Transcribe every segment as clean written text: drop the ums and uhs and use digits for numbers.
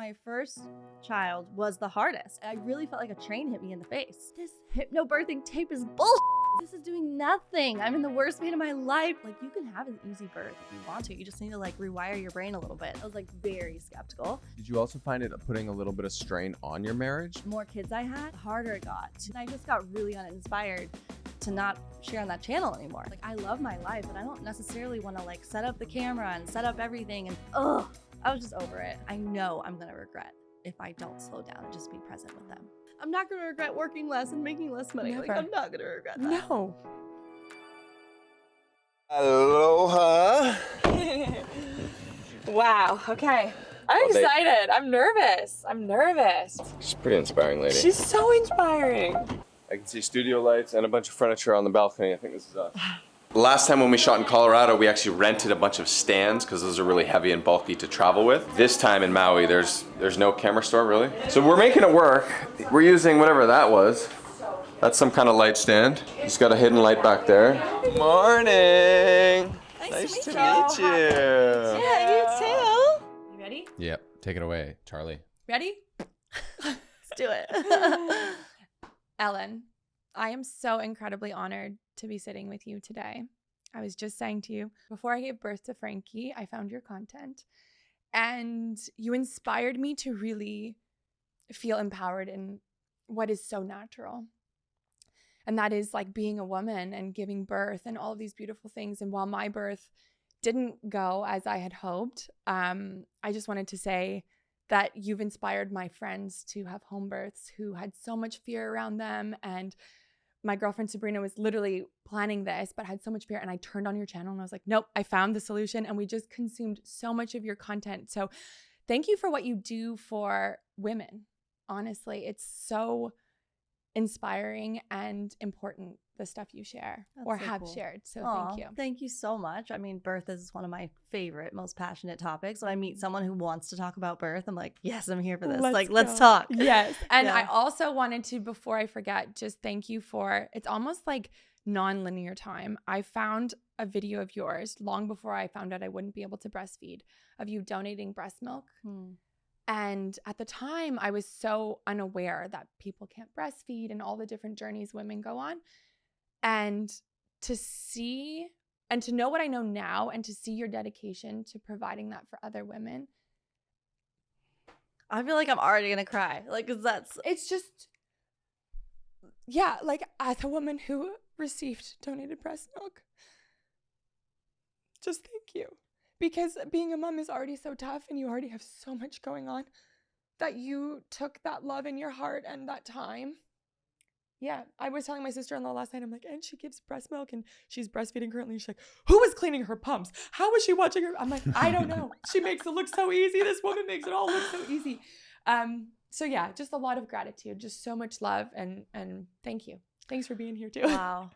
My first child was the hardest. I really felt like a train hit me in the face. This hypnobirthing tape is bullshit. This is doing nothing. I'm in the worst pain of my life. Like, you can have an easy birth if you want to. You just need to like rewire your brain a little bit. I was like very skeptical. Did you also find it putting a little bit of strain on your marriage? The more kids I had, the harder it got. And I just got really uninspired to not share on that channel anymore. Like, I love my life, but I don't necessarily want to like set up the camera and set up everything and I was just over it. I know I'm gonna regret if I don't slow down and just be present with them. I'm not gonna regret working less and making less money. Never. Like, I'm not gonna regret that. No. Aloha. Wow. Okay. I'm excited. I'm nervous. She's a pretty inspiring lady. She's so inspiring. I can see studio lights and a bunch of furniture on the balcony. I think this is us. Last time when we shot in Colorado, we actually rented a bunch of stands because those are really heavy and bulky to travel with. This time in Maui, there's no camera store really. So we're making it work. We're using whatever that was. That's some kind of light stand. It's got a hidden light back there. Morning. Nice to meet you. Yeah, you too. You ready? Yep. Take it away, Charlie. Ready? Let's do it. Ellen, I am so incredibly honored to be sitting with you today. I was just saying to you, before I gave birth to Frankie, I found your content and you inspired me to really feel empowered in what is so natural. And that is like being a woman and giving birth and all of these beautiful things. And while my birth didn't go as I had hoped, I just wanted to say that you've inspired my friends to have home births who had so much fear around them. And my girlfriend Sabrina was literally planning this, but had so much fear. And I turned on your channel and I was like, nope, I found the solution. And we just consumed so much of your content. So thank you for what you do for women. Honestly, it's so inspiring and important, the stuff you share. That's or so have cool. shared. So Aw, thank you. Thank you so much. I mean, birth is one of my favorite, most passionate topics. When I meet someone who wants to talk about birth, I'm like, yes, I'm here for this. Let's talk. Yes. And Yeah. I also wanted to, before I forget, just thank you for, it's almost like non-linear time. I found a video of yours long before I found out I wouldn't be able to breastfeed, of you donating breast milk. And at the time, I was so unaware that people can't breastfeed and all the different journeys women go on. And to see and to know what I know now and to see your dedication to providing that for other women. I feel like I'm already going to cry. Like, 'cause It's just, yeah, like as a woman who received donated breast milk, just thank you. Because being a mom is already so tough and you already have so much going on, that you took that love in your heart and that time. Yeah, I was telling my sister-in-law last night, I'm like, and she gives breast milk and she's breastfeeding currently. She's like, who was cleaning her pumps? How was she watching her? I'm like, I don't know. She makes it look so easy. This woman makes it all look so easy. So yeah, just a lot of gratitude, just so much love and thank you. Thanks for being here too. wow.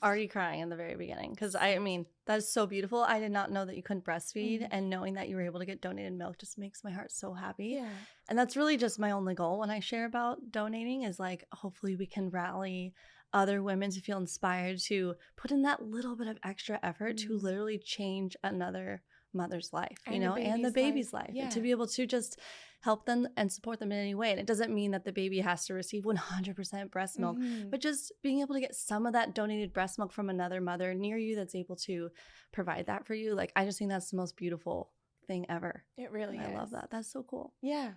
Already crying in the very beginning. Because I mean, that is so beautiful. I did not know that you couldn't breastfeed. And knowing that you were able to get donated milk just makes my heart so happy. Yeah. And that's really just my only goal when I share about donating, is like, hopefully we can rally other women to feel inspired to put in that little bit of extra effort to literally change another mother's life, you know, and the baby's life. Yeah. And to be able to just help them and support them in any way. And it doesn't mean that the baby has to receive 100% breast milk, but just being able to get some of that donated breast milk from another mother near you that's able to provide that for you. Like, I just think that's the most beautiful thing ever. It really is. I love that. That's so cool. Yeah.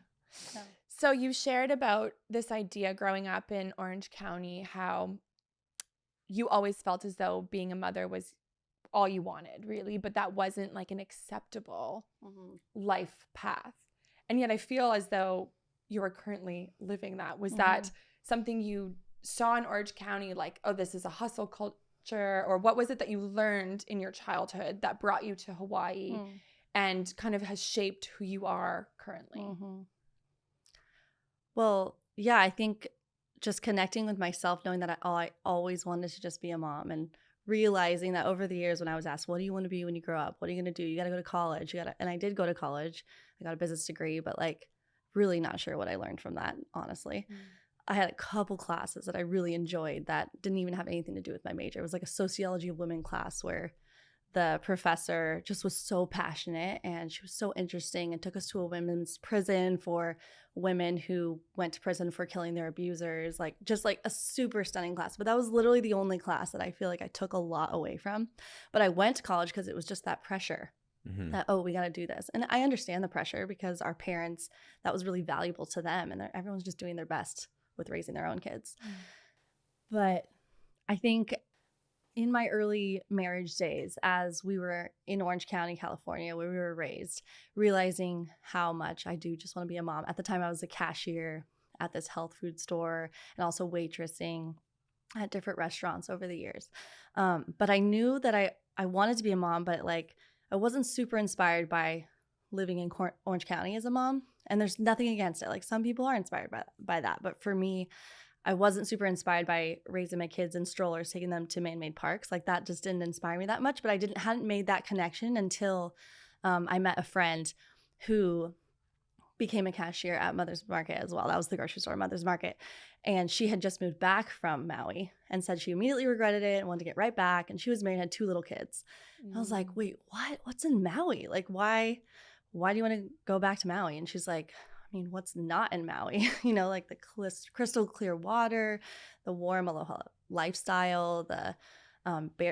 Yeah. So you shared about this idea growing up in Orange County, how you always felt as though being a mother was all you wanted, really, but that wasn't like an acceptable life path. And yet I feel as though you are currently living that. Was that something you saw in Orange County, like, oh, this is a hustle culture? Or what was it that you learned in your childhood that brought you to Hawaii and kind of has shaped who you are currently? Well, yeah, I think just connecting with myself, knowing that I always wanted to just be a mom, and realizing that over the years when I was asked, what do you want to be when you grow up? What are you going to do? You got to go to college. And I did go to college. I got a business degree, but like really not sure what I learned from that, honestly. I had a couple classes that I really enjoyed that didn't even have anything to do with my major. It was like a sociology of women class where the professor just was so passionate and she was so interesting and took us to a women's prison for women who went to prison for killing their abusers, like just like a super stunning class. But that was literally the only class that I feel like I took a lot away from. But I went to college because it was just that pressure that, oh, we got to do this. And I understand the pressure because our parents, that was really valuable to them, and everyone's just doing their best with raising their own kids. But I think in my early marriage days, as we were in Orange County, California, where we were raised, realizing how much I do just want to be a mom. At the time, I was a cashier at this health food store and also waitressing at different restaurants over the years. But I knew that I wanted to be a mom, but like I wasn't super inspired by living in Orange County as a mom. And there's nothing against it. Like some people are inspired by that. But for me, I wasn't super inspired by raising my kids in strollers, taking them to man-made parks. Like that just didn't inspire me that much. But I hadn't made that connection until I met a friend who became a cashier at Mother's Market as well. That was the grocery store, Mother's Market. And she had just moved back from Maui and said she immediately regretted it and wanted to get right back. And she was married and had 2 little kids. And I was like, wait, what? What's in Maui? Like, why do you want to go back to Maui? And she's like, I mean, what's not in Maui? You know, like the crystal clear water, the warm Aloha lifestyle, the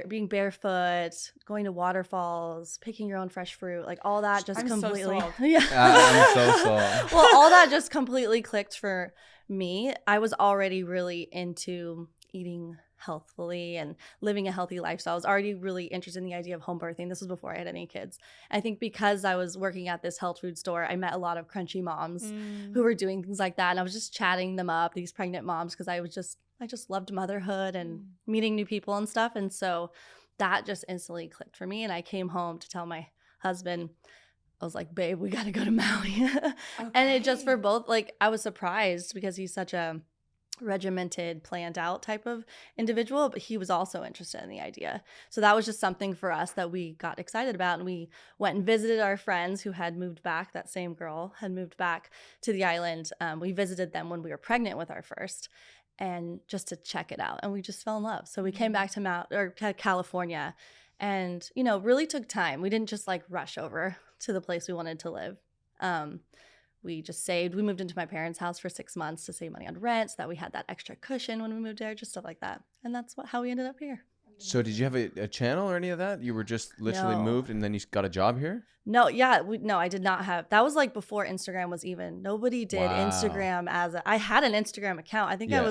being barefoot, going to waterfalls, picking your own fresh fruit, like all that just completely. So yeah. I'm so sold. Well, all that just completely clicked for me. I was already really into eating healthfully and living a healthy lifestyle. I was already really interested in the idea of home birthing. This was before I had any kids. I think because I was working at this health food store, I met a lot of crunchy moms who were doing things like that. And I was just chatting them up, these pregnant moms, because I just loved motherhood and meeting new people and stuff. And so that just instantly clicked for me. And I came home to tell my husband, I was like, babe, we got to go to Maui. And it just for both, like, I was surprised because he's such a regimented, planned out type of individual, but he was also interested in the idea. So that was just something for us that we got excited about. And we went and visited our friends who had moved back. That same girl had moved back to the island. We visited them when we were pregnant with our first, and just to check it out. And we just fell in love. So we came back to California, and, you know, really took time. We didn't just like rush over to the place we wanted to live. We just saved. We moved into my parents' house for 6 months to save money on rent so that we had that extra cushion when we moved there, just stuff like that. And that's how we ended up here. So did you have a channel or any of that? You were just literally No. moved and then you got a job here? No, yeah, no, I did not have. That was like before Instagram was even. Nobody did Wow. Instagram I had an Instagram account. I think Yeah.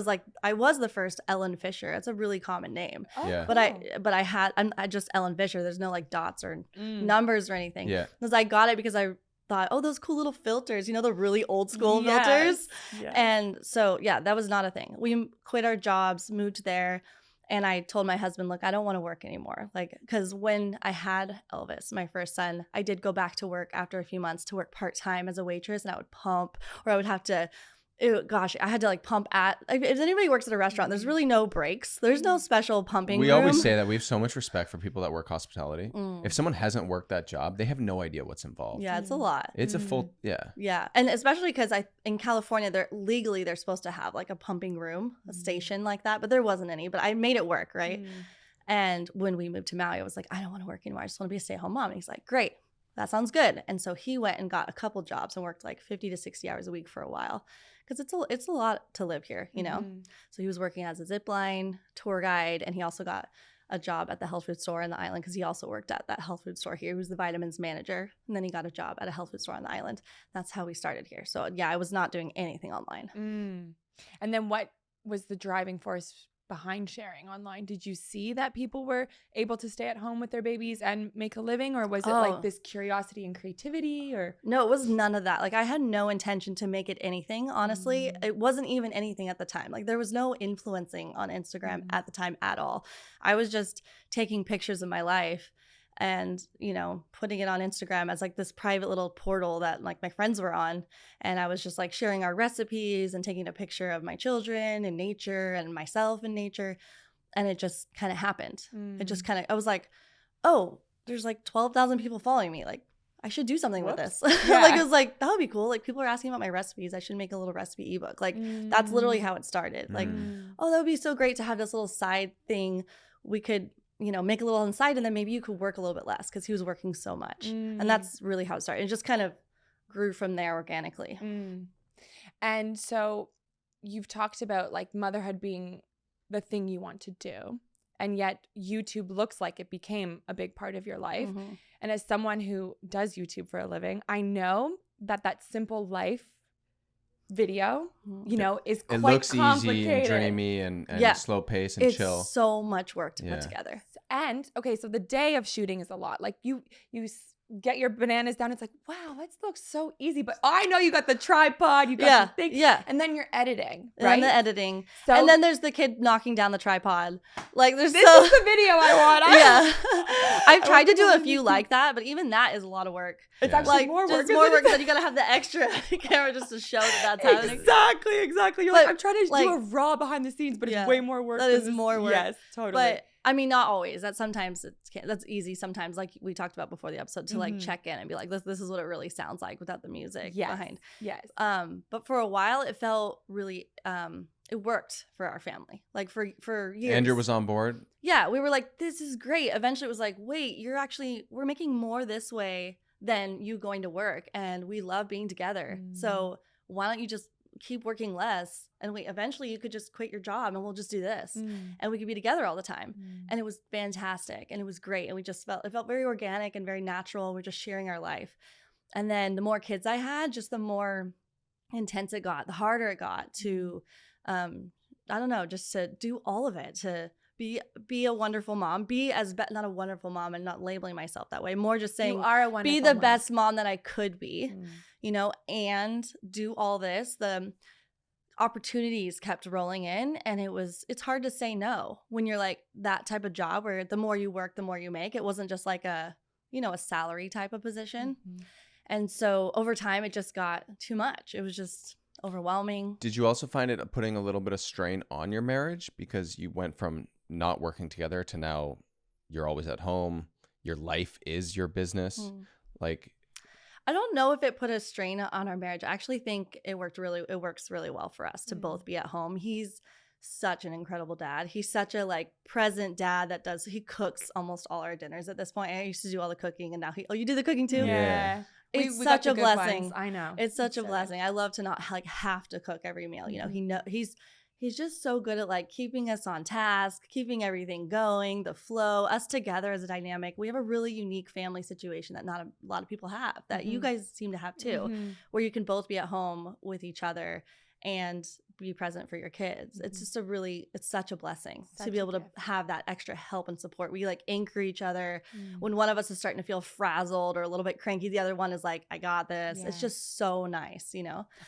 I was the first Ellen Fisher. It's a really common name. Yeah. But I just Ellen Fisher. There's no like dots or numbers or anything. Yeah. Because I got it because I thought, oh, those cool little filters, you know, the really old school Yes. filters. Yes. And so, yeah, that was not a thing. We quit our jobs, moved there. And I told my husband, look, I don't want to work anymore. Like, because when I had Elvis, my first son, I did go back to work after a few months to work part-time as a waitress, and I would pump, or I would have to, I had to like pump at, if anybody works at a restaurant, there's really no breaks. There's no special pumping We room. always say that we have so much respect for people that work hospitality. If someone hasn't worked that job, they have no idea what's involved. Yeah, it's a lot. It's a full, yeah. Yeah, and especially because in California, they're supposed to have like a pumping room, a station like that, but there wasn't any. But I made it work, right? And when we moved to Maui, I was like, I don't want to work anymore. I just want to be a stay-at-home mom. And he's like, great, that sounds good. And so he went and got a couple jobs and worked like 50 to 60 hours a week for a while, because it's a lot to live here, you know. So he was working as a zipline tour guide, and he also got a job at the health food store on the island because he also worked at that health food store here. He was the vitamins manager, and then he got a job at a health food store on the island. That's how we started here. So yeah, I was not doing anything online. And then what was the driving force behind sharing online? Did you see that people were able to stay at home with their babies and make a living, or was it like this curiosity and creativity? Or no, it was none of that. Like I had no intention to make it anything, honestly. It wasn't even anything at the time. Like there was no influencing on Instagram at the time at all. I was just taking pictures of my life and, you know, putting it on Instagram as like this private little portal that like my friends were on. And I was just like sharing our recipes and taking a picture of my children and nature and myself in nature. And it just kind of happened. It just kind of, I was like, oh, there's like 12,000 people following me. Like I should do something with this. Yeah. Like it was like, that would be cool. Like people are asking about my recipes. I should make a little recipe ebook. Like that's literally how it started. Like, oh, that would be so great to have this little side thing. We could make a little on the side, and then maybe you could work a little bit less because he was working so much. And that's really how it started. It just kind of grew from there organically. And so you've talked about like motherhood being the thing you want to do, and yet YouTube looks like it became a big part of your life. And as someone who does YouTube for a living, I know that simple life video, is quite It looks complicated. easy and dreamy and slow pace and It's chill. so much work to put together. And okay, so the day of shooting is a lot. Like you get your bananas down. It's like, wow, that looks so easy. But I know you got the tripod, you got the thing. Yeah. And then you're editing, And right? then the editing. So, and then there's the kid knocking down the tripod. Like this is the video I want. Yeah. I've tried to do a few like that, but even that is a lot of work. It's Yeah. actually Like more work. just more work. Then you gotta have the extra camera just to show that that's happening. Exactly. You're But, like, I'm trying to do a raw behind the scenes, but it's way more work. That than is this. more work. Yes, totally. But I mean, not always. That sometimes that's easy. Sometimes, like we talked about before the episode, to like check in and be like, this is what it really sounds like without the music behind. Yes. But for a while, it felt really it worked for our family. Like for years. Andrew was on board. Yeah, we were like, this is great. Eventually, it was like, wait, we're making more this way than you going to work, and we love being together. So why don't you just keep working less, and eventually you could just quit your job and we'll just do this and we could be together all the time. And it was fantastic and it was great, and it felt very organic and very natural. We're just sharing our life. And then the more kids I had, just the more intense it got, the harder it got to I don't know, just to do all of it, to be a wonderful mom, not a wonderful mom and not labeling myself that way, more just saying you are a wonderful be the mom. best mom that I could be, and do all this. The opportunities kept rolling in, and it's hard to say no when you're like that type of job where the more you work, the more you make. It wasn't just like a salary type of position. And so over time it just got too much. It was just overwhelming. Did you also find it putting a little bit of strain on your marriage because you went from not working together to now you're always at home, your life is your business? Like, I don't know if it put a strain on our marriage. I actually think it works really well for us to both be at home. He's such an incredible dad. He's such a like present dad he cooks almost all our dinners at this point. I used to do all the cooking, and now you do the cooking too? Yeah. It's We such got a the good blessing. ones. I know. It's such a blessing. I love to not like have to cook every meal. He's just so good at like keeping us on task, keeping everything going, the flow, us together as a dynamic. We have a really unique family situation that not a lot of people have, that you guys seem to have too, where you can both be at home with each other and be present for your kids. It's just it's such a blessing to be able to have that extra help and support. We like anchor each other. When one of us is starting to feel frazzled or a little bit cranky, the other one is like, I got this. It's just so nice,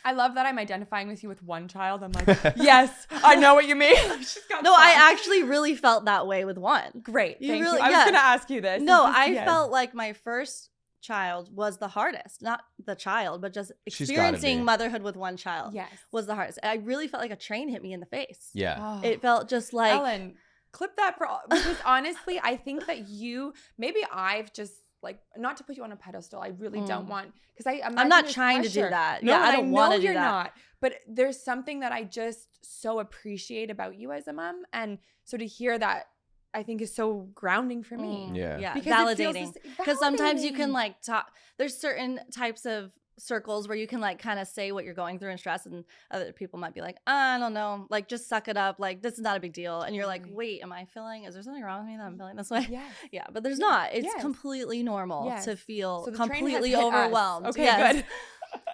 I love that I'm identifying with you with one child. I'm like, yes, I know what you mean. No, I actually really felt that way with one. Great. Thank you. really- I was going to ask you this. No, I felt like my first child was the hardest. Not the child, but just She's gotta experiencing be. motherhood with one child Yes. was the hardest. I really felt like a train hit me in the face. Yeah. Oh. It felt just like Ellen, clip that because honestly, I think that maybe I've just like, not to put you on a pedestal. I really don't want, because I'm not trying to do that. No, Yeah, I don't want to do you're that. not. But there's something that I just so appreciate about you as a mom, and so to hear that, I think is so grounding for me. Yeah. Because Validating. Because sometimes you can like talk. There's certain types of circles where you can like kind of say what you're going through and stress, and other people might be like, I don't know, like just suck it up, like this is not a big deal. And you're like, wait, is there something wrong with me that I'm feeling this way? Yes. Yeah, but there's not. It's completely normal to feel So the train has completely hit us. overwhelmed. Okay, good.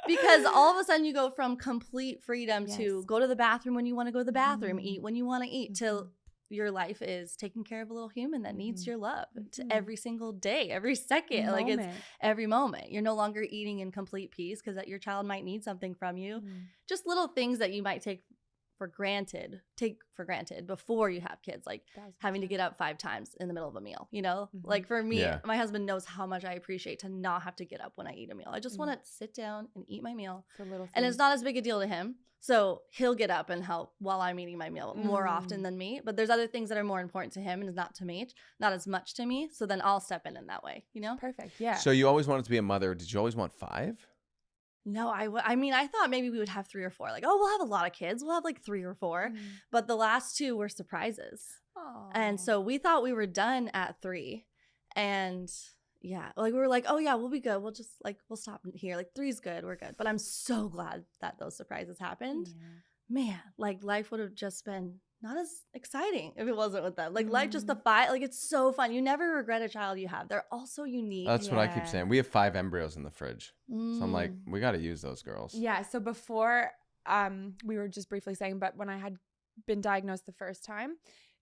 Because all of a sudden you go from complete freedom to Yes. go to the bathroom when you want to go to the bathroom, eat when you want to eat, till your life is taking care of a little human that needs your love to every single day, every second. Like it's every moment. You're no longer eating in complete peace because that your child might need something from you. Just little things that you might take for granted before you have kids, like having to get up 5 times in the middle of a meal, like for me, my husband knows how much I appreciate to not have to get up when I eat a meal. I just want to sit down and eat my meal, and it's not as big a deal to him. So he'll get up and help while I'm eating my meal more often than me. But there's other things that are more important to him and not to me, not as much to me. So then I'll step in that way, Perfect. Yeah. So you always wanted to be a mother. Did you always want 5? No, I mean, I thought maybe we would have 3 or 4. Like, oh, we'll have a lot of kids. We'll have like 3 or 4. But the last 2 were surprises. Aww. And so we thought we were done at 3. And yeah, like we were like, oh yeah, we'll be good. We'll just like, we'll stop here. Like 3's good. We're good. But I'm so glad that those surprises happened. Yeah. Man, like life would have just been not as exciting if it wasn't with them. Like life just the 5, like it's so fun. You never regret a child you have. They're all so unique. That's what I keep saying. We have 5 embryos in the fridge. So I'm like, we got to use those girls. Yeah. So before, we were just briefly saying, but when I had been diagnosed the first time,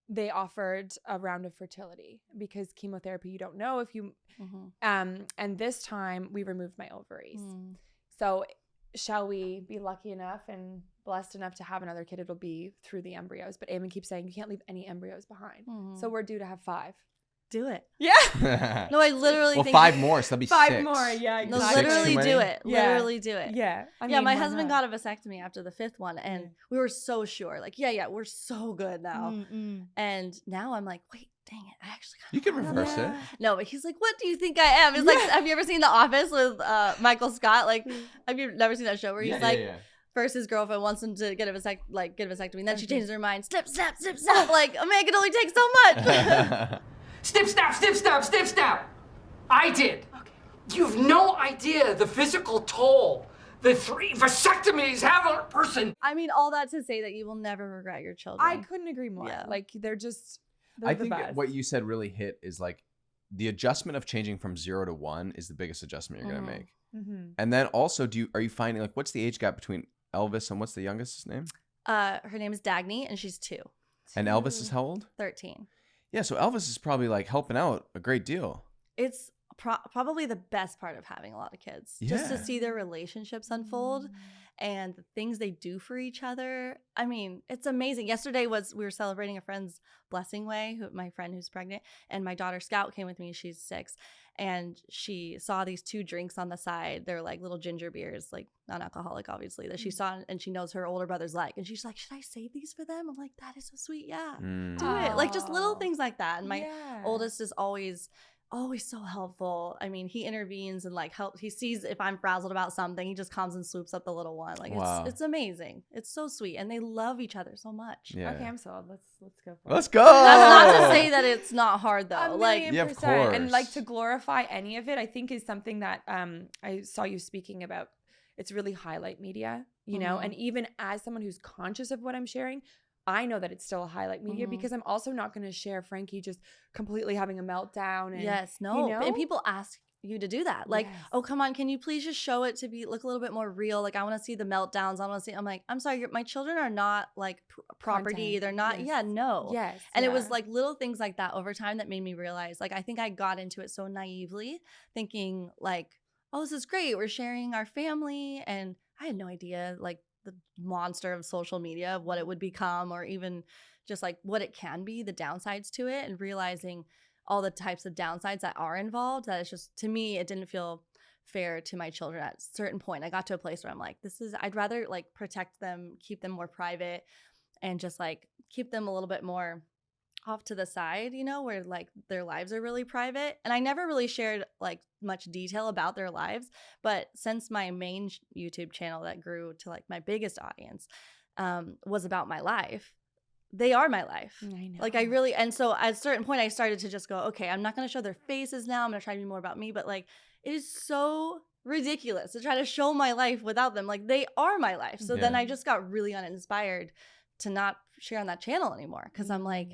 they offered a round of fertility because chemotherapy, you don't know if you, and this time we removed my ovaries. So shall we be lucky enough and blessed enough to have another kid? It'll be through the embryos. But Eamon keeps saying you can't leave any embryos behind. So we're due to have 5. Do it. Yeah. No, I literally think 5 more, so that'll be 5 6. more. Yeah. No, Exactly. literally too do many? it. Yeah. Literally do it. Yeah. I Yeah, mean, my why husband not? got a vasectomy after the 5th one, and we were so sure. Like, yeah, we're so good now. And now I'm like, wait, dang it, I actually got. You can reverse it. No, but he's like, what do you think I am? It's like, have you ever seen The Office with Michael Scott? Like, have you never seen that show where he's first his girlfriend wants him to get a vasectomy, and then she changes her mind. Snip, snap, snip, snap. Like, a man can only take so much. Snip, snap, snip, snap, snip, snap. I did. Okay. You've no idea the physical toll the 3 vasectomies have on a person. I mean, all that to say that you will never regret your children. I couldn't agree more. Yeah. Like they're I the think best. what you said really hit is like the adjustment of changing from 0 to 1 is the biggest adjustment you're going to make. And then also, are you finding like, what's the age gap between Elvis and what's the youngest's name? Her name is Dagny, and she's 2. And Elvis is how old? 13. Yeah, so Elvis is probably like helping out a great deal. It's probably the best part of having a lot of kids. Just to see their relationships unfold and the things they do for each other. I mean, it's amazing. Yesterday we were celebrating a friend's blessing way, my friend who's pregnant, and my daughter Scout came with me. She's 6, and she saw these 2 drinks on the side. They're like little ginger beers, like non-alcoholic, obviously, that she saw, and she knows her older brother's like. And she's like, should I save these for them? I'm like, that is so sweet. Yeah, do it. Like just little things like that. And my oldest is always so helpful. I mean, he intervenes and like helps. He sees if I'm frazzled about something, he just comes and swoops up the little one. Like it's amazing. It's so sweet, and they love each other so much. Yeah. Okay, I'm sold. Let's go for it. Let's go. That's not to say that it's not hard though. Like, yeah, of course. And like to glorify any of it, I think is something that I saw you speaking about. It's really highlight media, you know, and even as someone who's conscious of what I'm sharing, I know that it's still a highlight media because I'm also not going to share Frankie just completely having a meltdown. And, no. you know? And people ask you to do that. Like, oh, come on, can you please just show it to look a little bit more real? Like, I want to see the meltdowns. I want to see, I'm like, I'm sorry, my children are not like property. Content. They're not, no. Yes. And it was like little things like that over time that made me realize, like, I think I got into it so naively thinking like, oh, this is great. We're sharing our family. And I had no idea, like, the monster of social media, what it would become, or even just like what it can be, the downsides to it, and realizing all the types of downsides that are involved. That it's just, to me, it didn't feel fair to my children at a certain point. I got to a place where I'm like, I'd rather like protect them, keep them more private, and just like keep them a little bit more off to the side, you know, where like their lives are really private. And I never really shared like much detail about their lives, but since my main YouTube channel that grew to like my biggest audience was about my life, they are my life. I know. Like I really, and so at a certain point I started to just go, okay, I'm not going to show their faces now. I'm going to try to be more about me, but like it is so ridiculous to try to show my life without them. Like they are my life. So then I just got really uninspired to not share on that channel anymore, because I'm like,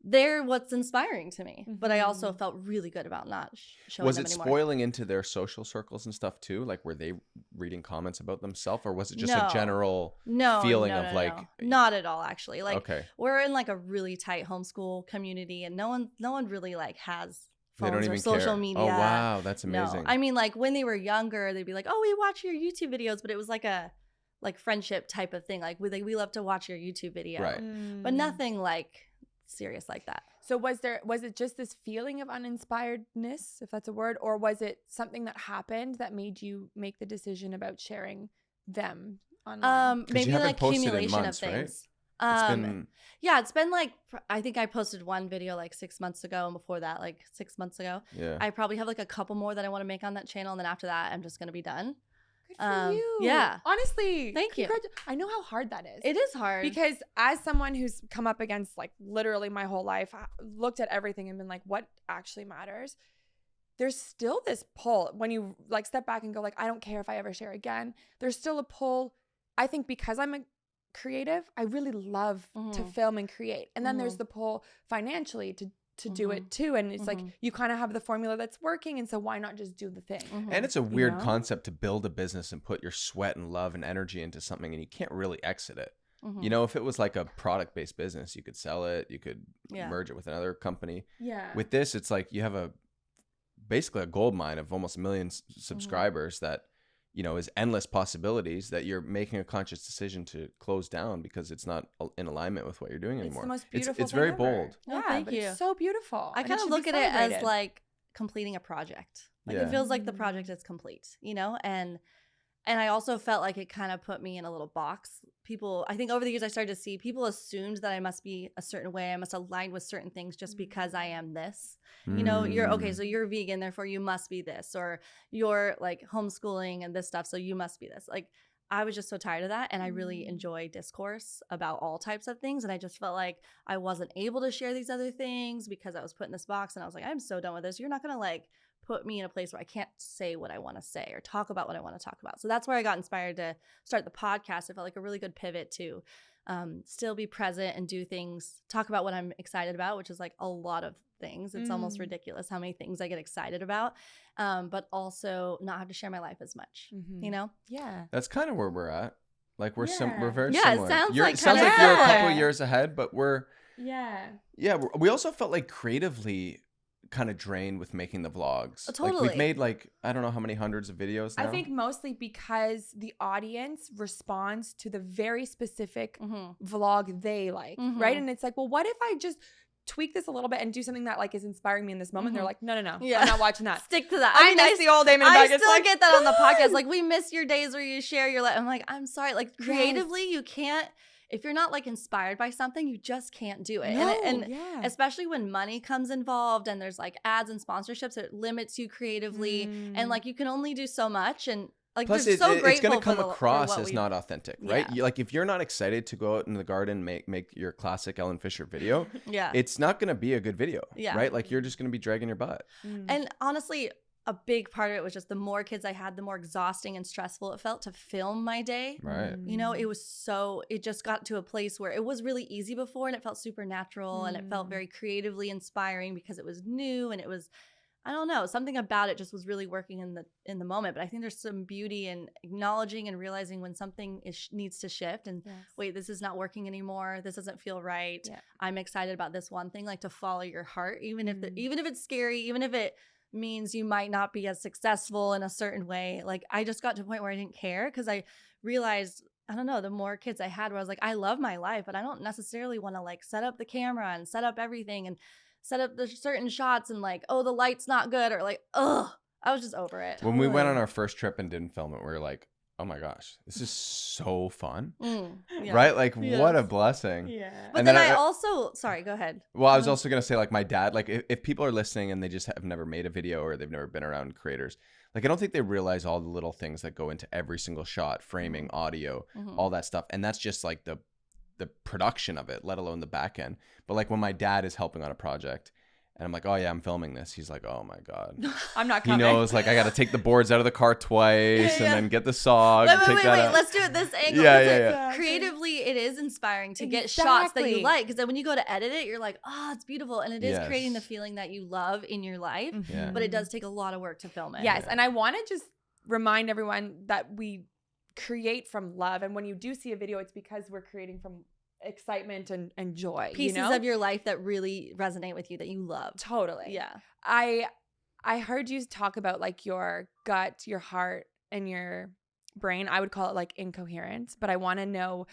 they're what's inspiring to me. But I also felt really good about not showing Was them it anymore. spoiling into their social circles and stuff too? Like, were they reading comments about themselves, or was it just a general feeling of like? Not at all, actually. Like, okay, we're in like a really tight homeschool community, and no one really like has they don't phones or even social care. media. Oh wow, that's amazing. No. I mean, like when they were younger, they'd be like, "Oh, we watch your YouTube videos," but it was like a friendship type of thing. Like we love to watch your YouTube video, Right. But nothing like serious like that. So was it just this feeling of uninspiredness, if that's a word, or was it something that happened that made you make the decision about sharing them online? Maybe you an haven't posted in accumulation months, of things. Right? It's been like, I think I posted one video like 6 months ago, and before that like 6 months ago. Yeah. I probably have like a couple more that I want to make on that channel, and then after that I'm just gonna be done. Good for you. Yeah. Honestly. Thank you. I know how hard that is. It is hard. Because as someone who's come up against like literally my whole life, I looked at everything and been like, what actually matters? There's still this pull when you like step back and go like, I don't care if I ever share again. There's still a pull. I think because I'm a creative, I really love to film and create. And then there's the pull financially to do it too. And it's like, you kind of have the formula that's working. And so why not just do the thing? And it's a weird concept to build a business and put your sweat and love and energy into something and you can't really exit it. You know, if it was like a product-based business, you could sell it, you could merge it with another company. Yeah. With this, it's like you have basically a gold mine of almost 1 million subscribers that, you know, is endless possibilities that you're making a conscious decision to close down because it's not in alignment with what you're doing anymore. It's the most beautiful It's thing very ever. bold. Oh, thank but you. It's so beautiful. I And kind should of be look at it as celebrated. like completing a project. Like Yeah. it feels like the project is complete, you know? And I also felt like it kind of put me in a little box. I think over the years I started to see people assumed that I must be a certain way. I must align with certain things just because I am this. You know, you're okay, so you're vegan, therefore you must be this. Or you're like homeschooling and this stuff, so you must be this. Like I was just so tired of that. And I really enjoy discourse about all types of things. And I just felt like I wasn't able to share these other things because I was put in this box. And I was like, I'm so done with this. You're not going to like put me in a place where I can't say what I want to say or talk about what I want to talk about. So that's where I got inspired to start the podcast. It felt like a really good pivot to still be present and do things, talk about what I'm excited about, which is like a lot of things. It's almost ridiculous how many things I get excited about, but also not have to share my life as much, you know? Yeah. That's kind of where we're at. Like we're Yeah. very Yeah, it similar. sounds You're, like it sounds kinda- like you're a Yeah. couple of years ahead, but we also felt like creatively kind of drained with making the vlogs. Like Totally. we've made like I don't know how many hundreds of videos now. I think mostly because the audience responds to the very specific vlog they like, right? And it's like, well, what if I just tweak this a little bit and do something that like is inspiring me in this moment? They're like, no, Yeah. I'm not watching that. Stick to that. I miss the old Eamon and I Doug. It's still like, get that on the podcast. God. Like we miss your days where you share your life. I'm like, I'm sorry. Like creatively, you can't. If you're not like inspired by something, you just can't do it. And especially when money comes involved and there's like ads and sponsorships, it limits you creatively. And like you can only do so much. And like Plus, they're so it's grateful going to come for across what as we've- not authentic, right? Yeah. You, like if you're not excited to go out in the garden make your classic Ellen Fisher video, Yeah. it's not going to be a good video, Yeah. right? Like you're just going to be dragging your butt. And honestly, a big part of it was just the more kids I had, the more exhausting and stressful it felt to film my day. Right. You know, it just got to a place where it was really easy before and it felt supernatural and it felt very creatively inspiring because it was new and it was, I don't know, something about it just was really working in the moment. But I think there's some beauty in acknowledging and realizing when something needs to shift and wait, this is not working anymore. This doesn't feel right. Yeah. I'm excited about this one thing, like to follow your heart, even if it's scary, even if it means you might not be as successful in a certain way. Like I just got to a point where I didn't care because I realized, I don't know, the more kids I had where I was like, I love my life, but I don't necessarily want to like set up the camera and set up everything and set up the certain shots and like, oh, the light's not good or like, ugh, I was just over it. When we went on our first trip and didn't film it, we were like, oh my gosh, this is so fun. Yeah. Right? Like what a blessing. Yeah. But And then then I also, sorry, go ahead. Well, I was also going to say like my dad, like if people are listening and they just have never made a video or they've never been around creators, like I don't think they realize all the little things that go into every single shot, framing, audio, all that stuff. And that's just like the production of it, let alone the back end. But like when my dad is helping on a project and I'm like, oh yeah, I'm filming this. He's like, oh my God. I'm not He coming. knows like I got to take the boards out of the car twice and then get the saw. Wait, let's do it this angle. Yeah. Creatively, it is inspiring to get shots that you Exactly. like because then when you go to edit it, you're like, oh, it's beautiful. And it is Yes. creating the feeling that you love in your life. Yeah. But it does take a lot of work to film it. Yes. And I want to just remind everyone that we create from love. And when you do see a video, it's because we're creating from excitement and joy. Pieces you know? of your life that really resonate with you that you love. Totally. Yeah. I heard you talk about like your gut, your heart, and your brain. I would call it like incoherence, but I want to know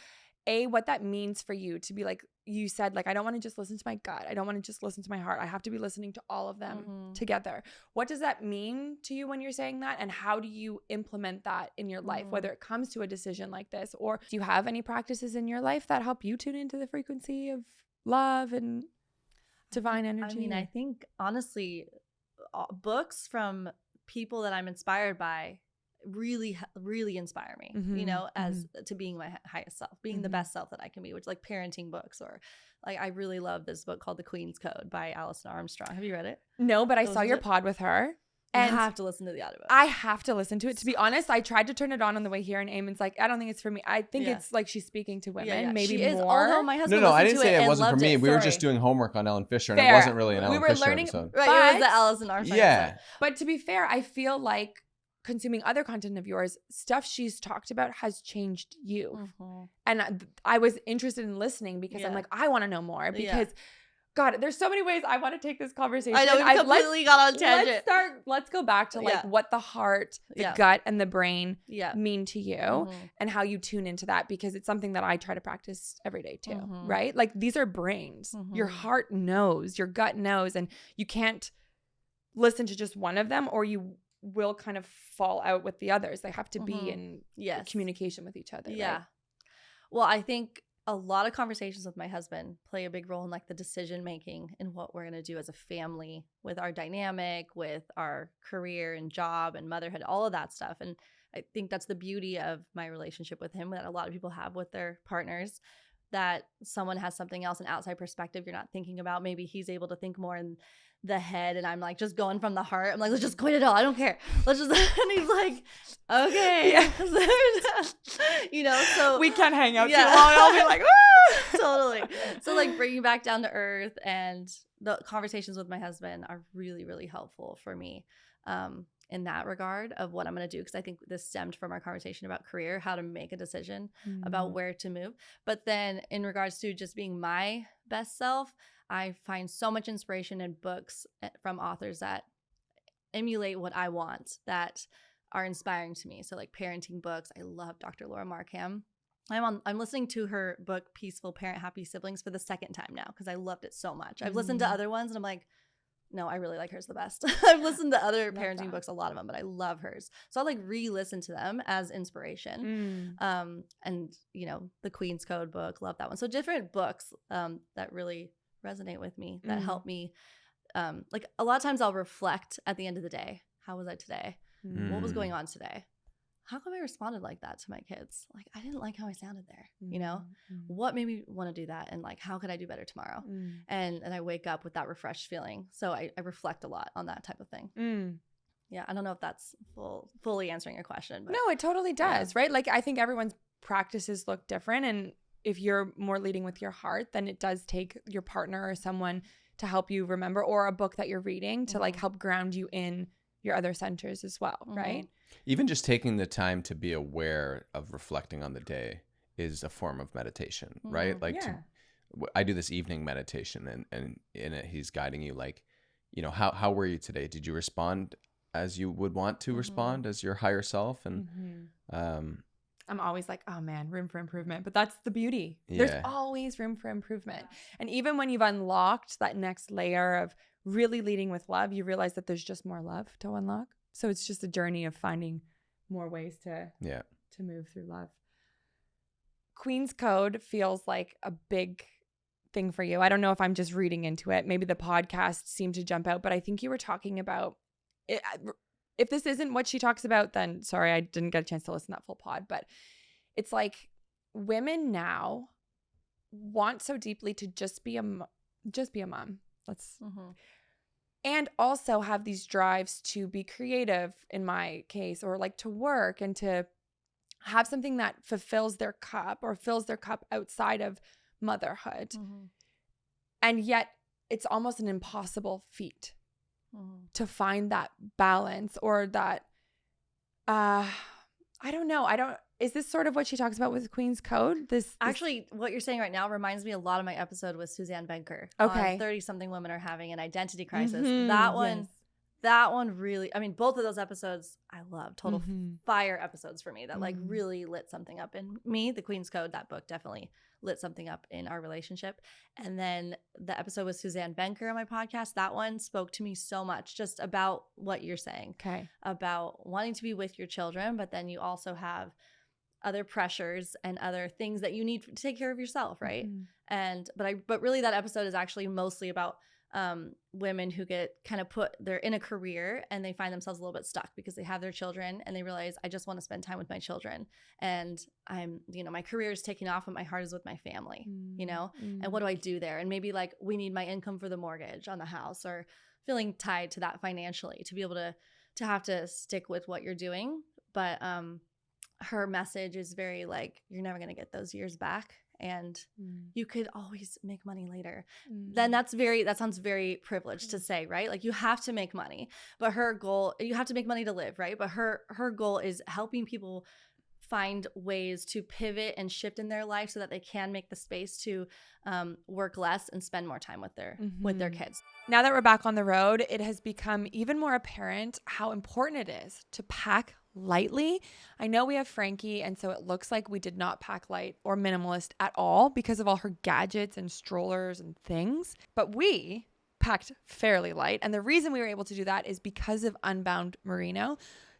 what that means for you to be like, you said like, I don't want to just listen to my gut. I don't want to just listen to my heart. I have to be listening to all of them together. What does that mean to you when you're saying that? And how do you implement that in your life, whether it comes to a decision like this, or do you have any practices in your life that help you tune into the frequency of love and divine energy? I mean, I think honestly, books from people that I'm inspired by really, really inspire me, you know, as to being my highest self, being the best self that I can be, which like parenting books, or like I really love this book called The Queen's Code by Alison Armstrong. Have you read it? No, but I saw your pod with her. And And I have to listen to the audiobook. I have to listen to it. To be honest, I tried to turn it on the way here, and Eamon's like, I don't think it's for me. I think it's like she's speaking to women, maybe she is, more. although my husband No, I listened didn't to say it and wasn't for loved me. it. We were Sorry. just doing homework on Ellen Fisher, and Fair. it wasn't really an We Ellen were Fisher learning- episode. Right, But- it was the Alison Armstrong Yeah. episode. But to be fair, I feel like consuming other content of yours, stuff she's talked about has changed you. And I was interested in listening because I'm like, I want to know more, because God, there's so many ways I want to take this conversation. I know, we completely got on tangent. Let's go back to like what the heart, the gut, and the brain mean to you, and how you tune into that, because it's something that I try to practice every day too, right? Like these are brains. Your heart knows, your gut knows, and you can't listen to just one of them, or you will kind of fall out with the others. They have to be in communication with each other. Yeah. Right? Well, I think a lot of conversations with my husband play a big role in like the decision making and what we're going to do as a family, with our dynamic, with our career and job and motherhood, all of that stuff. And I think that's the beauty of my relationship with him, that a lot of people have with their partners, that someone has something else, an outside perspective you're not thinking about. Maybe he's able to think more in the head, and I'm like just going from the heart. I'm like, let's just quit it all. I don't care. Let's just, and he's like, okay. You know, so we can't hang out too long. I'll be like, ah! Totally. So like bringing back down to earth, and the conversations with my husband are really, really helpful for me in that regard of what I'm going to do. Because I think this stemmed from our conversation about career, how to make a decision about where to move. But then in regards to just being my best self, I find so much inspiration in books from authors that emulate what I want, that are inspiring to me. So like parenting books. I love Dr. Laura Markham. I'm listening to her book Peaceful Parent, Happy Siblings for the second time now, because I loved it so much. I've listened to other ones and I'm like, no, I really like hers the best. I've listened to other parenting books, a lot of them, but I love hers. So I'll like re-listen to them as inspiration. And you know, the Queen's Code book, love that one. So different books that really resonate with me, that help me. Like a lot of times I'll reflect at the end of the day. How was I today? What was going on today? How come I responded like that to my kids? Like, I didn't like how I sounded there, you know? What made me want to do that? And like, how could I do better tomorrow? And I wake up with that refreshed feeling. So I reflect a lot on that type of thing. Yeah, I don't know if that's fully answering your question. But no, it totally does, right? Like, I think everyone's practices look different. And if you're more leading with your heart, then it does take your partner or someone to help you remember, or a book that you're reading to like help ground you in your other centers as well, right? Even just taking the time to be aware of reflecting on the day is a form of meditation, right? Like I do this evening meditation, and in it he's guiding you, like, you know, how were you today? Did you respond as you would want to respond as your higher self? And I'm always like, oh man, room for improvement. But that's the beauty. There's always room for improvement. And even when you've unlocked that next layer of really leading with love, you realize that there's just more love to unlock. So it's just a journey of finding more ways to move through love. Queen's Code feels like a big thing for you. I don't know if I'm just reading into it. Maybe the podcast seemed to jump out, but I think you were talking about it. If this isn't what she talks about, then sorry, I didn't get a chance to listen to that full pod. But it's like women now want so deeply to just be a mom. And also have these drives to be creative, in my case, or like to work and to have something that fulfills their cup or fills their cup outside of motherhood. And yet it's almost an impossible feat to find that balance, or that, I don't know. Is this sort of what she talks about with Queen's Code? Actually, what you're saying right now reminds me a lot of my episode with Suzanne Benker. Okay. 30-something women are having an identity crisis. That one really, I mean, both of those episodes I love. Total fire episodes for me that like really lit something up in me. The Queen's Code, that book definitely lit something up in our relationship. And then the episode with Suzanne Benker on my podcast, that one spoke to me so much, just about what you're saying. Okay. About wanting to be with your children, but then you also have other pressures and other things that you need to take care of yourself, right? But really that episode is actually mostly about women who get kind of they're in a career and they find themselves a little bit stuck because they have their children and they realize I just want to spend time with my children, and I'm, my career is taking off, but my heart is with my family, and what do I do there? And maybe like we need my income for the mortgage on the house, or feeling tied to that financially to be able to have to stick with what you're doing. But her message is very like, you're never going to get those years back. And you could always make money later. Then that sounds very privileged to say, right? Like you have to make money, but her goal, you have to make money to live, right? But her goal is helping people find ways to pivot and shift in their life so that they can make the space to work less and spend more time with their kids. Now that we're back on the road, it has become even more apparent how important it is to pack lightly. I know we have Frankie, and so it looks like we did not pack light or minimalist at all because of all her gadgets and strollers and things, but we packed fairly light. And the reason we were able to do that is because of Unbound Merino.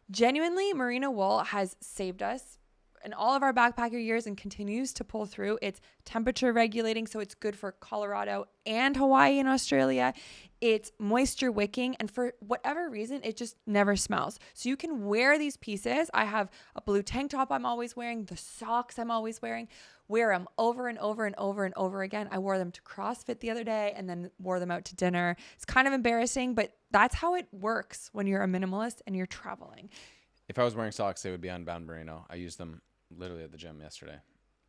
Genuinely, merino wool has saved us in all of our backpacker years and continues to pull through. It's temperature regulating, so it's good for Colorado and Hawaii and Australia. It's moisture wicking, and for whatever reason, it just never smells. So you can wear these pieces. I have a blue tank top I'm always wearing, the socks I'm always wearing, wear them over and over and over and over again. I wore them to CrossFit the other day and then wore them out to dinner. It's kind of embarrassing, but that's how it works when you're a minimalist and you're traveling. If I was wearing socks, they would be Unbound Merino. I used them literally at the gym yesterday,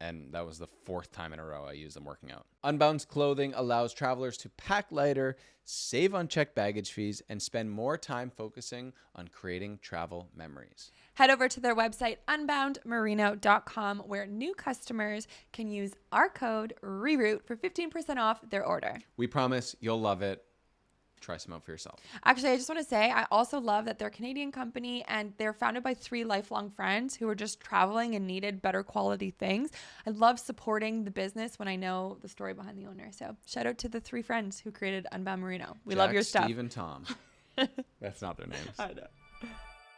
and that was the 4th time in a row I used them working out. Unbound's clothing allows travelers to pack lighter, save on checked baggage fees, and spend more time focusing on creating travel memories. Head over to their website, unboundmerino.com, where new customers can use our code Reroot for 15% off their order. We promise you'll love it. Try some out for yourself. Actually, I just want to say, I also love that they're a Canadian company and they're founded by 3 lifelong friends who were just traveling and needed better quality things. I love supporting the business when I know the story behind the owner. So shout out to the 3 friends who created Unbound Merino. We love your stuff. Steve and Tom. That's not their names. I know.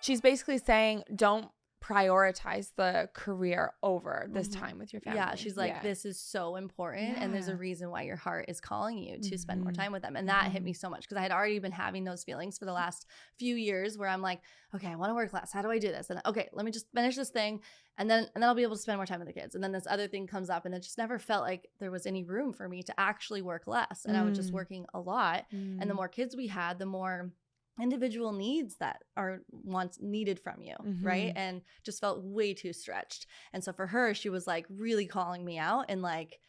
She's basically saying, don't prioritize the career over this time with your family. Yeah, she's like, this is so important, and there's a reason why your heart is calling you to spend more time with them. And that hit me so much because I had already been having those feelings for the last few years where I'm like, okay, I want to work less. How do I do this? And okay, let me just finish this thing, and then I'll be able to spend more time with the kids. And then this other thing comes up, and it just never felt like there was any room for me to actually work less. And I was just working a lot. And the more kids we had, the more individual needs that are needed from you, right? And just felt way too stretched. And so for her, she was like really calling me out and like,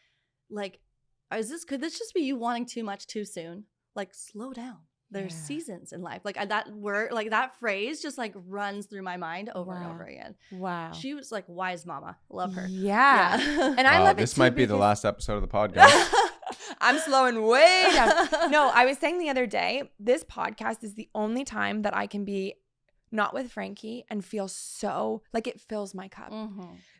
could this just be you wanting too much too soon? Like, slow down. There's seasons in life. Like that word, like that phrase just like runs through my mind over and over again. Wow. She was like wise mama. Love her. Yeah. And I love it this too, might be the last episode of the podcast. I'm slowing way down. No, I was saying the other day, this podcast is the only time that I can be not with Frankie and feel so like it fills my cup.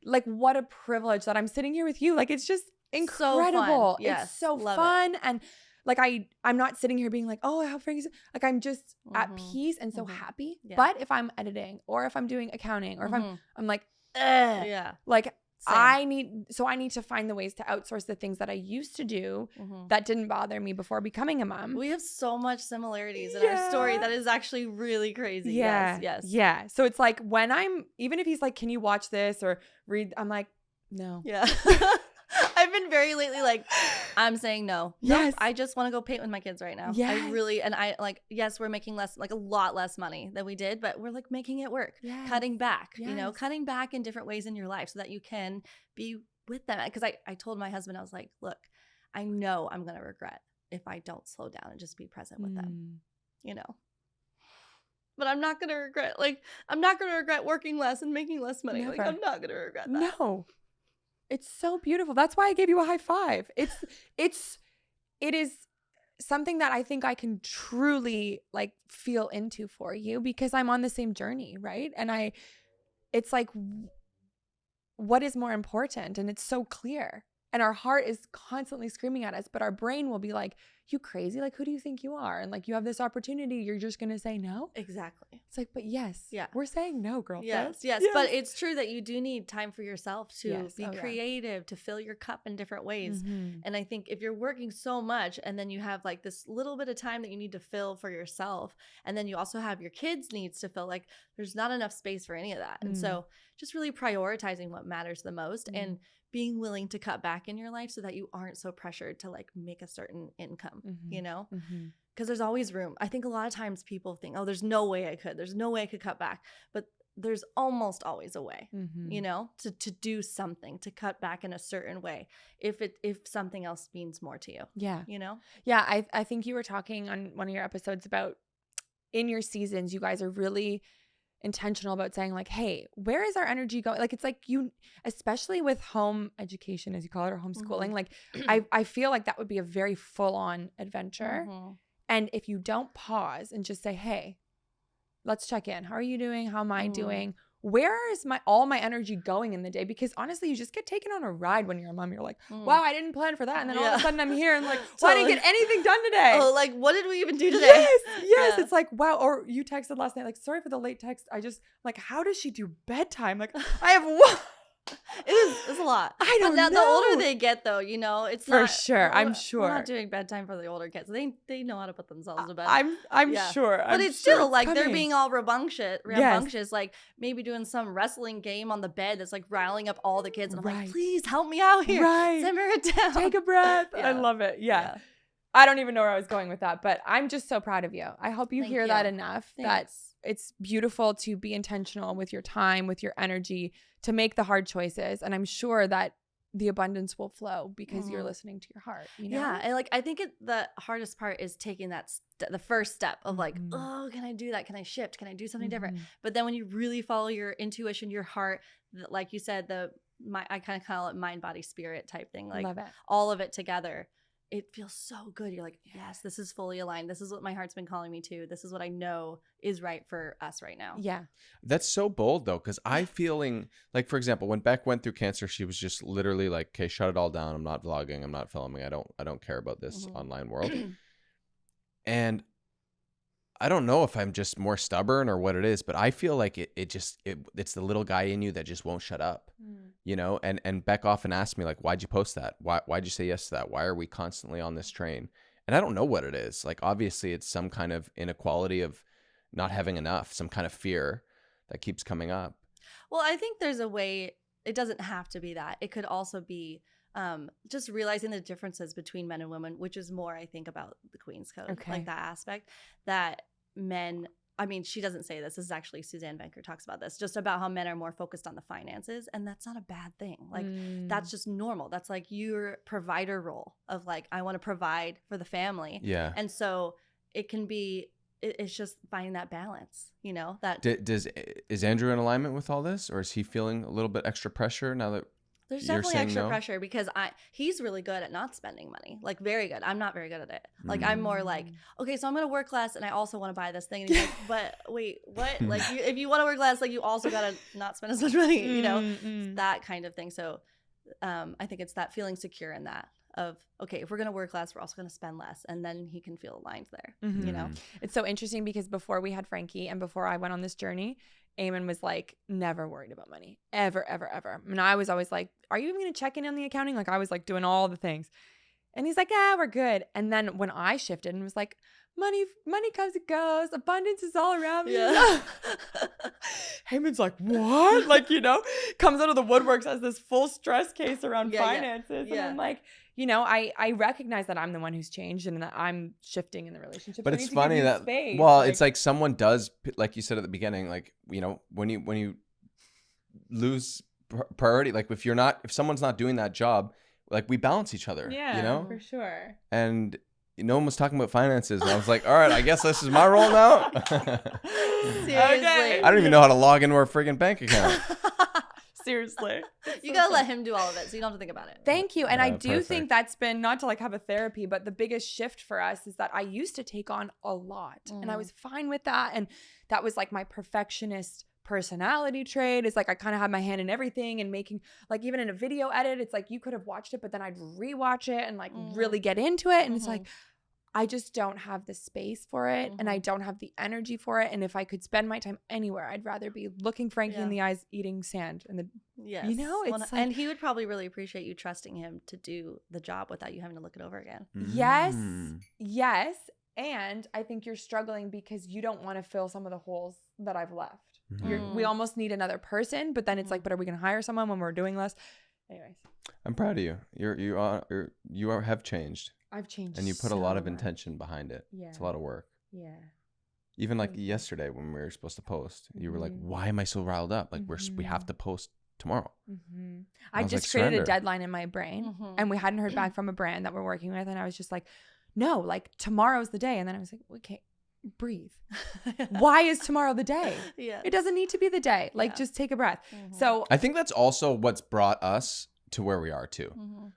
Like what a privilege that I'm sitting here with you. Like it's just incredible. So yes, it's so fun. And like I'm not sitting here being like, oh, I hope Frankie's like I'm just at peace and so happy. Yeah. But if I'm editing or if I'm doing accounting or if I'm like, like same. I need to find the ways to outsource the things that I used to do that didn't bother me before becoming a mom. We have so much similarities in our story that is actually really crazy. Yes. Yeah. So it's like when even if he's like, can you watch this or read? I'm like, no. Yeah. I've been very lately like, I'm saying no. Yes. Nope, I just want to go paint with my kids right now. Yes. I like, yes, we're making a lot less money than we did, but we're like making it work. Yes. Cutting back, cutting back in different ways in your life so that you can be with them. Because I told my husband, I was like, look, I know I'm going to regret if I don't slow down and just be present with them, But I'm not going to regret working less and making less money. Never. Like, I'm not going to regret that. No. It's so beautiful. That's why I gave you a high five. It is something that I think I can truly like feel into for you because I'm on the same journey, right? And it's like, what is more important? And it's so clear. And our heart is constantly screaming at us, but our brain will be like, you crazy? Like, who do you think you are? And like, you have this opportunity. You're just going to say no? Exactly. It's like, but yes. Yeah. We're saying no, girlfriend. Yes. But it's true that you do need time for yourself to be creative, to fill your cup in different ways. Mm-hmm. And I think if you're working so much and then you have like this little bit of time that you need to fill for yourself, and then you also have your kids' needs to fill, like there's not enough space for any of that. And so just really prioritizing what matters the most and being willing to cut back in your life so that you aren't so pressured to like make a certain income, you know? Because there's always room. I think a lot of times people think, oh, there's no way I could cut back. But there's almost always a way, you know, to do something, to cut back in a certain way if something else means more to you. Yeah. You know? Yeah. I think you were talking on one of your episodes about in your seasons, you guys are really intentional about saying like, hey, where is our energy going? Like, it's like you, especially with home education, as you call it, or homeschooling, like I feel like that would be a very full on adventure. And if you don't pause and just say, hey, let's check in. How are you doing? How am I doing? Where is all my energy going in the day? Because honestly, you just get taken on a ride when you're a mom. You're like, wow, I didn't plan for that. And then all of a sudden I'm here and like, well, I didn't get anything done today. Oh, like what did we even do today? Yes. It's like, wow. Or you texted last night, like, sorry for the late text. Like, how does she do bedtime? Like, I have one. It's a lot. I don't know. The older they get, though, you know, it's for not, sure. I'm sure. We're not doing bedtime for the older kids. They know how to put themselves to bed. I'm sure. But it's sure still like coming. they're being all rambunctious, like maybe doing some wrestling game on the bed that's like riling up all the kids. And I'm like, please help me out here. Simmer it down. Take a breath. I love it. Yeah. I don't even know where I was going with that, but I'm just so proud of you. I hope you hear that enough. That it's beautiful to be intentional with your time, with your energy, to make the hard choices. And I'm sure that the abundance will flow because you're listening to your heart. You know? Yeah. And like, I think the hardest part is taking that the first step of like, oh, can I do that? Can I shift? Can I do something different? But then when you really follow your intuition, your heart, like you said, I kind of call it mind, body, spirit type thing. Like all of it together. It feels so good. You're like, yes, this is fully aligned. This is what my heart's been calling me to. This is what I know is right for us right now. Yeah. That's so bold though, because I'm feeling like, for example, when Beck went through cancer, she was just literally like, okay, shut it all down. I'm not vlogging. I'm not filming. I don't care about this online world. And I don't know if I'm just more stubborn or what it is, but I feel like it's the little guy in you that just won't shut up, you know? And Beck often asks me like, why'd you post that? Why'd you say yes to that? Why are we constantly on this train? And I don't know what it is. Like, obviously it's some kind of inequality of not having enough, some kind of fear that keeps coming up. Well, I think there's a way, it doesn't have to be that. It could also be just realizing the differences between men and women, which is more, I think, about the Queen's Code, like that aspect that men, I mean, she doesn't say this is actually Suzanne Banker talks about this, just about how men are more focused on the finances. And that's not a bad thing. Like, that's just normal. That's like your provider role of like, I want to provide for the family. Yeah. And so it can be, it's just finding that balance, you know, that. Is Andrew in alignment with all this, or is he feeling a little bit extra pressure now that there's definitely extra pressure because he's really good at not spending money, like very good. I'm not very good at it. Like I'm more like, okay, so I'm gonna work less and I also want to buy this thing. And he's like, but wait, what? Like if you want to work less, like you also gotta not spend as much money, you know, that kind of thing. So I think it's that feeling secure in that of, okay, if we're gonna work less, we're also gonna spend less, and then he can feel aligned there. You know, it's so interesting because before we had Frankie and before I went on this journey, Eamon was like never worried about money, ever, ever, ever. And I was always like, are you even going to check in on the accounting? Like I was like doing all the things. And he's like, yeah, we're good. And then when I shifted and was like, money comes and goes, abundance is all around me. Yeah. Eamon's like, what? Like, you know, comes out of the woodworks as this full stress case around finances. Yeah. And I'm like, you know, I recognize that I'm the one who's changed and that I'm shifting in the relationship. But it's funny that, it's like someone does, like you said at the beginning, like, you know, when you lose priority, like if someone's not doing that job, like we balance each other, you know? For sure. And no one was talking about finances. And I was like, all right, I guess this is my role now. Seriously. I don't even know how to log into our friggin' bank account. Seriously. You gotta let him do all of it so you don't have to think about it. Thank you. And I do think that's been, not to like have a therapy, but the biggest shift for us is that I used to take on a lot and I was fine with that. And that was like my perfectionist personality trait. It's like I kind of have my hand in everything and making, like, even in a video edit, it's like you could have watched it, but then I'd rewatch it and like really get into it. And it's like, I just don't have the space for it and I don't have the energy for it. And if I could spend my time anywhere, I'd rather be looking Frankie in the eyes, eating sand. And Yes. it's and he would probably really appreciate you trusting him to do the job without you having to look it over again. Yes. And I think you're struggling because you don't want to fill some of the holes that I've left. We almost need another person, but then it's like, but are we going to hire someone when we're doing less? Anyways. I'm proud of you. You have changed. I've changed. And you put a lot of intention behind it. Yeah. It's a lot of work. Yeah. Even like yesterday when we were supposed to post, you were like, why am I so riled up? Like we have to post tomorrow. I was just like, created surrender. a deadline in my brain and we hadn't heard back from a brand that we're working with. And I was just like, no, like tomorrow's the day. And then I was like, okay, breathe. Why is tomorrow the day? Yeah. It doesn't need to be the day. Like just take a breath. So I think that's also what's brought us to where we are too.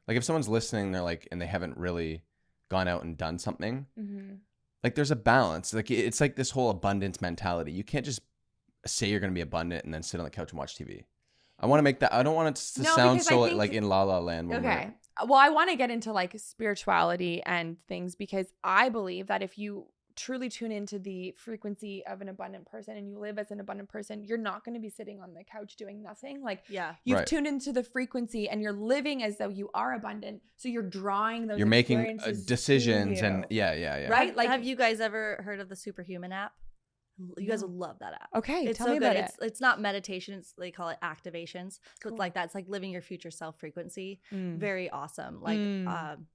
Like if someone's listening, they're like, and they haven't really gone out and done something, like there's a balance. Like it's like this whole abundance mentality. You can't just say you're going to be abundant and then sit on the couch and watch TV. I want to make that, I don't want it to sound so like in La La Land. Okay. Well, I want to get into like spirituality and things because I believe that if you truly tune into the frequency of an abundant person and you live as an abundant person, you're not going to be sitting on the couch doing nothing. Like you've tuned into the frequency and you're living as though you are abundant. So you're drawing those, you're making experiences decisions to you. and yeah. Right? Like, have you guys ever heard of the Superhuman app? You guys would love that app. Okay, it's tell so me good. about it. It's not meditation. They call it activations. So it's like that. It's like living your future self frequency. Very awesome. Like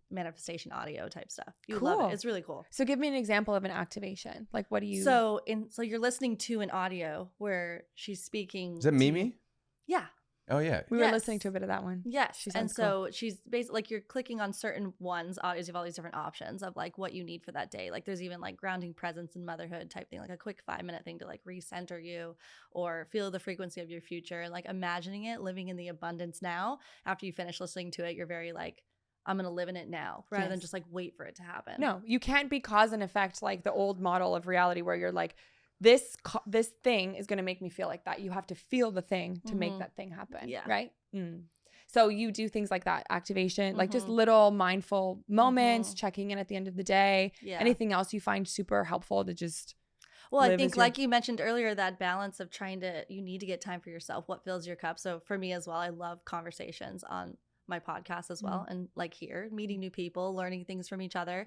manifestation audio type stuff. You love it. It's really cool. So give me an example of an activation. Like what do you? So you're listening to an audio where she's speaking. Is that Mimi? Yeah. Oh yeah. We were listening to a bit of that one. Yes. And so she's basically like you're clicking on certain ones, audios, you have all these different options of like what you need for that day. Like there's even like grounding presence and motherhood type thing, like a quick 5-minute thing to like recenter you or feel the frequency of your future and like imagining it, living in the abundance now. After you finish listening to it, you're very like, I'm going to live in it now rather than just like wait for it to happen. No, you can't be cause and effect like the old model of reality where you're like, this thing is going to make me feel like that. You have to feel the thing to make that thing happen. Yeah. Right? So you do things like that, activation, like just little mindful moments, checking in at the end of the day. Yeah. Anything else you find super helpful to just Well, I think like you mentioned earlier, that balance of you need to get time for yourself. What fills your cup? So for me as well, I love conversations on my podcast as well. And like here, meeting new people, learning things from each other,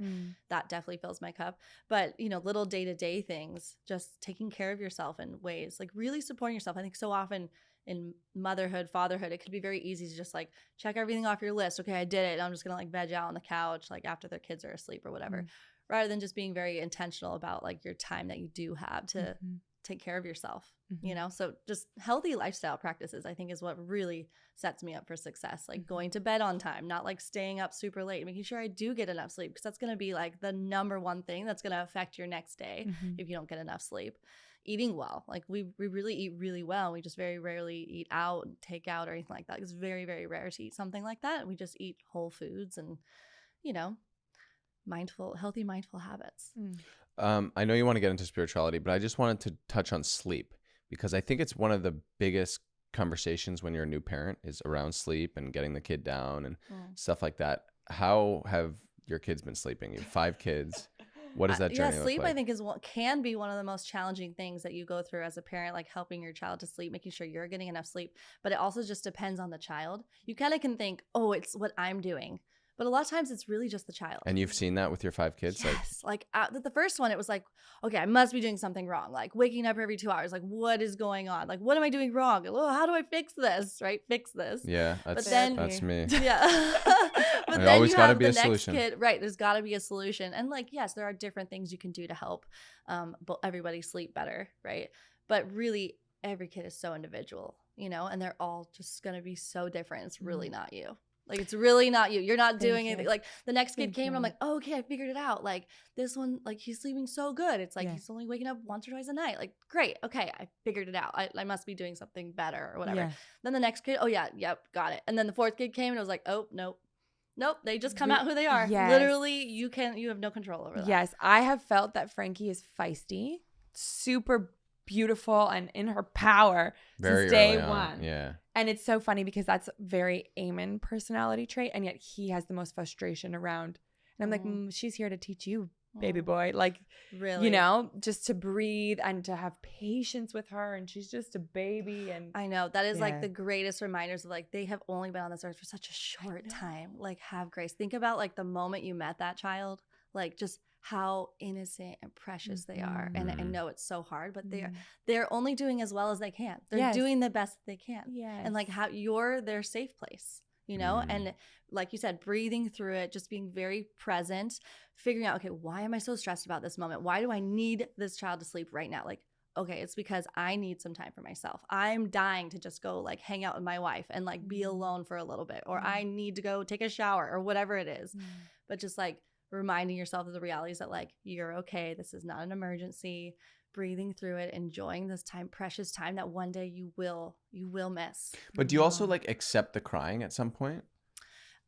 that definitely fills my cup. But, little day-to-day things, just taking care of yourself in ways, like really supporting yourself. I think so often in motherhood, fatherhood, it could be very easy to just like check everything off your list. Okay, I did it. And I'm just going to like veg out on the couch, like after their kids are asleep or whatever, rather than just being very intentional about like your time that you do have to take care of yourself, So just healthy lifestyle practices, I think, is what really sets me up for success. Like going to bed on time, not like staying up super late, making sure I do get enough sleep, because that's going to be like the number one thing that's going to affect your next day if you don't get enough sleep. Eating well, like we really eat really well. We just very rarely eat out, take out, or anything like that. It's very, very rare to eat something like that. We just eat whole foods and, healthy, mindful habits. I know you want to get into spirituality, but I just wanted to touch on sleep, because I think it's one of the biggest conversations when you're a new parent is around sleep and getting the kid down and stuff like that. How have your kids been sleeping? You have 5 kids. What does that journey look sleep, like? I think, can be one of the most challenging things that you go through as a parent, like helping your child to sleep, making sure you're getting enough sleep. But it also just depends on the child. You kind of can think, oh, it's what I'm doing. But a lot of times it's really just the child. And you've seen that with your 5 kids? Yes. Like the first one, it was like, okay, I must be doing something wrong. Like waking up every 2 hours. Like, what is going on? Like, what am I doing wrong? Oh, how do I fix this? Right? Fix this. Yeah. That's me. Yeah. But There's then always you got to have be the a next solution. kid. Right. There's got to be a solution. And like, yes, there are different things you can do to help everybody sleep better. Right. But really, every kid is so individual, and they're all just going to be so different. It's really not you. Like, it's really not you. You're not doing anything. Like, the next kid came and I'm like, oh, okay, I figured it out. Like, this one, like, he's sleeping so good. It's like, he's only waking up once or twice a night. Like, great. Okay, I figured it out. I must be doing something better or whatever. Yeah. Then the next kid, oh, yeah, yep, got it. And then the 4th kid came and I was like, oh, nope, they just come out who they are. Yes. Literally, you have no control over that. Yes, I have felt that Frankie is feisty, super beautiful and in her power Very since day early on. one. Yeah. And it's so funny because that's very Eamon personality trait, and yet he has the most frustration around. And I'm like, she's here to teach you, baby boy. Like, Really? you know, just to breathe and to have patience with her. And she's just a baby. And I know. That is like Yeah. the greatest reminders of like, they have only been on this earth for such a short time. Like, have grace. Think about like the moment you met that child, like just how innocent and precious they are. And I know it's so hard, but they're only doing as well as they can. They're Yes. doing the best they can. Yes. And like how you're their safe place, you know? And like you said, breathing through it, just being very present, figuring out, okay, why am I so stressed about this moment? Why do I need this child to sleep right now? Like, okay, it's because I need some time for myself. I'm dying to just go like hang out with my wife and like be alone for a little bit, or I need to go take a shower or whatever it is. But just like reminding yourself of the realities that like, you're okay. This is not an emergency. Breathing through it, enjoying this time, precious time that one day you will miss. But do you also like accept the crying at some point?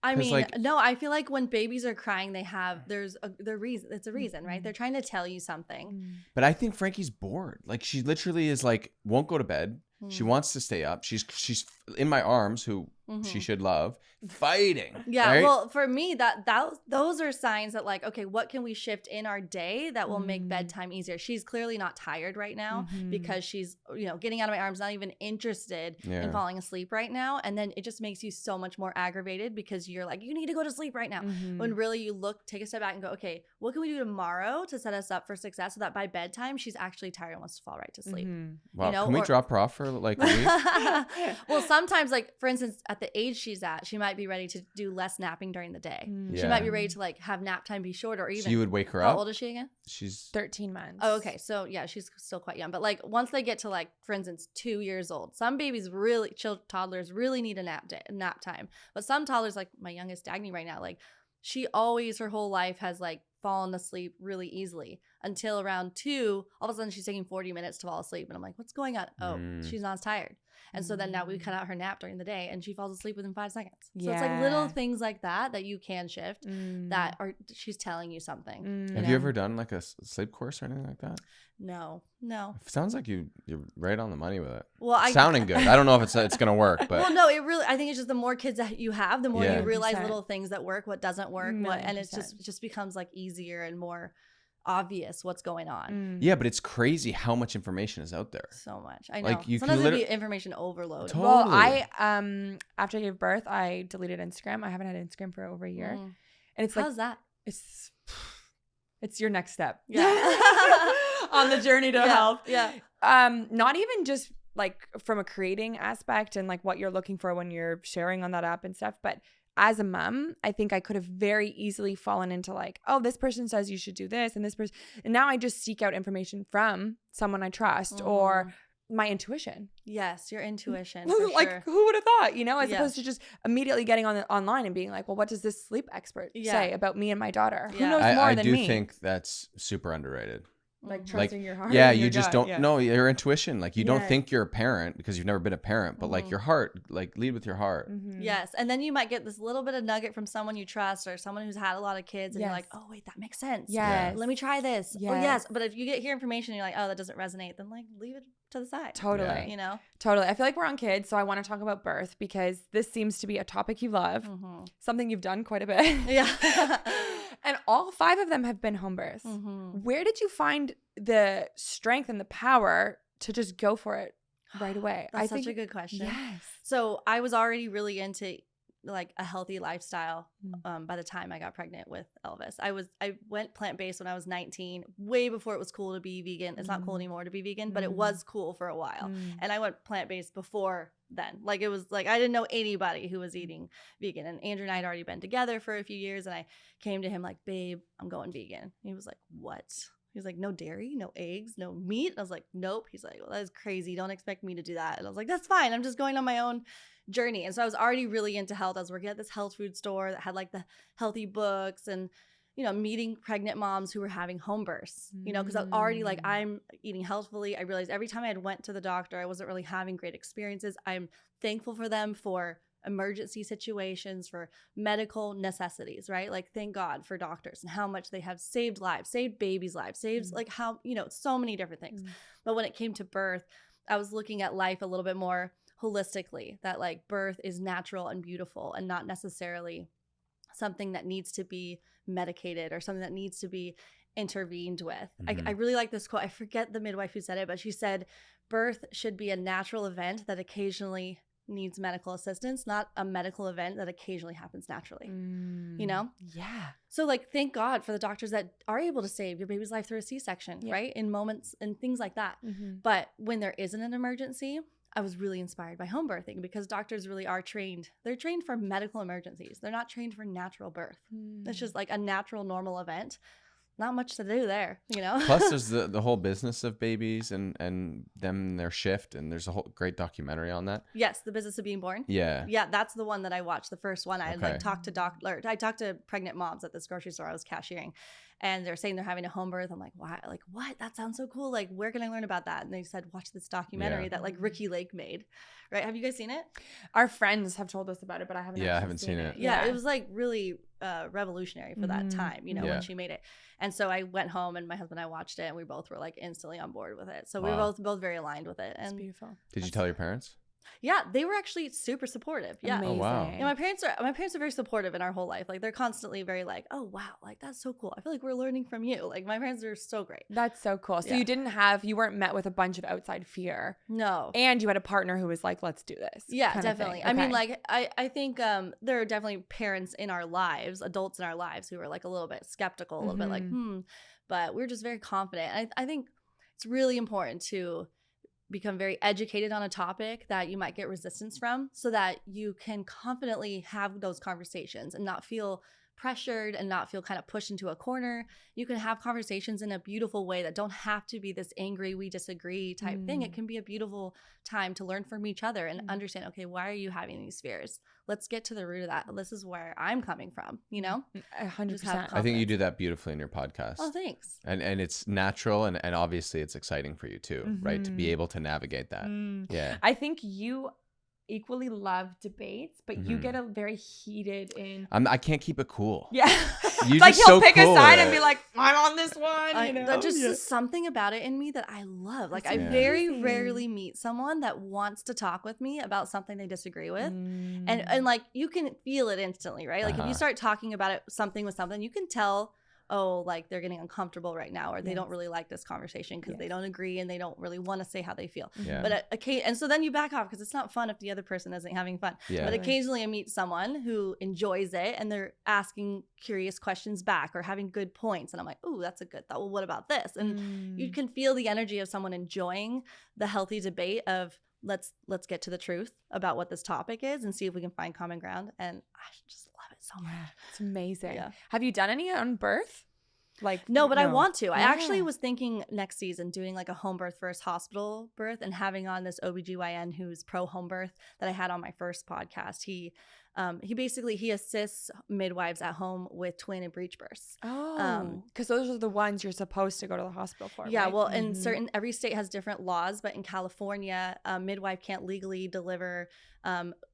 I 'Cause, mean, like- no, I feel like when babies are crying, there's a reason. It's a reason, right? They're trying to tell you something. But I think Frankie's bored. Like she literally is like won't go to bed. She wants to stay up. She's in my arms, who she should love, fighting. Yeah, right? well, for me, those are signs that like, okay, what can we shift in our day that will make bedtime easier? She's clearly not tired right now because she's, you know, getting out of my arms, not even interested in falling asleep right now. And then it just makes you so much more aggravated because you're like, you need to go to sleep right now. When really you take a step back and go, okay, what can we do tomorrow to set us up for success so that by bedtime she's actually tired and wants to fall right to sleep? Wow, you know, can we drop her off for like a week? Well, sometimes, like for instance, at the age she's at, she might be ready to do less napping during the day. She might be ready to like have nap time be shorter, or even. So you would wake her how up? old is she again? She's 13 months. Oh, okay. So yeah, she's still quite young. But like once they get to like, for instance, 2 years old, some babies toddlers really need a nap time. But some toddlers, like my youngest Dagny right now, like she always her whole life has like fallen asleep really easily until around 2. All of a sudden she's taking 40 minutes to fall asleep. And I'm like, what's going on? Oh, she's not as tired. And so then now we cut out her nap during the day and she falls asleep within 5 seconds. So it's like little things like that you can shift that are, she's telling you something. Have you ever done like a sleep course or anything like that? No. It sounds like you're right on the money with it. Well, sounding good. I don't know if it's gonna work, but well, no, I think it's just the more kids that you have, the more Yeah. you realize 100%. little things that work, what doesn't work, and it just becomes like easier and more obvious what's going on. yeah, but it's crazy how much information is out there. So much. I know. Like, you can Sometimes it'd liter- be information overload. Totally. Well, I after I gave birth, I deleted Instagram. I haven't had Instagram for over a year, and it's like How's that? it's your next step. Yeah. On the journey to health. Yeah. Not even just like from a creating aspect and like what you're looking for when you're sharing on that app and stuff, but as a mom, I think I could have very easily fallen into like, oh, this person says you should do this, and this person, and now I just seek out information from someone I trust or my intuition. Yes, your intuition. For Like, sure. who would have thought, you know, as Yeah. opposed to just immediately getting online and being like, well, what does this sleep expert say about me and my daughter? Who knows more I than do me? think that's super underrated. Like trusting your heart. Yeah, and you your just gut, don't know your intuition. Like you don't Yeah. think you're a parent because you've never been a parent, but like your heart, like lead with your heart. Yes. And then you might get this little bit of nugget from someone you trust or someone who's had a lot of kids and you're like, oh, wait, that makes sense. Yes. Let me try this. Yes. Oh, yes. But if you get here information and you're like, oh, that doesn't resonate, then like leave it to the side. Totally. Yeah. You know? Totally. I feel like we're on kids, so I want to talk about birth because this seems to be a topic you love, something you've done quite a bit. Yeah. And all 5 of them have been home births. Where did you find the strength and the power to just go for it right away? That's such a good question. Yes. So I was already really into like a healthy lifestyle by the time I got pregnant with Elvis. I went plant-based when I was 19, way before it was cool to be vegan. It's not cool anymore to be vegan, but it was cool for a while. And I went plant-based before then. Like it was like I didn't know anybody who was eating vegan. And Andrew and I had already been together for a few years and I came to him like, babe, I'm going vegan. And he was like, what? He's like, no dairy, no eggs, no meat. And I was like, nope. He's like, well, that is crazy. Don't expect me to do that. And I was like, that's fine. I'm just going on my own journey. And so I was already really into health. I was working at this health food store that had like the healthy books and, you know, meeting pregnant moms who were having home births, you know, because I was already like, I'm eating healthfully. I realized every time I had went to the doctor, I wasn't really having great experiences. I'm thankful for them for emergency situations, for medical necessities, right? Like, thank God for doctors and how much they have saved lives, saved babies' lives, saves like how, so many different things. But when it came to birth, I was looking at life a little bit more holistically, that like birth is natural and beautiful and not necessarily something that needs to be medicated or something that needs to be intervened with. I really like this quote. I forget the midwife who said it, but she said, birth should be a natural event that occasionally needs medical assistance, not a medical event that occasionally happens naturally. Yeah. So like, thank God for the doctors that are able to save your baby's life through a C-section, right? In moments and things like that. But when there isn't an emergency, I was really inspired by home birthing, because doctors really are trained. They're trained for medical emergencies. They're not trained for natural birth. It's just like a natural, normal event. Not much to do there, Plus, there's the whole business of babies and them, their shift, and there's a whole great documentary on that. Yes, The Business of Being Born. Yeah. Yeah, that's the one that I watched, the first one. I talked to pregnant moms at this grocery store I was cashiering, and they're saying they're having a home birth. I'm like, why? Like, what? That sounds so cool. Like, where can I learn about that? And they said, watch this documentary that like Ricky Lake made. Right? Have you guys seen it? Our friends have told us about it, but I haven't. Yeah, I haven't seen it. Yeah, it was like really revolutionary for that time, when she made it. And so I went home, and my husband and I watched it, and we both were like instantly on board with it. So we were both very aligned with it. And It's beautiful. Did you tell your parents? Yeah, they were actually super supportive. Yeah. Amazing. Oh, wow. And my parents are very supportive in our whole life. Like, they're constantly very like, oh wow, like that's so cool. I feel like we're learning from you. Like, my parents are so great. That's so cool. So you weren't met with a bunch of outside fear. No. And you had a partner who was like, let's do this. Yeah, definitely. I mean, like, I think there are definitely parents in our lives, adults in our lives, who are like a little bit skeptical, a little bit like, but we're just very confident. And I think it's really important to become very educated on a topic that you might get resistance from, so that you can confidently have those conversations and not feel pressured and not feel kind of pushed into a corner. You can have conversations in a beautiful way that don't have to be this angry, we disagree type thing. It can be a beautiful time to learn from each other and understand, okay, why are you having these fears? Let's get to the root of that. This is where I'm coming from, 100%. I think you do that beautifully in your podcast. Oh, thanks. And it's natural, and obviously it's exciting for you too, right? To be able to navigate that. Yeah. I think you equally love debates, but you get a very heated in. I can't keep it cool. Yeah. You're like just he'll so pick cool a side with and it. be like, I'm on this one. That just is something about it in me that I love. Like, I very rarely meet someone that wants to talk with me about something they disagree with. And like, you can feel it instantly, right? Like, if you start talking about something with something, you can tell, oh, like they're getting uncomfortable right now, or they don't really like this conversation because they don't agree and they don't really want to say how they feel. But and so then you back off, because it's not fun if the other person isn't having fun. But occasionally I meet someone who enjoys it, and they're asking curious questions back or having good points, and I'm like, oh, that's a good thought. Well, what about this? And you can feel the energy of someone enjoying the healthy debate of, let's get to the truth about what this topic is and see if we can find common ground. And I just love it so much. It's amazing. Yeah. Have you done any on birth? Like, no, but I want to. I actually was thinking next season doing like a home birth versus hospital birth, and having on this OBGYN who's pro home birth that I had on my first podcast. He basically assists midwives at home with twin and breech births. Oh, because those are the ones you're supposed to go to the hospital for. Yeah, right? well, in every state has different laws, but in California, a midwife can't legally deliver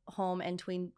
home and twin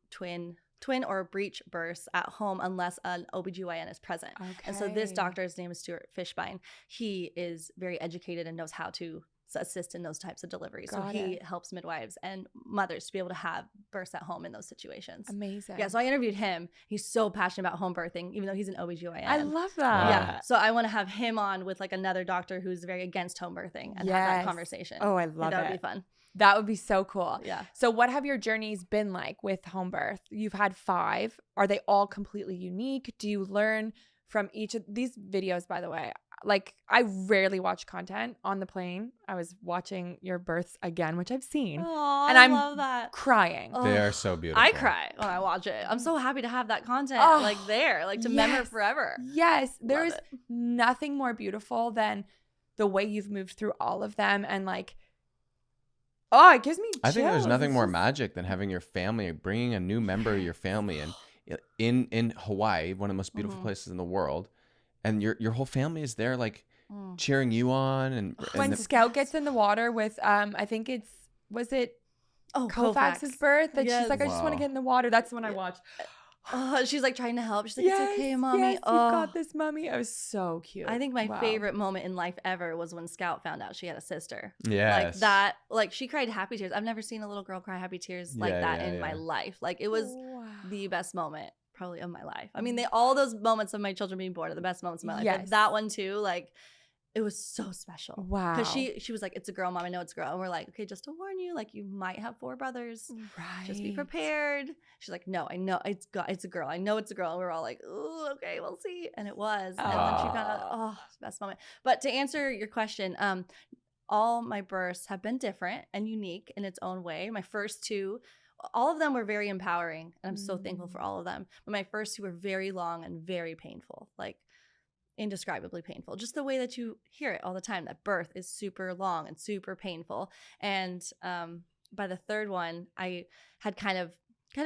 or breech births at home unless an OBGYN is present. Okay. And so this doctor's name is Stuart Fishbein. He is very educated and knows how to assist in those types of deliveries. He helps midwives and mothers to be able to have births at home in those situations. Amazing. Yeah, so I interviewed him. He's so passionate about home birthing, even though he's an OBGYN. I love that. Yeah. So I want to have him on with like another doctor who's very against home birthing and have that conversation. Oh, I love it. That would be fun. That would be so cool. Yeah. So what have your journeys been like with home birth? You've had 5. Are they all completely unique? Do you learn from each of these videos, by the way? Like, I rarely watch content on the plane. I was watching your births again, which I've seen. Oh, and I'm love that. Crying. They are so beautiful. I cry when I watch it. I'm so happy to have that content like there, like to remember forever. Yes. There's nothing more beautiful than the way you've moved through all of them, and like, oh, it gives me chills. I think there's nothing more magic than having your family, bringing a new member of your family in Hawaii, one of the most beautiful places in the world, and your whole family is there, like cheering you on. And when Scout gets in the water with, I think was it Koufax's birth that she's like, I just want to Wow. get in the water. That's the one I watched. She's like trying to help. She's like, Yes, it's okay, mommy. yes, you got this, mommy. I was so cute. I think my Wow. favorite moment in life ever was when Scout found out she had a sister. Yes. Like that, like she cried happy tears. I've never seen a little girl cry happy tears like that in my life. Like it was the best moment probably of my life. I mean, all those moments of my children being born are the best moments of my life. But that one too, like it was so special. Wow. Because she was like, it's a girl, mom. I know it's a girl. And we're like, okay, just to warn you, like you might have 4 brothers. Right. Just be prepared. She's like, no, I know it's a girl. I know it's a girl. And we're all like, oh, okay, we'll see. And it was. And then she found out, best moment. But to answer your question, all my births have been different and unique in its own way. My first 2, all of them were very empowering. And I'm so thankful for all of them. But my first 2 were very long and very painful. Like, indescribably painful. Just the way that you hear it all the time, that birth is super long and super painful. And by the 3rd one, I had kind of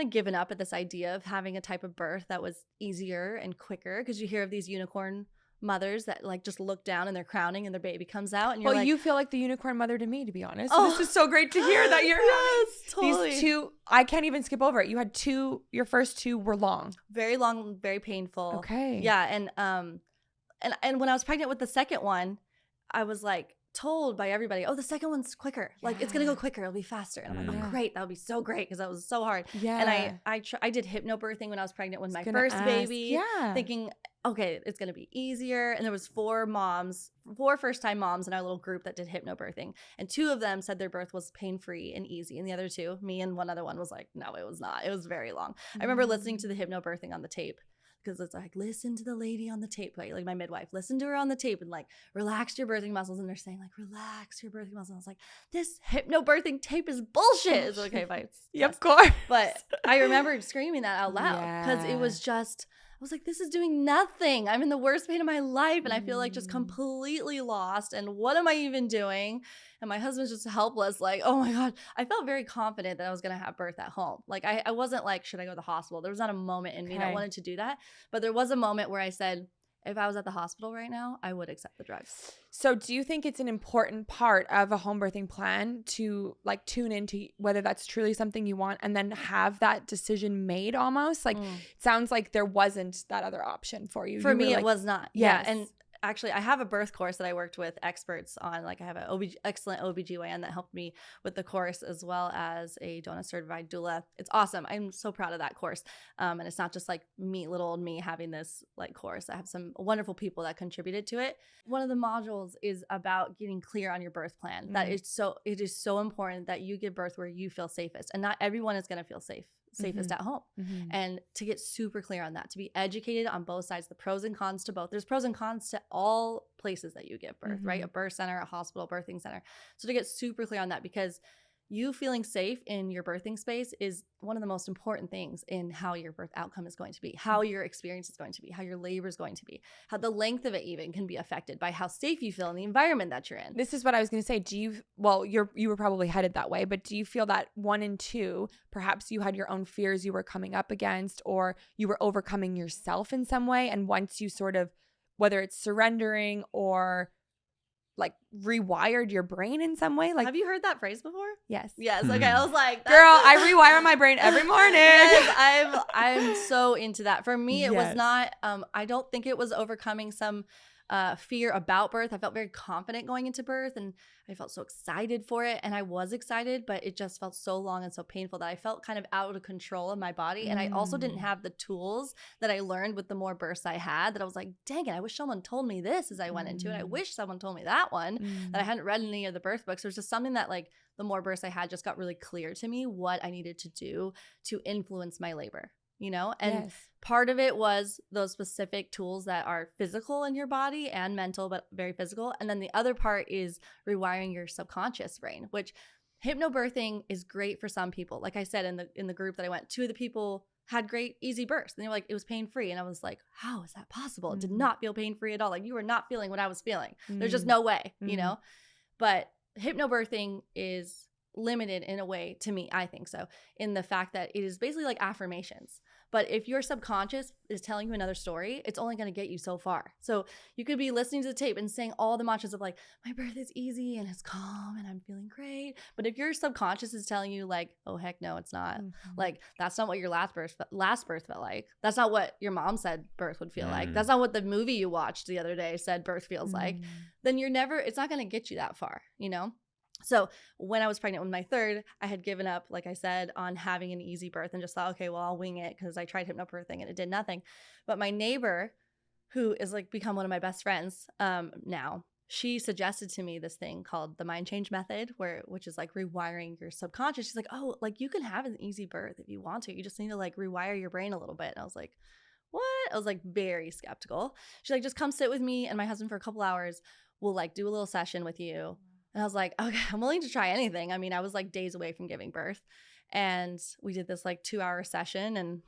given up at this idea of having a type of birth that was easier and quicker, because you hear of these unicorn mothers that like just look down and they're crowning and their baby comes out and you're like, you feel like the unicorn mother to me, to be honest. So this is so great to hear that you're totally. These 2, I can't even skip over it. You had 2, your first 2 were long, very painful. Okay. Yeah. And when I was pregnant with the second one, I was like told by everybody, oh, the second one's quicker. Like it's going to go quicker. It'll be faster. And I'm like, oh, great. That'll be so great. Cause that was so hard. Yeah. And I did hypnobirthing when I was pregnant with my first baby, thinking, okay, it's going to be easier. And there was 4 first-time moms in our little group that did hypnobirthing. And 2 of them said their birth was pain-free and easy. And the other 2, me and one other one, was like, no, it was not. It was very long. I remember listening to the hypnobirthing on the tape, because it's like, listen to the lady on the tape, like my midwife, listen to her on the tape and like relax your birthing muscles. And they're saying like, relax your birthing muscles. I was like, this hypnobirthing tape is bullshit. It's okay, fine. Yeah, of course. But I remember screaming that out loud because it was just, I was like, this is doing nothing. I'm in the worst pain of my life. And I feel like just completely lost. And what am I even doing? And my husband's just helpless. Like, oh my God. I felt very confident that I was going to have birth at home. Like I wasn't like, should I go to the hospital? There was not a moment in me that wanted to do that. But there was a moment where I said, if I was at the hospital right now, I would accept the drugs. So do you think it's an important part of a home birthing plan to like tune into whether that's truly something you want and then have that decision made almost? Like it sounds like there wasn't that other option for you. For me, it was not. Yes. Yeah. And actually, I have a birth course that I worked with experts on. Like I have an excellent OBGYN that helped me with the course, as well as a DONA certified doula. It's awesome. I'm so proud of that course. And it's not just like little old me having this like course. I have some wonderful people that contributed to it. One of the modules is about getting clear on your birth plan. That it is so important that you give birth where you feel safest. And not everyone is going to feel safest at home. And to get super clear on that, to be educated on both sides, the pros and cons to both. There's pros and cons to all places that you give birth, right? A birth center, a hospital, birthing center. So to get super clear on that, because you feeling safe in your birthing space is one of the most important things in how your birth outcome is going to be, how your experience is going to be, how your labor is going to be, how the length of it even can be affected by how safe you feel in the environment that you're in. This is what I was going to say. You were probably headed that way, but do you feel that 1 and 2, perhaps you had your own fears you were coming up against, or you were overcoming yourself in some way? And once you sort of, whether it's surrendering or like rewired your brain in some way, like, have you heard that phrase before? Yes. Okay, I was like, girl, I rewire my brain every morning. Yes, I'm so into that. For me, it was not, I don't think it was overcoming some fear about birth. I felt very confident going into birth and I felt so excited for it. And I was excited, but it just felt so long and so painful that I felt kind of out of control of my body. And I also didn't have the tools that I learned with the more births I had, that I was like, dang it, I wish someone told me this as I went into it. I wish someone told me that one, that I hadn't read any of the birth books. There was just something that like the more births I had just got really clear to me what I needed to do to influence my labor. You know, and part of it was those specific tools that are physical in your body and mental, but very physical. And then the other part is rewiring your subconscious brain, which hypnobirthing is great for some people. Like I said, in the group that I went, 2 of the people had great easy births. And they were like, it was pain-free. And I was like, how is that possible? It did not feel pain-free at all. Like you were not feeling what I was feeling. There's just no way, you know, but hypnobirthing is limited in a way, to me, I think so, in the fact that it is basically like affirmations. But if your subconscious is telling you another story, it's only going to get you so far. So you could be listening to the tape and saying all the mantras of like, my birth is easy and it's calm and I'm feeling great. But if your subconscious is telling you like, oh, heck no, it's not. Like, that's not what your last birth felt like. That's not what your mom said birth would feel like. That's not what the movie you watched the other day said birth feels like. Then it's not going to get you that far, you know? So when I was pregnant with my third, I had given up, like I said, on having an easy birth and just thought, okay, well, I'll wing it because I tried hypnobirthing and it did nothing. But my neighbor, who is like become one of my best friends now, she suggested to me this thing called the mind change method, which is like rewiring your subconscious. She's like, oh, like you can have an easy birth if you want to. You just need to like rewire your brain a little bit. And I was like, what? I was like very skeptical. She's like, just come sit with me and my husband for a couple hours. We'll like do a little session with you. And I was like, okay, I'm willing to try anything. I mean, I was like days away from giving birth. And we did this like 2-hour session. And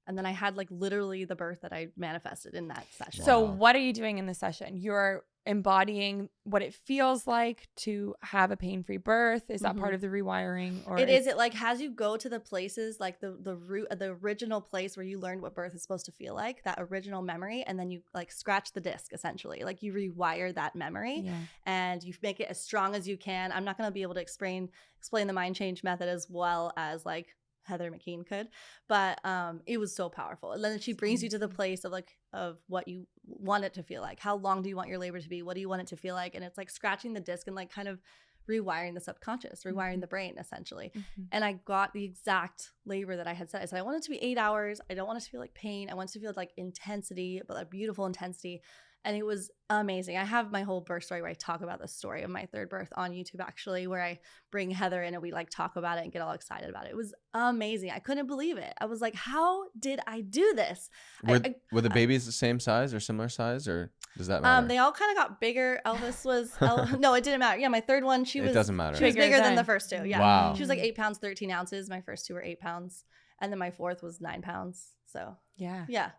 then I had like literally the birth that I manifested in that session. So what are you doing in the session? You're embodying what it feels like to have a pain-free birth. Is that part of the rewiring? Or it like has you go to the places like the root of the original place where you learned what birth is supposed to feel like, that original memory, and then you like scratch the disc essentially. Like you rewire that memory and you make it as strong as you can. I'm not going to be able to explain the mind change method as well as like Heather McKean could, but it was so powerful. And then she brings you to the place of what you want it to feel like. How long do you want your labor to be? What do you want it to feel like? And it's like scratching the disc and like kind of rewiring the subconscious, rewiring the brain essentially. And I got the exact labor that I had said. I said I want it to be 8 hours. I don't want it to feel like pain. I want it to feel like intensity, but like beautiful intensity. And it was amazing. I have my whole birth story where I talk about the story of my third birth on YouTube, actually, where I bring Heather in and we like talk about it and get all excited about it. It was amazing. I couldn't believe it. I was like, how did I do this? Were the babies the same size or similar size, or does that matter? They all kind of got bigger. Elvis was, no, it didn't matter. Yeah, my third one, it doesn't matter. She was bigger than the first two. Yeah. Wow. She was like 8 pounds, 13 ounces. My first two were 8 pounds. And then my fourth was 9 pounds. So, yeah.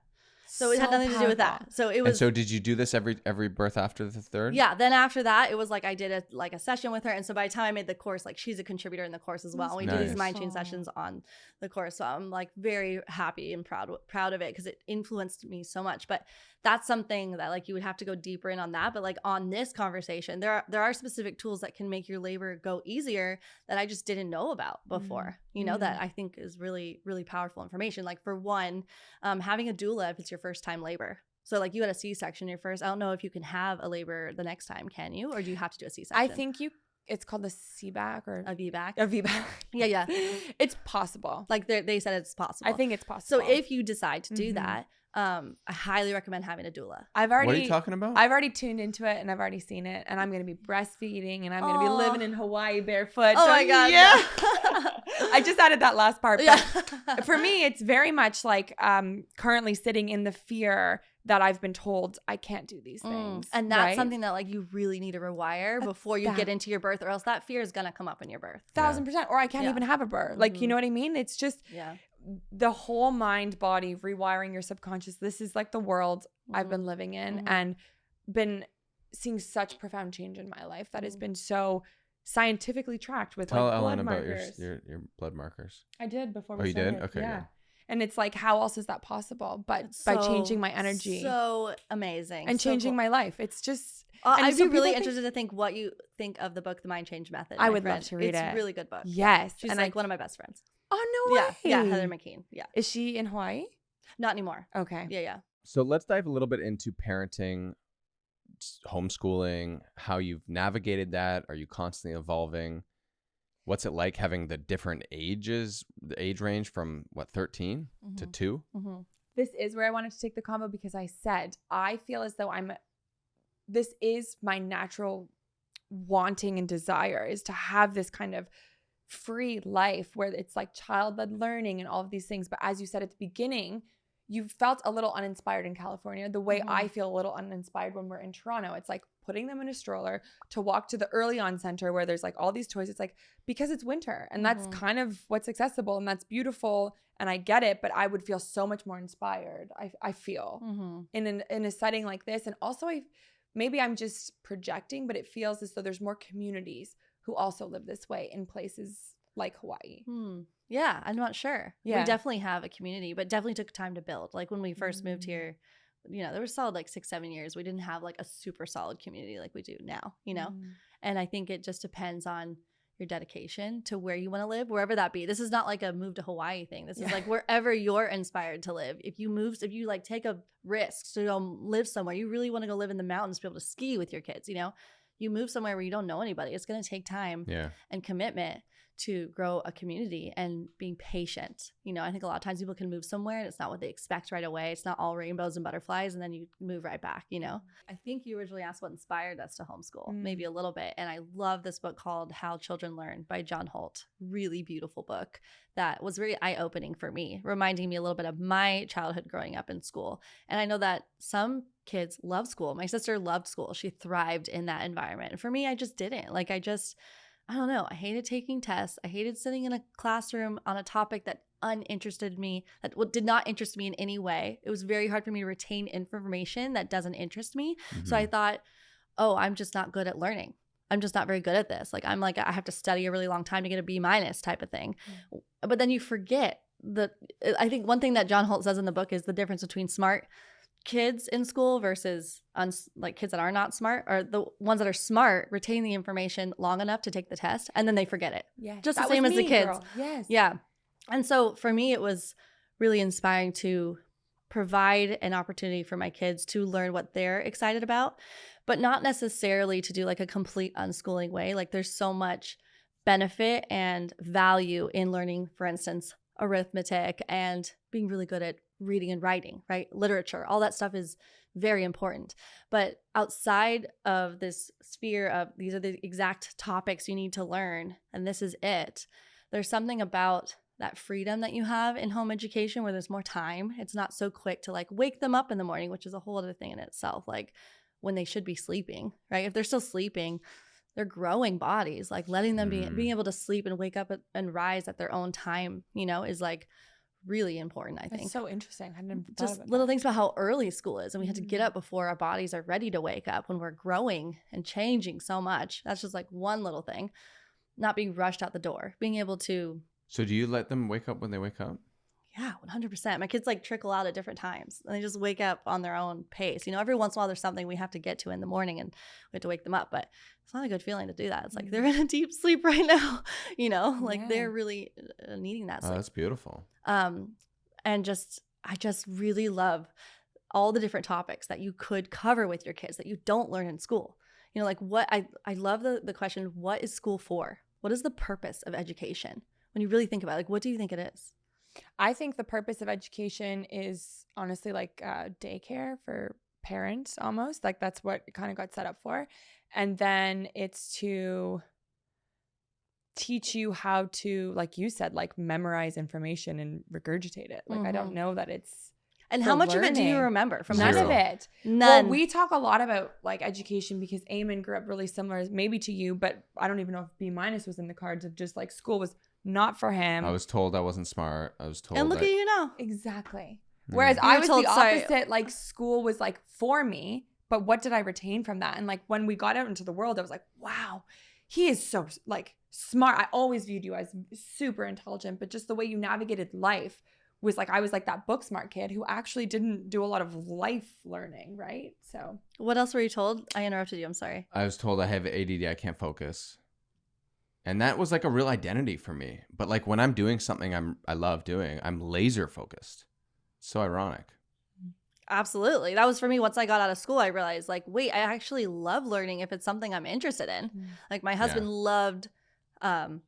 So it had nothing to do with that. So it was. And so did you do this every birth after the third? Yeah. Then after that, it was like I did a session with her, and so by the time I made the course, like she's a contributor in the course as well. We do these mind change sessions on the course, so I'm like very happy and proud of it because it influenced me so much. But that's something that like you would have to go deeper in on that. But like on this conversation, there are specific tools that can make your labor go easier that I just didn't know about before. You know, that I think is really, really powerful information. Like for one, having a doula if it's your first time labor. So like you had a C-section your first. I don't know if you can have a labor the next time, can you? Or do you have to do a C-section? I think it's called the C-back or a V-back. A V-back. Yeah. It's possible. Like they said it's possible. I think it's possible. So if you decide to do that, I highly recommend having a doula. What are you talking about? I've already tuned into it and I've already seen it, and I'm going to be breastfeeding and I'm going to be living in Hawaii barefoot. Oh my God. Yeah. I just added that last part. But for me, it's very much like currently sitting in the fear that I've been told I can't do these things. And that's something that like you really need to rewire before you get into your birth, or else that fear is going to come up in your birth. 1000%. Or I can't even have a birth. Like, you know what I mean? It's just the whole mind body rewiring your subconscious. This is like the world I've been living in and been seeing such profound change in my life that has been so scientifically tracked with Tell like Ellen blood about markers. your blood markers. I did before we Oh, you started. did? Okay. Yeah. And it's like, how else is that possible? But by changing my energy. So amazing. And changing my life. It's just. I'd be really interested to think what you think of the book, The Mind Change Method. I would love to read it. It's a really good book. Yes. She's like one of my best friends. Oh, no way. Yeah, Heather McKean. Yeah. Is she in Hawaii? Not anymore. Okay. Yeah. So let's dive a little bit into parenting, homeschooling, how you've navigated that. Are you constantly evolving? What's it like having the different ages, the age range from 13 to 2? This is where I wanted to take the combo because I said, I feel as though this is my natural wanting and desire is to have this kind of free life where it's like child-led learning and all of these things. But as you said at the beginning, you felt a little uninspired in California, the way I feel a little uninspired when we're in Toronto. It's like putting them in a stroller to walk to the early on center where there's like all these toys. It's like, because it's winter and that's kind of what's accessible and that's beautiful. And I get it, but I would feel so much more inspired. I feel in a setting like this. And also maybe I'm just projecting, but it feels as though there's more communities who also live this way in places like Hawaii? Yeah, I'm not sure. Yeah. We definitely have a community, but definitely took time to build. Like when we first moved here, there was solid like 6-7 years. We didn't have like a super solid community like we do now, And I think it just depends on your dedication to where you want to live, wherever that be. This is not like a move to Hawaii thing. This is like wherever you're inspired to live. If you like take a risk to go live somewhere, you really want to go live in the mountains to be able to ski with your kids, you move somewhere where you don't know anybody. It's going to take time and commitment to grow a community and being patient. I think a lot of times people can move somewhere and it's not what they expect right away. It's not all rainbows and butterflies and then you move right back, I think you originally asked what inspired us to homeschool, maybe a little bit. And I love this book called How Children Learn by John Holt. Really beautiful book that was very eye-opening for me, reminding me a little bit of my childhood growing up in school. And I know that some kids love school. My sister loved school. She thrived in that environment. And for me, I just didn't. I don't know. I hated taking tests. I hated sitting in a classroom on a topic that uninterested me, that did not interest me in any way. It was very hard for me to retain information that doesn't interest me. So I thought, oh, I'm just not good at learning. I'm just not very good at this. I have to study a really long time to get a B- type of thing. But then you forget I think one thing that John Holt says in the book is the difference between smart kids in school versus kids that are not smart, or the ones that are smart retain the information long enough to take the test and then they forget it. Yeah, just the same as the kids. Girl. Yes. Yeah. And so for me, it was really inspiring to provide an opportunity for my kids to learn what they're excited about, but not necessarily to do like a complete unschooling way. Like there's so much benefit and value in learning, for instance, arithmetic and being really good at reading and writing, right? Literature, all that stuff is very important. But outside of this sphere of these are the exact topics you need to learn, and this is it, there's something about that freedom that you have in home education where there's more time. It's not so quick to wake them up in the morning, which is a whole other thing in itself, when they should be sleeping, right? If they're still sleeping, they're growing bodies, letting them being able to sleep and wake up and rise at their own time, is really important, I think. That's so interesting. I never thought just about little that. things about how early school is, and we had to get up before our bodies are ready to wake up when we're growing and changing so much. That's just one little thing. Not being rushed out the door, being able to. So do you let them wake up when they wake up? Yeah, 100%. My kids trickle out at different times and they just wake up on their own pace. Every once in a while there's something we have to get to in the morning and we have to wake them up, but it's not a good feeling to do that. It's they're in a deep sleep right now, they're really needing that sleep. Oh, that's beautiful. And I just really love all the different topics that you could cover with your kids that you don't learn in school. What I love the question, what is school for? What is the purpose of education? When you really think about it, what do you think it is? I think the purpose of education is honestly daycare for parents almost. That's what it kind of got set up for. And then it's to teach you how to, like you said, memorize information and regurgitate it. I don't know that it's. And how much of it do you remember from None Zero. of it. None. Well, we talk a lot about education because Eamon grew up really similar maybe to you, but I don't even know if B- was in the cards of just school was not for him. I was told I wasn't smart. I was told. And look at you now. Exactly. Whereas You I were was told, the sorry. opposite. School was for me, but what did I retain from that? And when we got out into the world, I was like, wow, he is so smart. I always viewed you as super intelligent, but just the way you navigated life was I was that book smart kid who actually didn't do a lot of life learning, right? So What else were you told? I interrupted you. I'm sorry. I was told I have ADD. I can't focus. And that was a real identity for me. But when I'm doing something I love doing, I'm laser focused. So ironic. Absolutely. That was for me. Once I got out of school, I realized wait, I actually love learning if it's something I'm interested in. My husband loved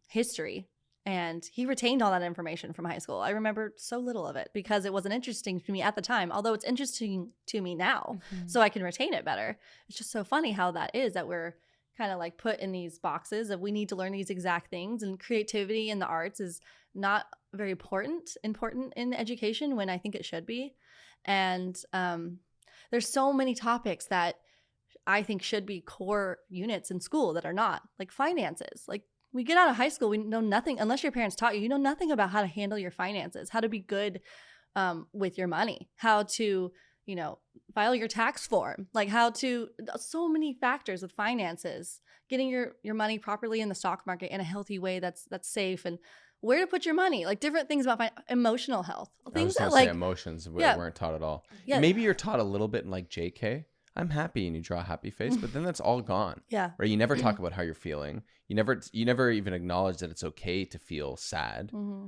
history and he retained all that information from high school. I remember so little of it because it wasn't interesting to me at the time, although it's interesting to me now, so I can retain it better. It's just so funny how that is, that we're kind of put in these boxes of we need to learn these exact things, and creativity in the arts is not very important in education when I think it should be. And there's so many topics that I think should be core units in school that are not, like finances. We get out of high school, we know nothing, unless your parents taught you, you know nothing about how to handle your finances, how to be good with your money, how to, file your tax form, like how to, so many factors with finances, getting your money properly in the stock market in a healthy way that's safe, and where to put your money, like different things about emotional health. Things I that was like say emotions yeah. weren't taught at all. Yeah. Maybe you're taught a little bit in like JK. I'm happy, and you draw a happy face, but then that's all gone. Yeah. Right? You never talk about how you're feeling. You never even acknowledge that it's okay to feel sad. Mm-hmm.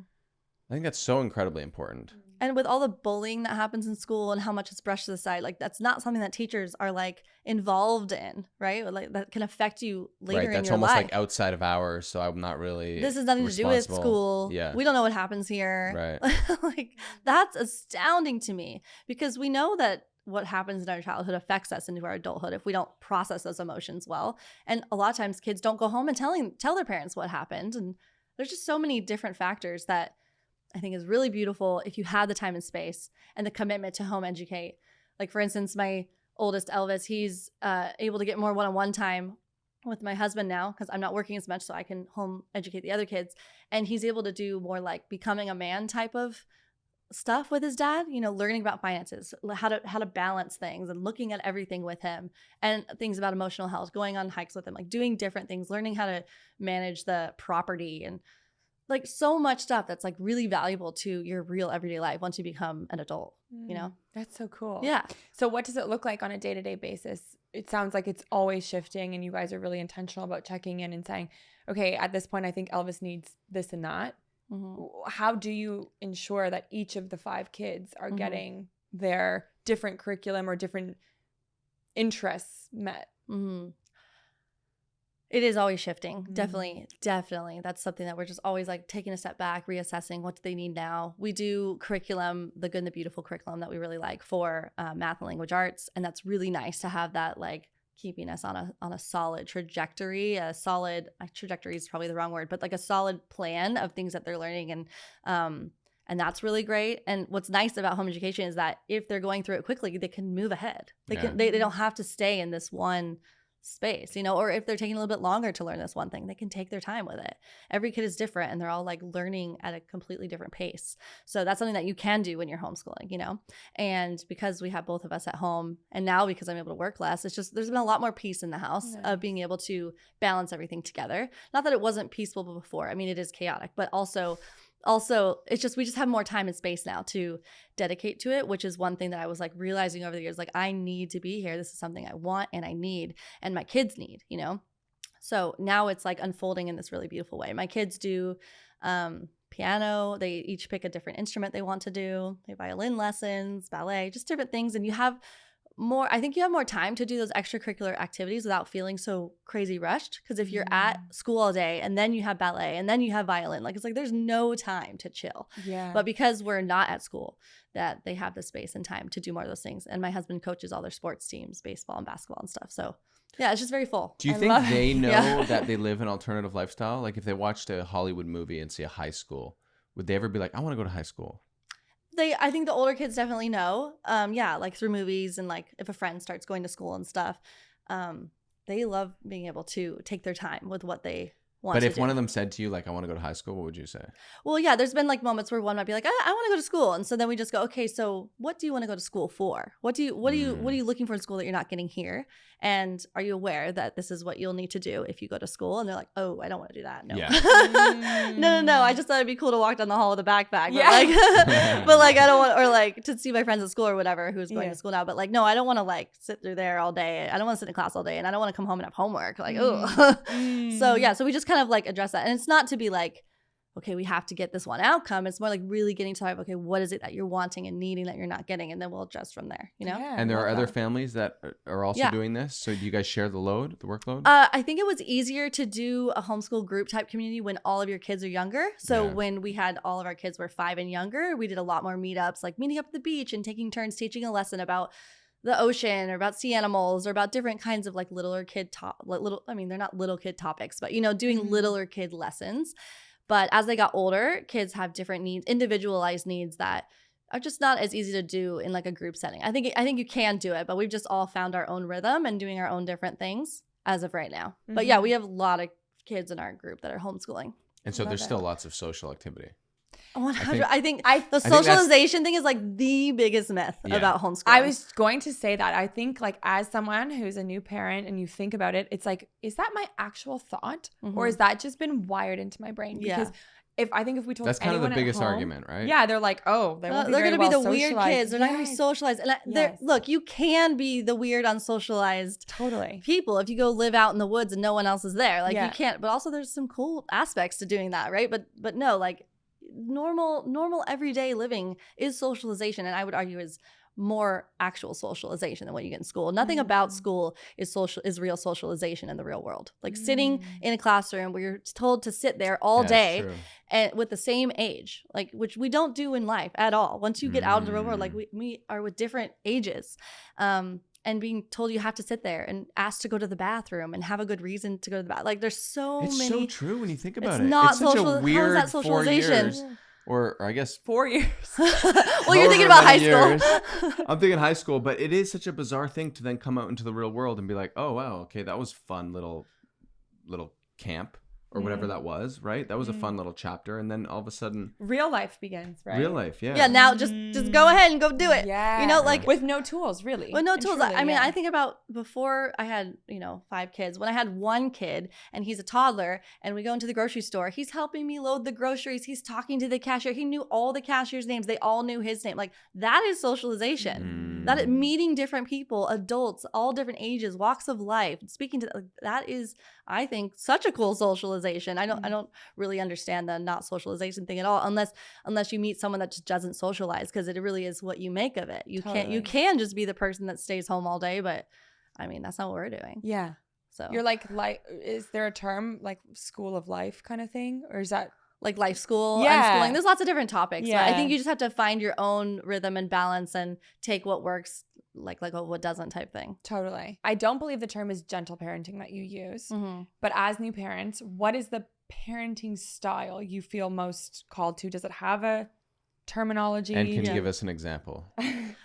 I think that's so incredibly important. And with all the bullying that happens in school and how much it's brushed to the side, like that's not something that teachers are like involved in, right? Like that can affect you later in your life. That's almost like outside of hours, so I'm not really This has nothing to do with school. Yeah. We don't know what happens here. Right. Like that's astounding to me, because we know that what happens in our childhood affects us into our adulthood if we don't process those emotions well. And a lot of times kids don't go home and tell their parents what happened. And there's just so many different factors that I think is really beautiful if you have the time and space and the commitment to home educate. Like for instance, my oldest Elvis, he's able to get more one-on-one time with my husband now because I'm not working as much, so I can home educate the other kids. And he's able to do more like becoming a man type of stuff with his dad, you know, learning about finances, how to balance things, and looking at everything with him, and things about emotional health, going on hikes with him, like doing different things, learning how to manage the property, and like so much stuff that's like really valuable to your real everyday life once you become an adult, you know? That's so cool. Yeah. So what does it look like on a day-to-day basis? It sounds like it's always shifting, and you guys are really intentional about checking in and saying, okay, at this point, I think Elvis needs this and that. Mm-hmm. How do you ensure that each of the 5 kids are mm-hmm. getting their different curriculum or different interests met? Mm-hmm. It is always shifting. Mm-hmm. Definitely. That's something that we're just always like taking a step back, reassessing what do they need now. We do curriculum, the good and the beautiful curriculum that we really like for math and language arts. And that's really nice to have that like keeping us on a solid trajectory. Trajectory is probably the wrong word, but like a solid plan of things that they're learning. And that's really great. And what's nice about home education is that if they're going through it quickly, they can move ahead. They don't have to stay in this one space, you know, or if they're taking a little bit longer to learn this one thing, they can take their time with it. Every kid is different, and they're all like learning at a completely different pace. So that's something that you can do when you're homeschooling, you know. And because we have both of us at home, and now because I'm able to work less, it's just there's been a lot more peace in the house of being able to balance everything together. Not that it wasn't peaceful before. I mean, it is chaotic, but also it's just we just have more time and space now to dedicate to it, which is one thing that I was like realizing over the years, like I need to be here. This is something I want and I need, and my kids need, you know. So now it's like unfolding in this really beautiful way. My kids do piano. They each pick a different instrument they want to do. They have violin lessons, ballet, just different things. And you have more time to do those extracurricular activities without feeling so crazy rushed. Because if you're at school all day and then you have ballet and then you have violin, like it's like there's no time to chill. Yeah. But because we're not at school, that they have the space and time to do more of those things. And my husband coaches all their sports teams, baseball and basketball and stuff. So yeah, it's just very full. Do you think they know that they live an alternative lifestyle? Like if they watched a Hollywood movie and see a high school, would they ever be like, I want to go to high school? I think the older kids definitely know. Like through movies, and like if a friend starts going to school and stuff, they love being able to take their time with what they want to do. But if one of them said to you, like, I want to go to high school, what would you say? Well, yeah, there's been like moments where one might be like, I want to go to school. And so then we just go, okay, so what do you want to go to school for? What are you looking for in school that you're not getting here? And are you aware that this is what you'll need to do if you go to school? And they're like, oh, I don't want to do that. No. Yeah. No. I just thought it'd be cool to walk down the hall with a backpack. But like, I don't want, or like to see my friends at school or whatever who's going to school now. But like, no, I don't want to like sit through there all day. I don't want to sit in class all day, and I don't want to come home and have homework. Like, So we just kind of like address that. And it's not to be like, okay, we have to get this one outcome. It's more like really getting to like, okay, what is it that you're wanting and needing that you're not getting? And then we'll adjust from there, you know? Yeah, and there are other families that are also doing this. So do you guys share the workload? I think it was easier to do a homeschool group type community when all of your kids are younger. So when we had all of our kids were 5 and younger, we did a lot more meetups, like meeting up at the beach and taking turns teaching a lesson about the ocean or about sea animals or about different kinds of like they're not little kid topics, but, you know, doing littler kid lessons. But as they got older, kids have different needs, individualized needs that are just not as easy to do in like a group setting. I think you can do it, but we've just all found our own rhythm and doing our own different things as of right now. But yeah, we have a lot of kids in our group that are homeschooling. And so there's still lots of social activity. I think the think that's- socialization thing is like the biggest myth Yeah. about homeschooling. I was going to say that. I think like as someone who's a new parent and you think about it, it's like, is that my actual thought or has that just been wired into my brain? Because if we told That's kind of the anyone at biggest home, argument, right? Yeah, they're like, oh, they won't be they're very going to be well the weird socialized. kids. They're not going to be socialized. And look, you can be the weird, unsocialized Totally. people if you go live out in the woods and no one else is there. Like Yeah. you can't. But also, there's some cool aspects to doing that, right? But no, like normal everyday living is socialization, and I would argue is more actual socialization than what you get in school. Nothing about school is real socialization in the real world. Like sitting in a classroom where you're told to sit there all day and with the same age, like which we don't do in life at all. Once you get out in the real world, like we are with different ages. And being told you have to sit there and asked to go to the bathroom and have a good reason to go to the bathroom. Like there's It's many. so true when you think about it. Not It's such social- how a is weird that 4 socialization? years. Or I guess 4 years. Well, you're thinking about high however school. many years. I'm thinking high school, but it is such a bizarre thing to then come out into the real world and be like, oh wow, okay, that was fun little camp or whatever that was, right? That was a fun little chapter, and then all of a sudden, Real life begins, right? real life, yeah. Yeah, now just go ahead and go do it. Yeah. You know, like with no tools, really. with no And tools. truly, I mean, yeah. I think about before I had, 5 kids. When I had one kid and he's a toddler and we go into the grocery store, he's helping me load the groceries. He's talking to the cashier. He knew all the cashier's names. They all knew his name. Like that is socialization. That is meeting different people, adults, all different ages, walks of life, speaking to that is, I think, such a cool socialization. I don't really understand the not socialization thing at all, unless you meet someone that just doesn't socialize, because it really is what you make of it. You can just be the person that stays home all day, but I mean that's not what we're doing. Yeah. So You're like, is there a term like school of life kind of thing? Or is that like life school, Yeah. unschooling. There's lots of different topics. Yeah. But I think you just have to find your own rhythm and balance and take what works, like what doesn't type thing. totally? I don't believe the term is gentle parenting that you use. Mm-hmm. But as new parents, what is the parenting style you feel most called to? Does it have a terminology? And can you give us an example?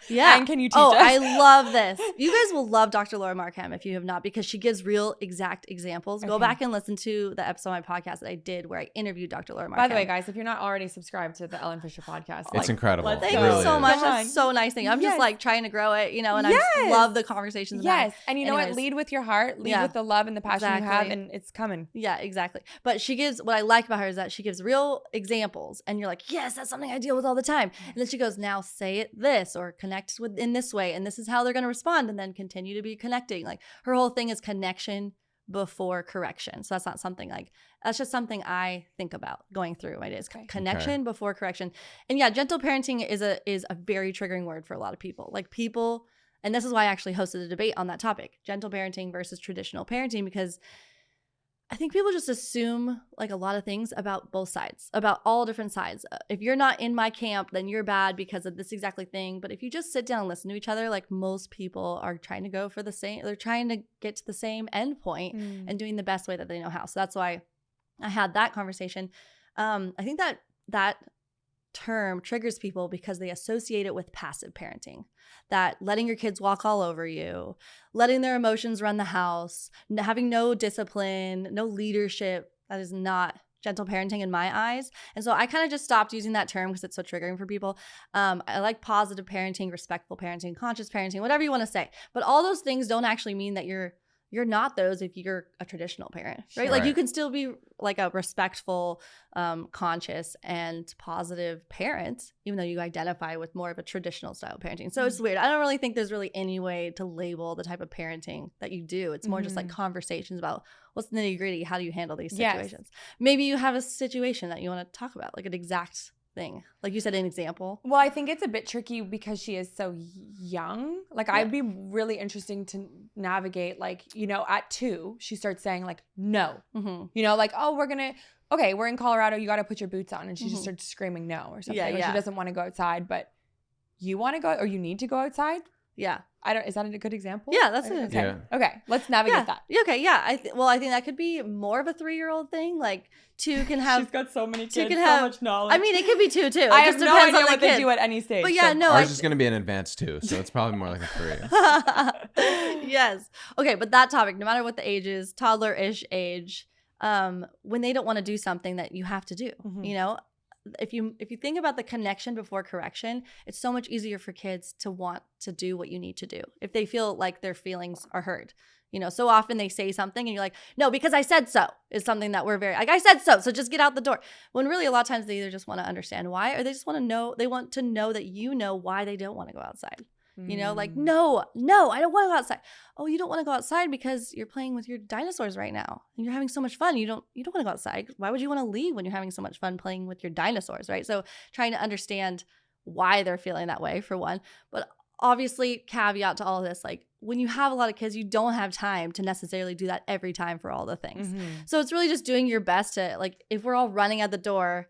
Yeah. And can you teach Oh, us? I love this. You guys will love Dr. Laura Markham if you have not, because she gives real exact examples. Go Okay. back and listen to the episode of my podcast that I did where I interviewed Dr. Laura Markham. By the way, guys, if you're not already subscribed to the Ellen Fisher podcast, It's incredible. let's Thank It go. you really so is. much. Come on. That's so nice thing. I'm Yes. just like trying to grow it, and I Yes. just love the conversations. about Yes. it. And you know what? Anyways. Lead with your heart, lead Yeah. with the love and the passion you have, Exactly. and it's coming. Yeah, exactly. But she gives, what I like about her is that she gives real examples, and you're like, yes, that's something I deal with all the time. And then she goes, now say it this, or connect with in this way, and this is how they're going to respond, and then continue to be connecting. Like her whole thing is connection before correction. So that's not something like, that's just something I think about going through my days. Okay. Connection before correction. And yeah, gentle parenting is a very triggering word for a lot of people. Like people, and this is why I actually hosted a debate on that topic, gentle parenting versus traditional parenting, because I think people just assume like a lot of things about both sides, about all different sides. If you're not in my camp, then you're bad because of this exactly thing. But if you just sit down and listen to each other, like most people are trying to go for the same, they're trying to get to the same end point and doing the best way that they know how. So that's why I had that conversation. I think that term triggers people because they associate it with passive parenting, that letting your kids walk all over you, letting their emotions run the house, having no discipline, no leadership. That is not gentle parenting in my eyes. And so I kind of just stopped using that term because it's so triggering for people. I like positive parenting, respectful parenting, conscious parenting, whatever you want to say. But all those things don't actually mean that you're not those if you're a traditional parent, right? Sure. Like you can still be like a respectful, conscious and positive parent, even though you identify with more of a traditional style of parenting. So it's weird. I don't really think there's really any way to label the type of parenting that you do. It's more just like conversations about what's the nitty gritty. How do you handle these Yes. situations? Maybe you have a situation that you want to talk about, like an exact thing. Like you said, an example. Well, I think it's a bit tricky because she is so young. Like, I'd be really interesting to navigate, like, at 2, she starts saying, like, no. Like, oh, we're in Colorado, you got to put your boots on. And she just starts screaming no or something. Or she doesn't want to go outside, but you want to go, or you need to go outside? Yeah. Is that a good example? Yeah, that's it. Okay. Yeah. Okay, let's navigate that. Okay, yeah. I think that could be more of a 3-year-old thing. Like 2 can have. She's got so many kids, 2 can so have much knowledge. I mean, it could be 2 too. It I just have no depends idea on the what they kid. do at any stage. But yeah, so- no. Ours is going to be an advanced 2, so it's probably more like a 3. Yes. Okay, but that topic, no matter what the age is, toddler-ish age, when they don't want to do something that you have to do, if you think about the connection before correction, it's so much easier for kids to want to do what you need to do if they feel like their feelings are heard. So often they say something and you're like, no, because I said so, is something that we're very like, I said so just get out the door. When really a lot of times they either just want to understand why, or they just want to know, they want to know that why they don't want to go outside. Like, no, I don't want to go outside. Oh, you don't want to go outside because you're playing with your dinosaurs right now and you're having so much fun. You don't want to go outside. Why would you want to leave when you're having so much fun playing with your dinosaurs, right? So trying to understand why they're feeling that way, for one. But obviously, caveat to all of this, like when you have a lot of kids, you don't have time to necessarily do that every time for all the things. So it's really just doing your best to, like, if we're all running at the door,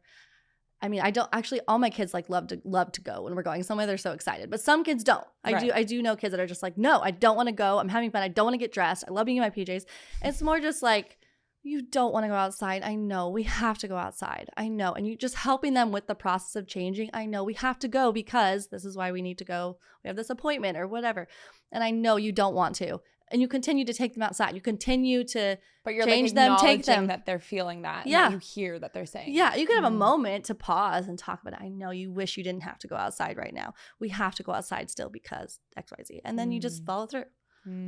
I mean, I don't actually, all my kids like love to go when we're going somewhere. They're so excited, but some kids don't. I do know kids that are just like, no, I don't want to go. I'm having fun. I don't want to get dressed. I love being in my PJs. It's more just like, you don't want to go outside. I know we have to go outside. I know. And you just helping them with the process of changing. I know we have to go because this is why we need to go. We have this appointment or whatever. And I know you don't want to. And you continue to take them outside. You continue to change them, take them. That they're feeling that. Yeah. And that you hear that they're saying. Yeah. You can have a moment to pause and talk about it. I know you wish you didn't have to go outside right now. We have to go outside still because XYZ. And then you just follow through.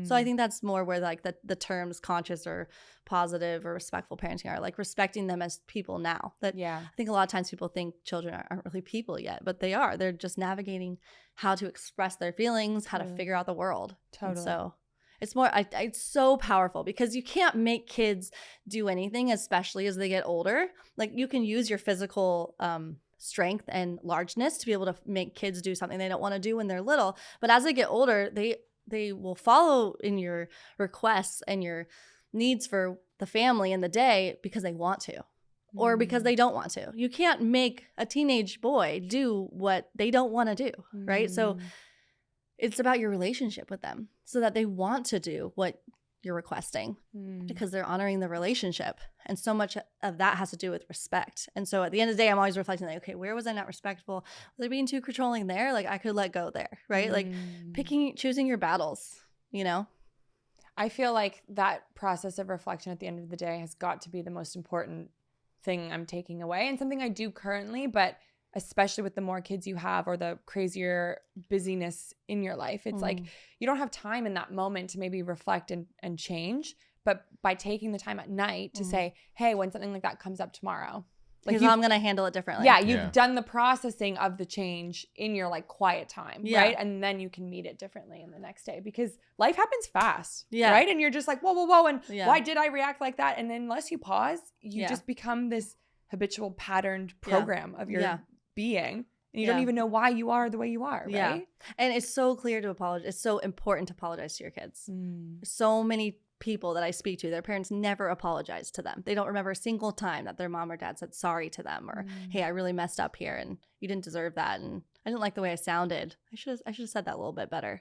So I think that's more where like the terms conscious or positive or respectful parenting are, like respecting them as people now. That I think a lot of times people think children aren't really people yet, but they are. They're just navigating how to express their feelings, how to figure out the world. Totally. And so it's more, it's so powerful because you can't make kids do anything, especially as they get older. Like you can use your physical strength and largeness to be able to make kids do something they don't want to do when they're little. But as they get older, they will follow in your requests and your needs for the family and the day because they want to or because they don't want to. You can't make a teenage boy do what they don't want to do, right? So it's about your relationship with them so that they want to do what you're requesting because they're honoring the relationship. And so much of that has to do with respect. And so at the end of the day, I'm always reflecting like, okay, where was I not respectful? Was I being too controlling there? Like I could let go there, right? Like choosing your battles, I feel like that process of reflection at the end of the day has got to be the most important thing I'm taking away, and something I do currently, but especially with the more kids you have or the crazier busyness in your life, it's like you don't have time in that moment to maybe reflect and change. But by taking the time at night to say, hey, when something like that comes up tomorrow, like I'm going to handle it differently. Yeah, you've done the processing of the change in your like quiet time, right? And then you can meet it differently in the next day because life happens fast, right? And you're just like, whoa, and why did I react like that? And then unless you pause, you just become this habitual patterned program of your being. And you don't even know why you are the way you are, right? Yeah. And it's so clear to apologize. It's so important to apologize to your kids. So many people that I speak to, their parents never apologize to them. They don't remember a single time that their mom or dad said sorry to them or, hey, I really messed up here and you didn't deserve that. And I didn't like the way I sounded. I should have said that a little bit better,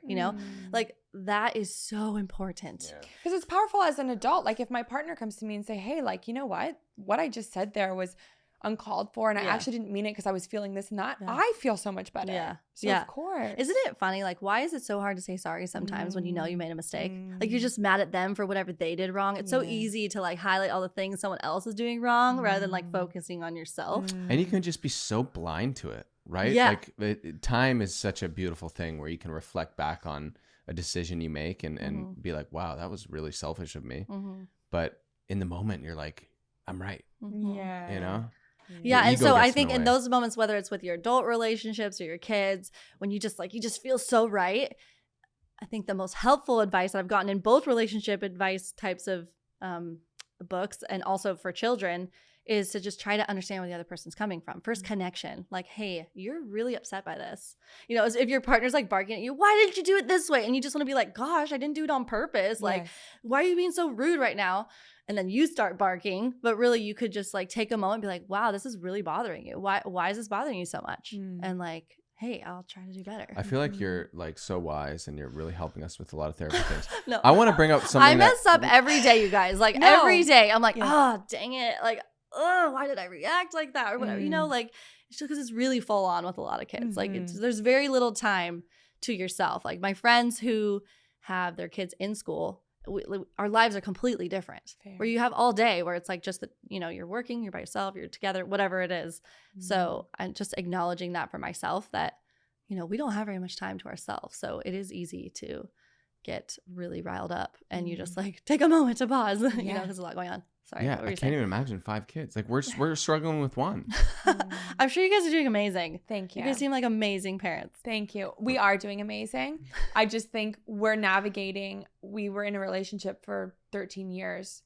Like that is so important. Because it's powerful as an adult. Like if my partner comes to me and say, hey, like, you know what I just said there was uncalled for and I actually didn't mean it because I was feeling this and that, I feel so much better. Of course. Isn't it funny? Like, why is it so hard to say sorry sometimes when you know you made a mistake? Like you're just mad at them for whatever they did wrong. It's so easy to like highlight all the things someone else is doing wrong rather than like focusing on yourself. And you can just be so blind to it, right? Yeah. Like time is such a beautiful thing where you can reflect back on a decision you make and be like, wow, that was really selfish of me. But in the moment you're like, I'm right. Yeah, and so I think in those moments, whether it's with your adult relationships or your kids, when you just feel so right, I think the most helpful advice that I've gotten in both relationship advice types of books and also for children is to just try to understand where the other person's coming from. First connection, like, hey, you're really upset by this. If your partner's like barking at you, why didn't you do it this way? And you just want to be like, gosh, I didn't do it on purpose. Like, why are you being so rude right now? And then you start barking, but really you could just like take a moment and be like, wow, this is really bothering you. Why is this bothering you so much? And like, hey, I'll try to do better. I feel like you're like so wise and you're really helping us with a lot of therapy things. No. I want to bring up something I mess up every day, you guys. Like every day. I'm like, oh, dang it. Like, oh, why did I react like that? Or whatever, like it's just because it's really full on with a lot of kids. Like there's very little time to yourself. Like my friends who have their kids in school, our lives are completely different. Fair. Where you have all day where it's like just that, you're working, you're by yourself, you're together, whatever it is. So I'm just acknowledging that for myself that, we don't have very much time to ourselves. So it is easy to get really riled up and you just like take a moment to pause, there's a lot going on. Sorry. Yeah, I can't even imagine 5 kids. Like we're struggling with one. I'm sure you guys are doing amazing. Thank you. You guys seem like amazing parents. Thank you. We are doing amazing. I just think we're navigating. We were in a relationship for 13 years,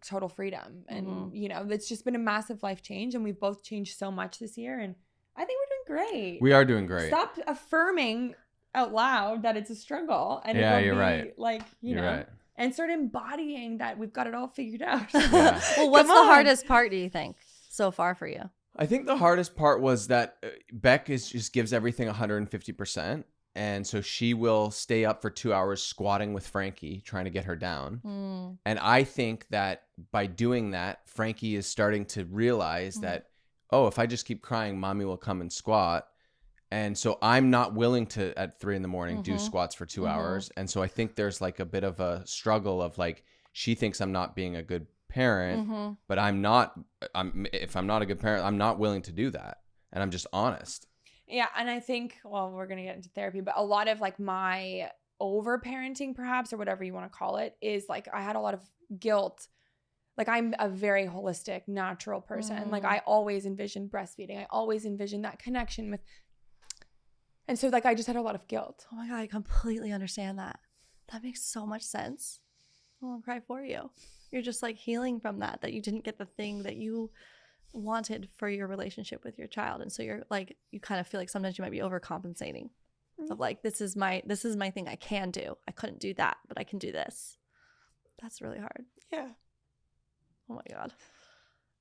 total freedom. And, it's just been a massive life change. And we've both changed so much this year. And I think we're doing great. We are doing great. Stop affirming out loud that it's a struggle. And you're right. Like, you're right. And start embodying that we've got it all figured out. Yeah. Well, what's the hardest part, do you think, so far for you? I think the hardest part was that Beck just gives everything 150%. And so she will stay up for 2 hours squatting with Frankie, trying to get her down. And I think that by doing that, Frankie is starting to realize that, if I just keep crying, mommy will come and squat. And so I'm not willing to, at 3 a.m, do squats for 2 hours. And so I think there's like a bit of a struggle of like, she thinks I'm not being a good parent, but if I'm not a good parent, I'm not willing to do that. And I'm just honest. Yeah. And I think, we're going to get into therapy, but a lot of like my over parenting perhaps, or whatever you want to call it, is like, I had a lot of guilt. Like I'm a very holistic, natural person. Like I always envisioned breastfeeding. I always envisioned that connection with. And so like I just had a lot of guilt. Oh my God, I completely understand that. That makes so much sense. I won't cry for you. You're just like healing from that you didn't get the thing that you wanted for your relationship with your child. And so you're like, you kind of feel like sometimes you might be overcompensating of like, this is my thing I can do. I couldn't do that, but I can do this. That's really hard. Yeah. Oh my God.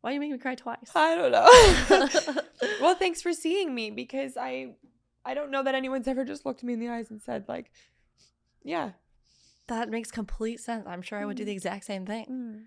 Why are you making me cry twice? I don't know. Well, thanks for seeing me, because I don't know that anyone's ever just looked me in the eyes and said like, yeah. That makes complete sense. I'm sure I would do the exact same thing.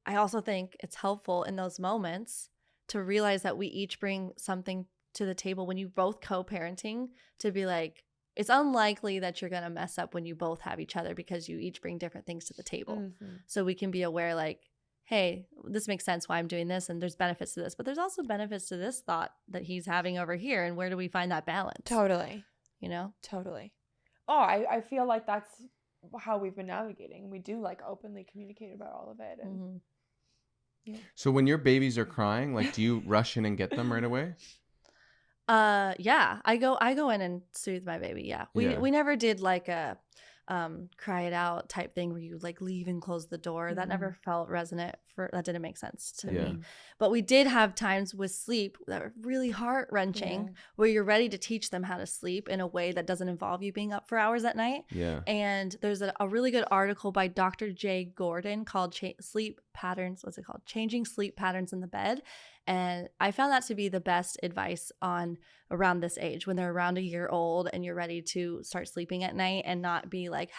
I also think it's helpful in those moments to realize that we each bring something to the table when you both co-parenting, to be like, it's unlikely that you're going to mess up when you both have each other because you each bring different things to the table. So we can be aware like, hey, this makes sense why I'm doing this, and there's benefits to this, but there's also benefits to this thought that he's having over here, and where do we find that balance? Totally. Totally. Oh, I feel like that's how we've been navigating. We do like openly communicate about all of it. And So when your babies are crying, like, do you rush in and get them right away? Yeah, I go in and soothe my baby. Yeah. We never did like a cry it out type thing where you like leave and close the door. That never felt resonant. That didn't make sense to me. But we did have times with sleep that were really heart-wrenching, where you're ready to teach them how to sleep in a way that doesn't involve you being up for hours at night. And there's a really good article by Dr. Jay Gordon called Sleep Patterns. What's it called? Changing Sleep Patterns in the Bed. And I found that to be the best advice on around this age, when they're around a year old and you're ready to start sleeping at night and not be like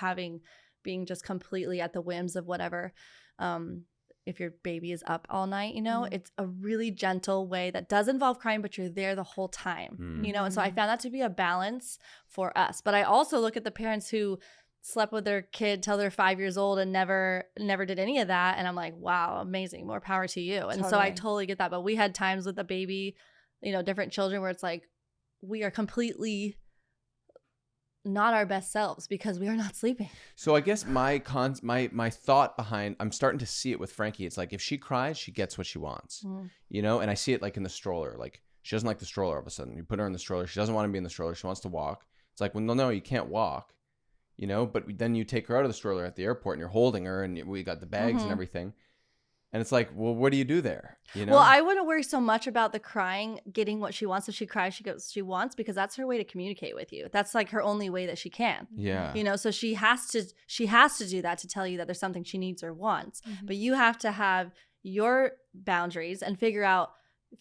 being just completely at the whims of whatever. If your baby is up all night, it's a really gentle way that does involve crying, but you're there the whole time, And so I found that to be a balance for us. But I also look at the parents who slept with their kid till they're 5 years old and never did any of that, and I'm like, wow, amazing, more power to you. And so I totally get that. But we had times with the baby, different children, where it's like we are completely not our best selves because we are not sleeping. So I guess my thought behind, I'm starting to see it with Frankie. It's like, if she cries, she gets what she wants, and I see it like in the stroller. Like, she doesn't like the stroller all of a sudden. You put her in the stroller. She doesn't want to be in the stroller. She wants to walk. It's like, well, no, you can't walk. But then you take her out of the stroller at the airport and you're holding her and we got the bags and everything. And it's like, well, what do you do there? Well, I wouldn't worry so much about the crying, getting what she wants. If she cries, she gets what she wants, because that's her way to communicate with you. That's like her only way that she can. Yeah. So she has to do that to tell you that there's something she needs or wants. But you have to have your boundaries and figure out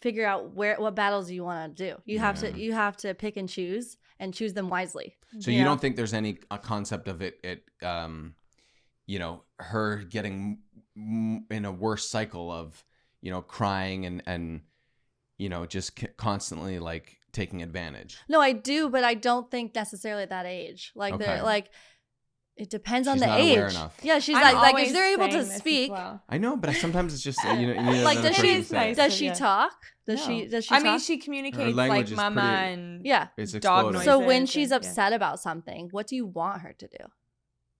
what battles you want to do. You have to pick and choose them wisely. So you don't think there's any concept of it her getting in a worse cycle of crying and just constantly like taking advantage? No, I do, but I don't think necessarily at that age. Like, okay. It depends on She's the not age. aware enough. Yeah, she's I'm like always if they're able to saying this as speak. well. I know, but sometimes it's just you need Like another does person she to say it. does she Yeah. talk? Does No. she I mean, talk? she communicates language like is mama pretty- and Yeah. It's dog exploding. noises. So when and- she's yeah. upset about something, what do you want her to do?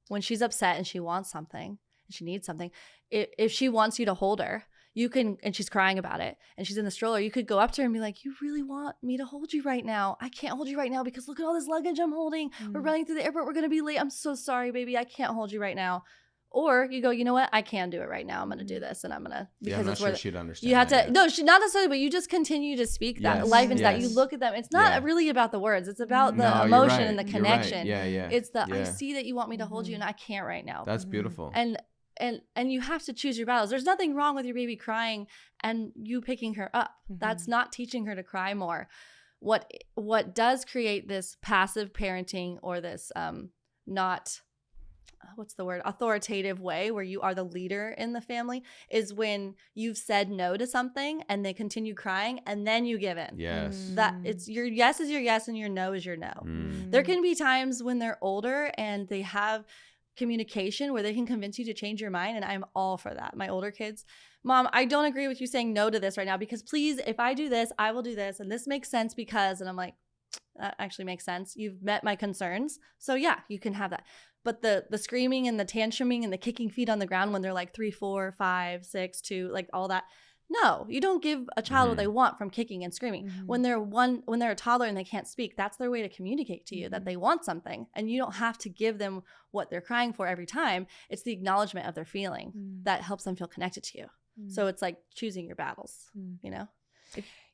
When she's upset and she wants something and she needs something, if she wants you to hold her, you can, and she's crying about it and she's in the stroller, you could go up to her and be like, you really want me to hold you right now? I can't hold you right now because look at all this luggage I'm holding. We're running through the airport. We're going to be late. I'm so sorry, baby. I can't hold you right now. Or you go, you know what? I can do it right now. I'm going to do this and I'm going to, Yeah, because I'm not it's sure where she'd understand. you have that to, yet. no, she, not necessarily, but you just continue to speak that Yes, life into that. You yes. look at them. It's not Yeah. really about the words. It's about the No, you're emotion right, and the you're right. connection. Yeah, yeah. It's the, I yeah. see that you want me to hold you and I can't right now. That's beautiful. And you have to choose your battles. There's nothing wrong with your baby crying and you picking her up. That's not teaching her to cry more. What does create this passive parenting or this not what's the word, authoritative way where you are the leader in the family is when you've said no to something and they continue crying and then you give in. Yes. That it's your yes is your yes and your no is your no. There can be times when they're older and they have communication where they can convince you to change your mind, and I'm all for that. My older kids, Mom, I don't agree with you saying no to this right now because please, if I do this, I will do this and this makes sense because, and I'm like, that actually makes sense. You've met my concerns. So yeah, you can have that. But the screaming and the tantruming and the kicking feet on the ground when they're like 3, 4, 5, 6, 2, like all that. No, you don't give a child what they want from kicking and screaming. When they're a toddler and they can't speak, that's their way to communicate to you that they want something. And you don't have to give them what they're crying for every time. It's the acknowledgement of their feeling that helps them feel connected to you. So it's like choosing your battles, you know?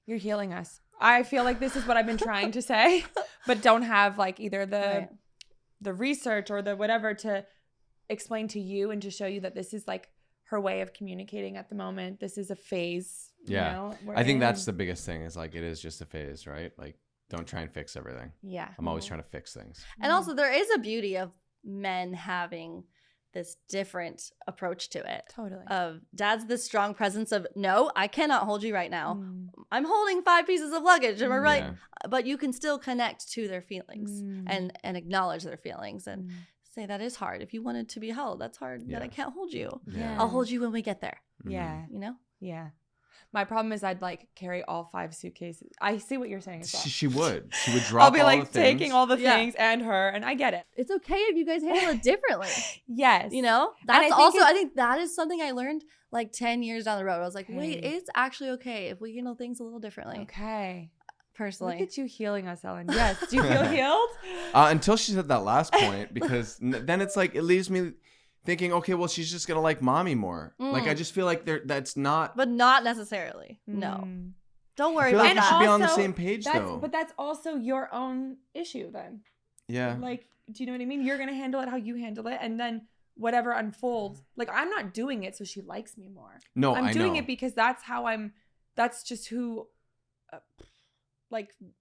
You're healing us. I feel like this is what I've been trying to say, but don't have like either the research or the whatever to explain to you and to show you that this is like her way of communicating at the moment. This is a phase. Yeah. You know, we're I think in. that's the biggest thing is like, it is just a phase, right? Like, don't try and fix everything. Yeah. I'm always trying to fix things. And also there is a beauty of men having this different approach to it. Totally. Of dad's this strong presence of, no, I cannot hold you right now. I'm holding 5 pieces of luggage. Am I right? Yeah. But you can still connect to their feelings and acknowledge their feelings and say that is hard. If you wanted to be held, that's hard that I can't hold you. Yeah. I'll hold you when we get there. Yeah. You know? Yeah. My problem is I'd like carry all 5 suitcases. I see what you're saying as well. She would drop I'll be all like the things. taking all the Yeah. things and her, and I get it. It's okay if you guys handle it differently. Yes. You know? I That's think also, it's- I think that is something I learned like 10 years down the road. I was like, wait, Okay. it's actually okay if we handle things a little differently. Okay. Personally. Look at you healing us, Ellen. Yes. Do you feel healed? Until she said that last point, because then it's like, it leaves me thinking, okay, well, she's just going to like mommy more. Like, I just feel like that's not. But not necessarily. No. Don't worry I feel about like we that. should be on the also, same page, though. But that's also your own issue then. Yeah. Like, do you know what I mean? You're going to handle it how you handle it. And then whatever unfolds. Like, I'm not doing it so she likes me more. No, I'm I doing know. it because that's just who,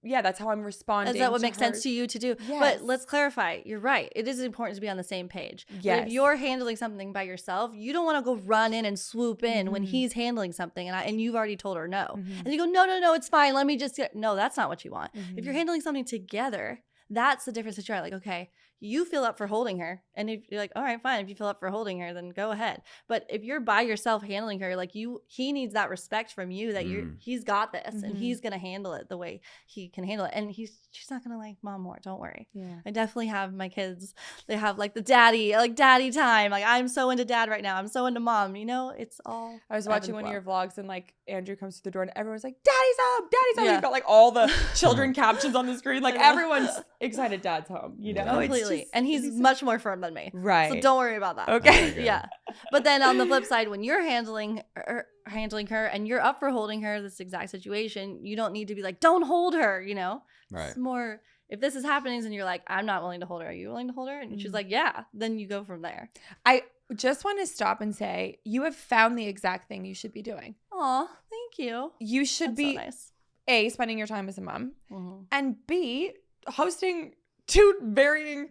that's how I'm responding. Is that what to makes sense her. to you to do? Yes. But let's clarify. You're right. It is important to be on the same page. But Yes. if you're handling something by yourself, you don't want to go run in and swoop in when he's handling something and you've already told her no. And you go, no, it's fine. Let me just get. No, that's not what you want. If you're handling something together, that's the difference that you're like, okay, you feel up for holding her. And if you're like, all right, fine. If you feel up for holding her, then go ahead. But if you're by yourself handling her, like he needs that respect from you that he's got this and he's going to handle it the way he can handle it. And she's not going to like mom more. Don't worry. Yeah. I definitely have my kids. They have like the daddy time. Like I'm so into dad right now. I'm so into mom. You know, it's all. I was ebb watching and one of flow. your vlogs and like Andrew comes through the door and everyone's like, Daddy's home, Daddy's home. Yeah. You've got like all the children captions on the screen. Like everyone's excited Dad's home, you know? It's Completely. just- And he's much more firm than me. Right. So don't worry about that. Okay. Okay. Yeah. But then on the flip side, when you're handling her and you're up for holding her, this exact situation, you don't need to be like, don't hold her, you know? Right. It's more, if this is happening and you're like, I'm not willing to hold her. Are you willing to hold her? And she's like, yeah. Then you go from there. I just want to stop and say you have found the exact thing you should be doing. Aw, thank you. You should That's be so nice. A, spending your time as a mom, Mhm. and B, hosting 2 varying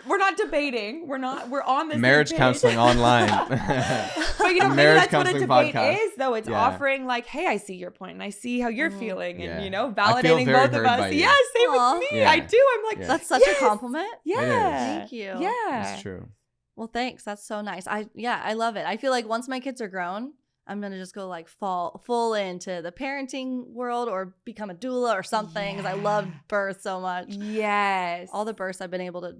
we're not debating. We're on this marriage counseling online. But maybe Marriage that's what a counseling debate podcast. is, though. It's offering like, hey, I see your point and I see how you're feeling, and I feel validating very both of heard by us. you. Yeah, same Aw. with me. Yeah. I do. I'm like, That's such a compliment. Yeah. Thank you. Yeah. That's true. Well, thanks. That's so nice. I love it. I feel like once my kids are grown, I'm gonna just go like fall full into the parenting world or become a doula or something because I love birth so much. Yes. All the births I've been able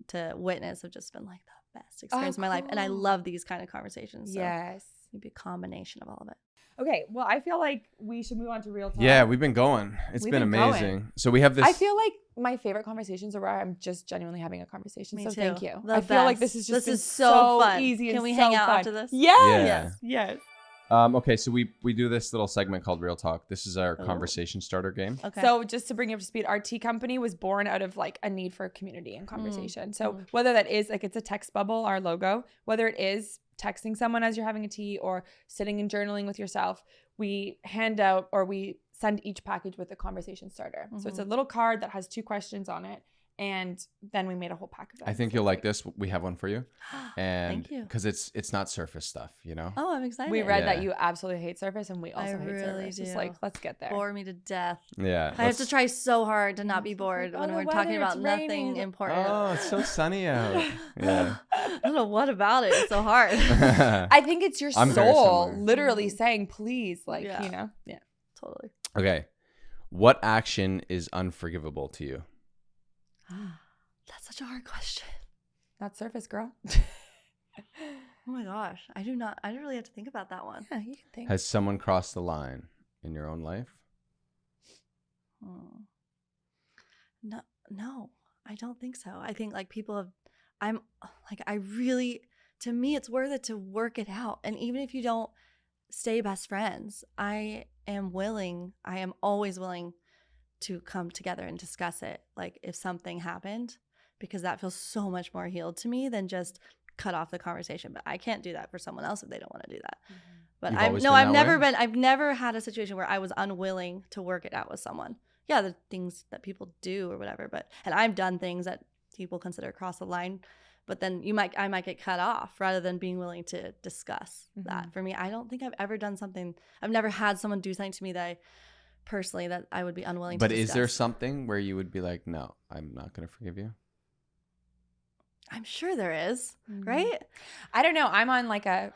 to witness have just been like the best experience of my life, and I cool. love these kind of conversations. So Yes. maybe a combination of all of it. Okay. Well, I feel like we should move on to real talk. Yeah, we've been going. It's We've been been amazing. going. So we have this. I feel like my favorite conversations are where I'm just genuinely having a conversation. Me so too. thank you. The I feel like best. this is just This is so fun. easy. Can and we so hang out fun. after this? Yes. Yeah. Yes. Okay, so we do this little segment called Real Talk. This is our conversation starter game. Okay. So just to bring you up to speed, our tea company was born out of like a need for community and conversation. So whether that is like it's a text bubble, our logo, whether it is texting someone as you're having a tea or sitting and journaling with yourself, we hand out or we send each package with a conversation starter. So it's a little card that has 2 questions on it. And then we made a whole pack of them. I think So you'll it's like this. We have one for you, and Thank you. because it's not surface stuff, you know. Oh, I'm excited. We read Yeah. that you absolutely hate Surface, and we also hate really Surface. It's do. like, let's get there. Bore me to death. Yeah. I have to try so hard to not be bored oh, when the we're weather, talking about it's nothing raining. important. Oh, it's so sunny out. Yeah. I don't know what about it. It's so hard. I think it's your I'm very soul similar. literally saying, please, like, Yeah. you know? Yeah. Totally. Okay. What action is unforgivable to you? That's such a hard question. Not Surface, girl. Oh my gosh. I don't really have to think about that one. Yeah, you can think. Has someone crossed the line in your own life? No, I don't think so. I think like to me, it's worth it to work it out. And even if you don't stay best friends, I am always willing to come together and discuss it. Like if something happened, because that feels so much more healed to me than just cut off the conversation. But I can't do that for someone else if they don't want to do that. But You've always been that way? I've never had a situation where I was unwilling to work it out with someone. Yeah, the things that people do or whatever, and I've done things that people consider cross the line, but then I might get cut off rather than being willing to discuss that. For me, I don't think I've ever done something. I've never had someone do something to me that I would be unwilling to discuss. But is there something where you would be like, no, I'm not going to forgive you? I'm sure there is, right? I don't know. I'm on like a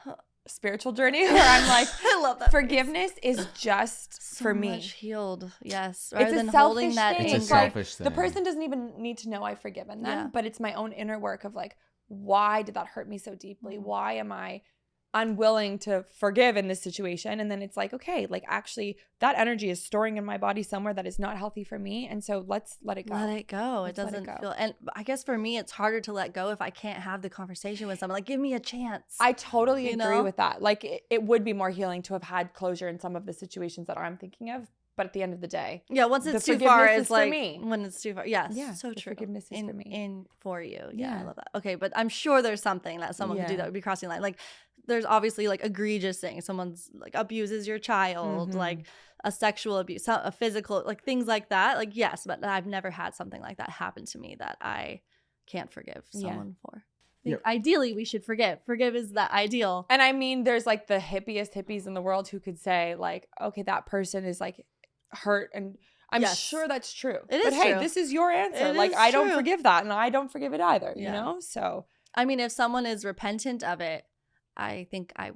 spiritual journey where I'm like, I love that. forgiveness is just So for me. much healed, yes. It's Rather a than selfish holding that thing. It's a anger. selfish thing. The person doesn't even need to know I've forgiven them, Yeah. but it's my own inner work of like, why did that hurt me so deeply? Why am I unwilling to forgive in this situation? And then it's like, okay, like actually that energy is storing in my body somewhere that is not healthy for me. And so let's let it go. Let it go. Let's It let it doesn't go. feel, and I guess for me, it's harder to let go if I can't have the conversation with someone. Like, give me a chance. I totally You agree know? with that. Like it would be more healing to have had closure in some of the situations that I'm thinking of. But at the end of the day, Yeah, once The it's too far, forgiveness is it's for like me. when it's too far. Yes, Yeah, so the true. forgiveness is for me. For you. Yeah, I Yeah. love that. Okay, but I'm sure there's something that someone could do Yeah. that would be crossing the line. Like, there's obviously like egregious things. Someone's like abuses your child, like a sexual abuse, a physical, like things like that. Like, yes, but I've never had something like that happen to me that I can't forgive someone for. I think ideally, we should forgive. Forgive is the ideal. And I mean, there's like the hippies in the world who could say like, okay, that person is like hurt, and I'm Yes. sure that's true. It but is hey, true. this is your answer. It Like is I don't true. forgive that, and I don't forgive it either. You Yeah. know, so I mean, if someone is repentant of it, I think I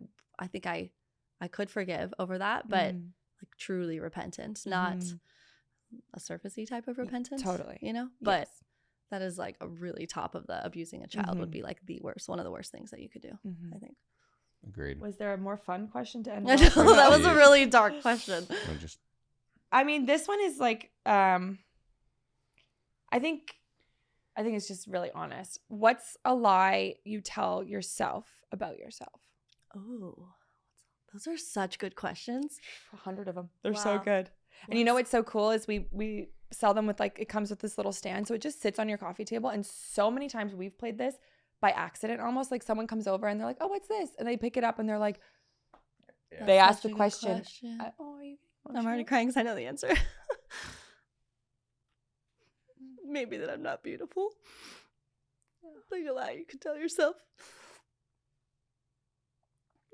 could forgive over that, but like truly repentant, not a surfacey type of repentance. Totally. You know? But Yes. that is like a really top of the abusing a child would be like the worst, one of the worst things that you could do, I think. Agreed. Was there a more fun question to end? I with? know, that was a really dark question. Or just I mean, this one is like, I think it's just really honest. What's a lie you tell yourself about yourself? Oh, those are such good questions. 100 of them. They're so Wow. good. And you know what's so cool is we sell them with like, it comes with this little stand. So it just sits on your coffee table. And so many times we've played this by accident, almost like someone comes over and they're like, oh, what's this? And they pick it up and they're like, Yeah. they That's ask such the a good question. question. Are you I'm already emotional?" crying because I know the answer. Maybe that I'm not beautiful. Like a lie you could tell yourself.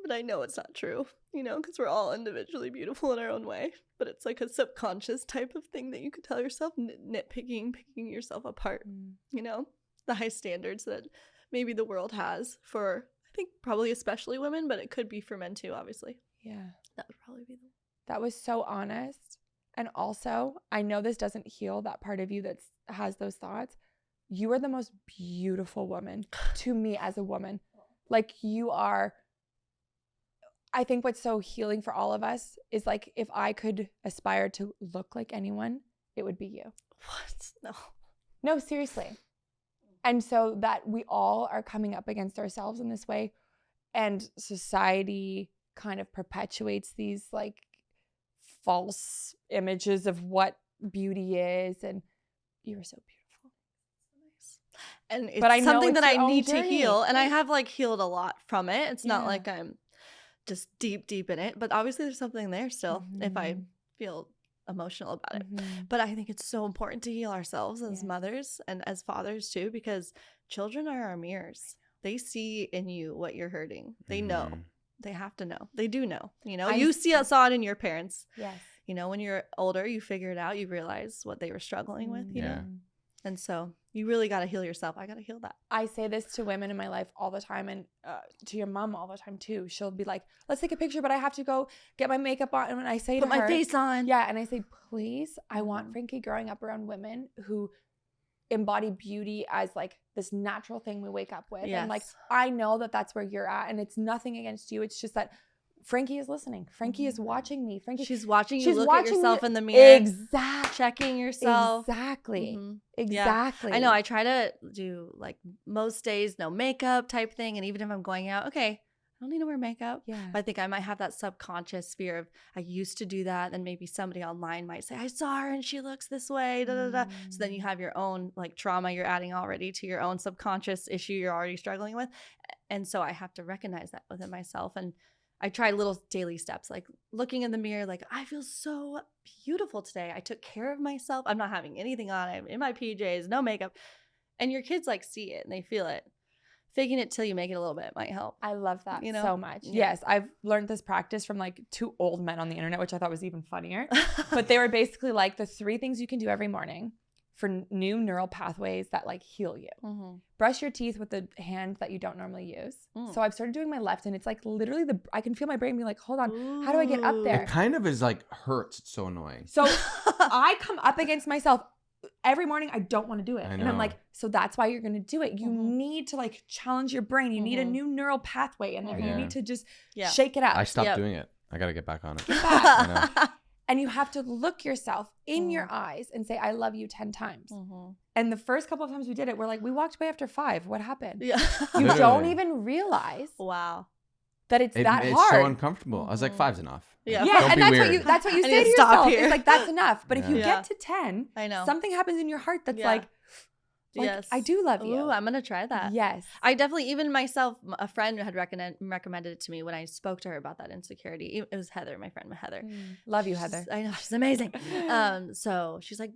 But I know it's not true, you know, because we're all individually beautiful in our own way. But it's like a subconscious type of thing that you could tell yourself, nitpicking, picking yourself apart, you know, the high standards that maybe the world has for, I think, probably especially women, but it could be for men too, obviously. Yeah. That would probably be the. That was so honest. And also, I know this doesn't heal that part of you that has those thoughts. You are the most beautiful woman to me as a woman. Like, you are. I think what's so healing for all of us is, like, if I could aspire to look like anyone, it would be you. What? No, seriously. And so that we all are coming up against ourselves in this way, and society kind of perpetuates these, like, false images of what beauty is, and you are so beautiful. And it's but I know something it's that your I own need to journey. heal, and I have like healed a lot from it. It's not Yeah. like I'm just deep in it, but obviously there's something there still if I feel emotional about it. But I think it's so important to heal ourselves as mothers and as fathers too, because children are our mirrors. They see in you what you're hurting. They know. They have to know. They do know. You know, you saw it in your parents. Yes. You know, when you're older, you figure it out. You realize what they were struggling with, you know? And so you really got to heal yourself. I got to heal that. I say this to women in my life all the time, and to your mom all the time too. She'll be like, let's take a picture, but I have to go get my makeup on. And when I say Put to her, my face on. Yeah. And I say, please, I want Frankie growing up around women who embody beauty as like this natural thing we wake up with. Yes. And like, I know that that's where you're at, and it's nothing against you. It's just that Frankie is listening. Frankie is watching me. She's watching you look at yourself in the mirror. Exactly. Checking yourself. Exactly. Mhm. Exactly. Yeah. I know. I try to do like most days, no makeup type thing. And even if I'm going out, okay, I don't need to wear makeup. Yeah. But I think I might have that subconscious fear of I used to do that. And maybe somebody online might say, I saw her and she looks this way. Da, da, da. So then you have your own like trauma you're adding already to your own subconscious issue you're already struggling with. And so I have to recognize that within myself. And I try little daily steps, like looking in the mirror, like, I feel so beautiful today. I took care of myself. I'm not having anything on. I'm in my PJs, no makeup. And your kids like see it and they feel it. Faking it till you make it a little bit might help. I love that You know? so much. Yeah. Yes, I've learned this practice from like 2 old men on the internet, which I thought was even funnier. But they were basically like the 3 things you can do every morning for new neural pathways that like heal you. Brush your teeth with the hand that you don't normally use. So I've started doing my left, and it's like literally I can feel my brain being like, hold on, how do I get up there? It kind of is like hurts. It's so annoying. So I come up against myself every morning. I don't want to do it. And I'm like, so that's why you're going to do it. You need to like challenge your brain. You need a new neural pathway in there. You need to just shake it up. I stopped doing it. I got to get back on it. Get back. I know. And you have to look yourself in your eyes and say, I love you 10 times. And the first couple of times we did it, we're like, we walked away after 5. What happened? Yeah. You Literally. don't even realize that it's that It's hard. so uncomfortable. I was like, 5's enough. Yeah. Yeah, Don't and be that's weird. what you I say need to to stop yourself. here. It's like, that's enough. But if you Yeah. get to 10, I know. something happens in your heart that's Yeah. like, Yes. I do love you. Ooh, I'm going to try that. Yes. I definitely, even myself, a friend had recommended it to me when I spoke to her about that insecurity. It was Heather, my friend Heather. Love you, Heather. I know, she's amazing. So she's like,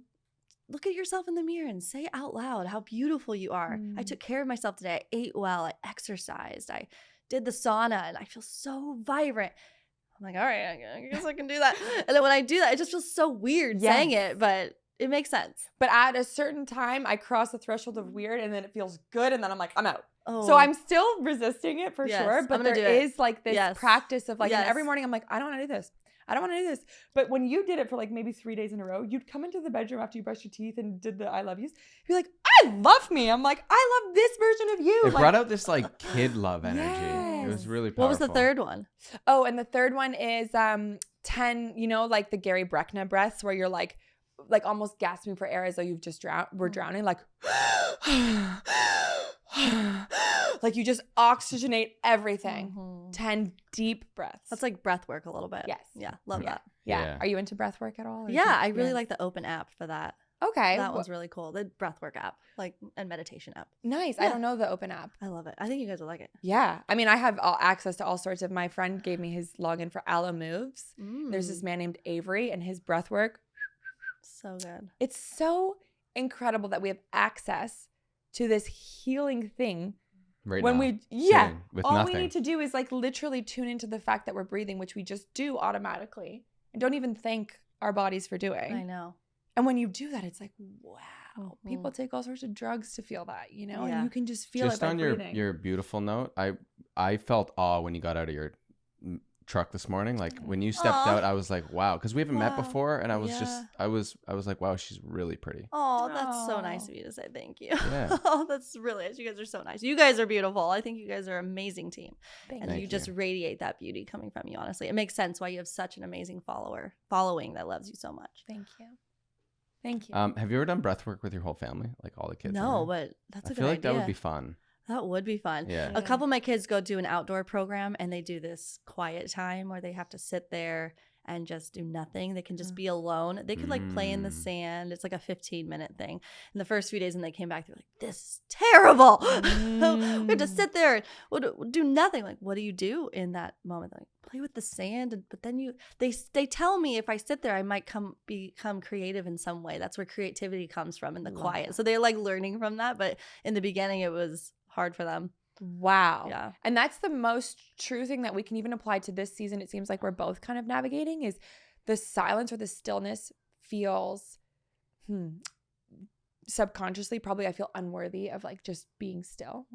look at yourself in the mirror and say out loud how beautiful you are. I took care of myself today. I ate well. I exercised. I did the sauna and I feel so vibrant. I'm like, all right, I guess I can do that. And then when I do that, it just feels so weird saying it, but it makes sense. But at a certain time, I cross the threshold of weird, and then it feels good, and then I'm like, I'm out. Oh. So I'm still resisting it for Yes, sure, I'm but gonna there do it. is like this Yes. practice of like, and Yes. every morning I'm like, I don't want to do this. I don't want to do this. But when you did it for like maybe 3 days in a row, you'd come into the bedroom after you brushed your teeth and did the I love yous. You're like, I love me. I'm like, I love this version of you. It Like, brought out this like kid love energy. It was Yes. really powerful. What was the third one? oh, and the third one is 10, you know, like the Gary Breckna breaths where you're like almost gasping for air as though you've just we're drowning, like like you just oxygenate everything. 10 deep breaths. That's like breath work a little bit. Yes. Yeah. Love that. yeah. Yeah. Are you into breath work at all? or Yeah. do you- I really like the open app for that. Okay. That one's really cool. The breathwork app, like, and meditation app. nice. I Yeah. don't know the open app. I love it. I think you guys will like it. Yeah. I mean, I have access to all sorts of, my friend gave me his login for Aloha Moves. Mm. There's this man named Avery, and his breath work. So good. It's so incredible that we have access to this healing thing. Right When now, we with all nothing. we need to do is like literally tune into the fact that we're breathing, which we just do automatically and don't even thank our bodies for doing. I know. And when you do that, it's like, wow. People take all sorts of drugs to feel that, you know, and you can just feel Just it by on breathing. your beautiful note, I felt awe when you got out of your truck this morning. Like when you stepped out, I was like, wow, because we haven't met before, and I was just I was like, wow, she's really pretty. Oh, that's so nice of you to say thank you. Yeah. Oh, that's really nice. You guys are so nice. You guys are beautiful. I think you guys are an amazing team. Thank And you. you just radiate that beauty coming from you, honestly. It makes sense why you have such an amazing following that loves you so much. Thank you. Thank you. Have you ever done breath work with your whole family, like all the kids? No, but that's a I good feel like idea. that would be fun. That would be fun. Yeah. A couple of my kids go do an outdoor program and they do this quiet time where they have to sit there and just do nothing. They can just be alone. They could like play in the sand. It's like a 15-minute thing. And the first few days when they came back, they're like, this is terrible. We have to sit there and do nothing. Like, what do you do in that moment? They're like, play with the sand. But then they tell me if I sit there, I might become creative in some way. That's where creativity comes from, in the quiet. So they're like learning from that. But in the beginning, it was hard for them. Wow. Yeah. And that's the most true thing that we can even apply to this season. It seems like we're both kind of navigating is the silence or the stillness feels subconsciously, probably I feel unworthy of like just being still.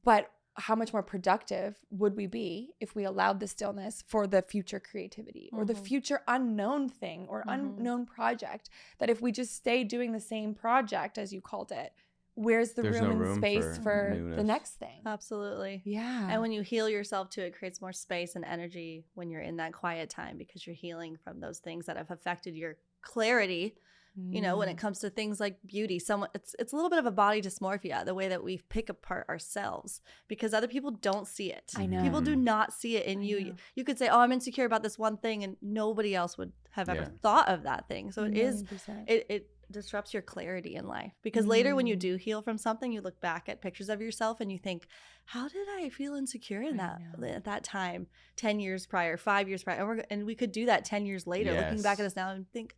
But how much more productive would we be if we allowed the stillness for the future creativity or the future unknown thing or unknown project, that if we just stay doing the same project, as you called it, where's the There's room no and room space for the newness. next thing? Absolutely. Yeah. And when you heal yourself too, it creates more space and energy when you're in that quiet time because you're healing from those things that have affected your clarity. You know, when it comes to things like beauty, it's a little bit of a body dysmorphia, the way that we pick apart ourselves because other people don't see it. I know. People do not see it in you. You could say, oh, I'm insecure about this one thing, and nobody else would have ever thought of that thing. So it disrupts your clarity in life because later when you do heal from something, you look back at pictures of yourself and you think, how did I feel insecure in at that time, 10 years prior, 5 years prior? And we could do that 10 years later, looking back at us now and think,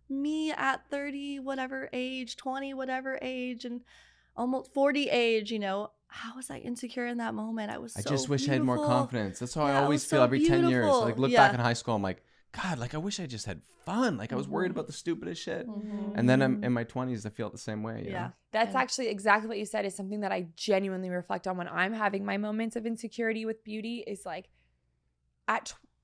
me at 30 whatever age, 20 whatever age, and almost 40 age, you know, how was I insecure in that moment? I just wish I had more confidence. That's how I always feel so every 10 years. beautiful. Like look back in high school, I'm like, God, like I wish I just had fun. Like I was worried about the stupidest shit. And then I'm in my 20s, I feel the same way. You know? That's actually exactly what you said is something that I genuinely reflect on when I'm having my moments of insecurity with beauty is like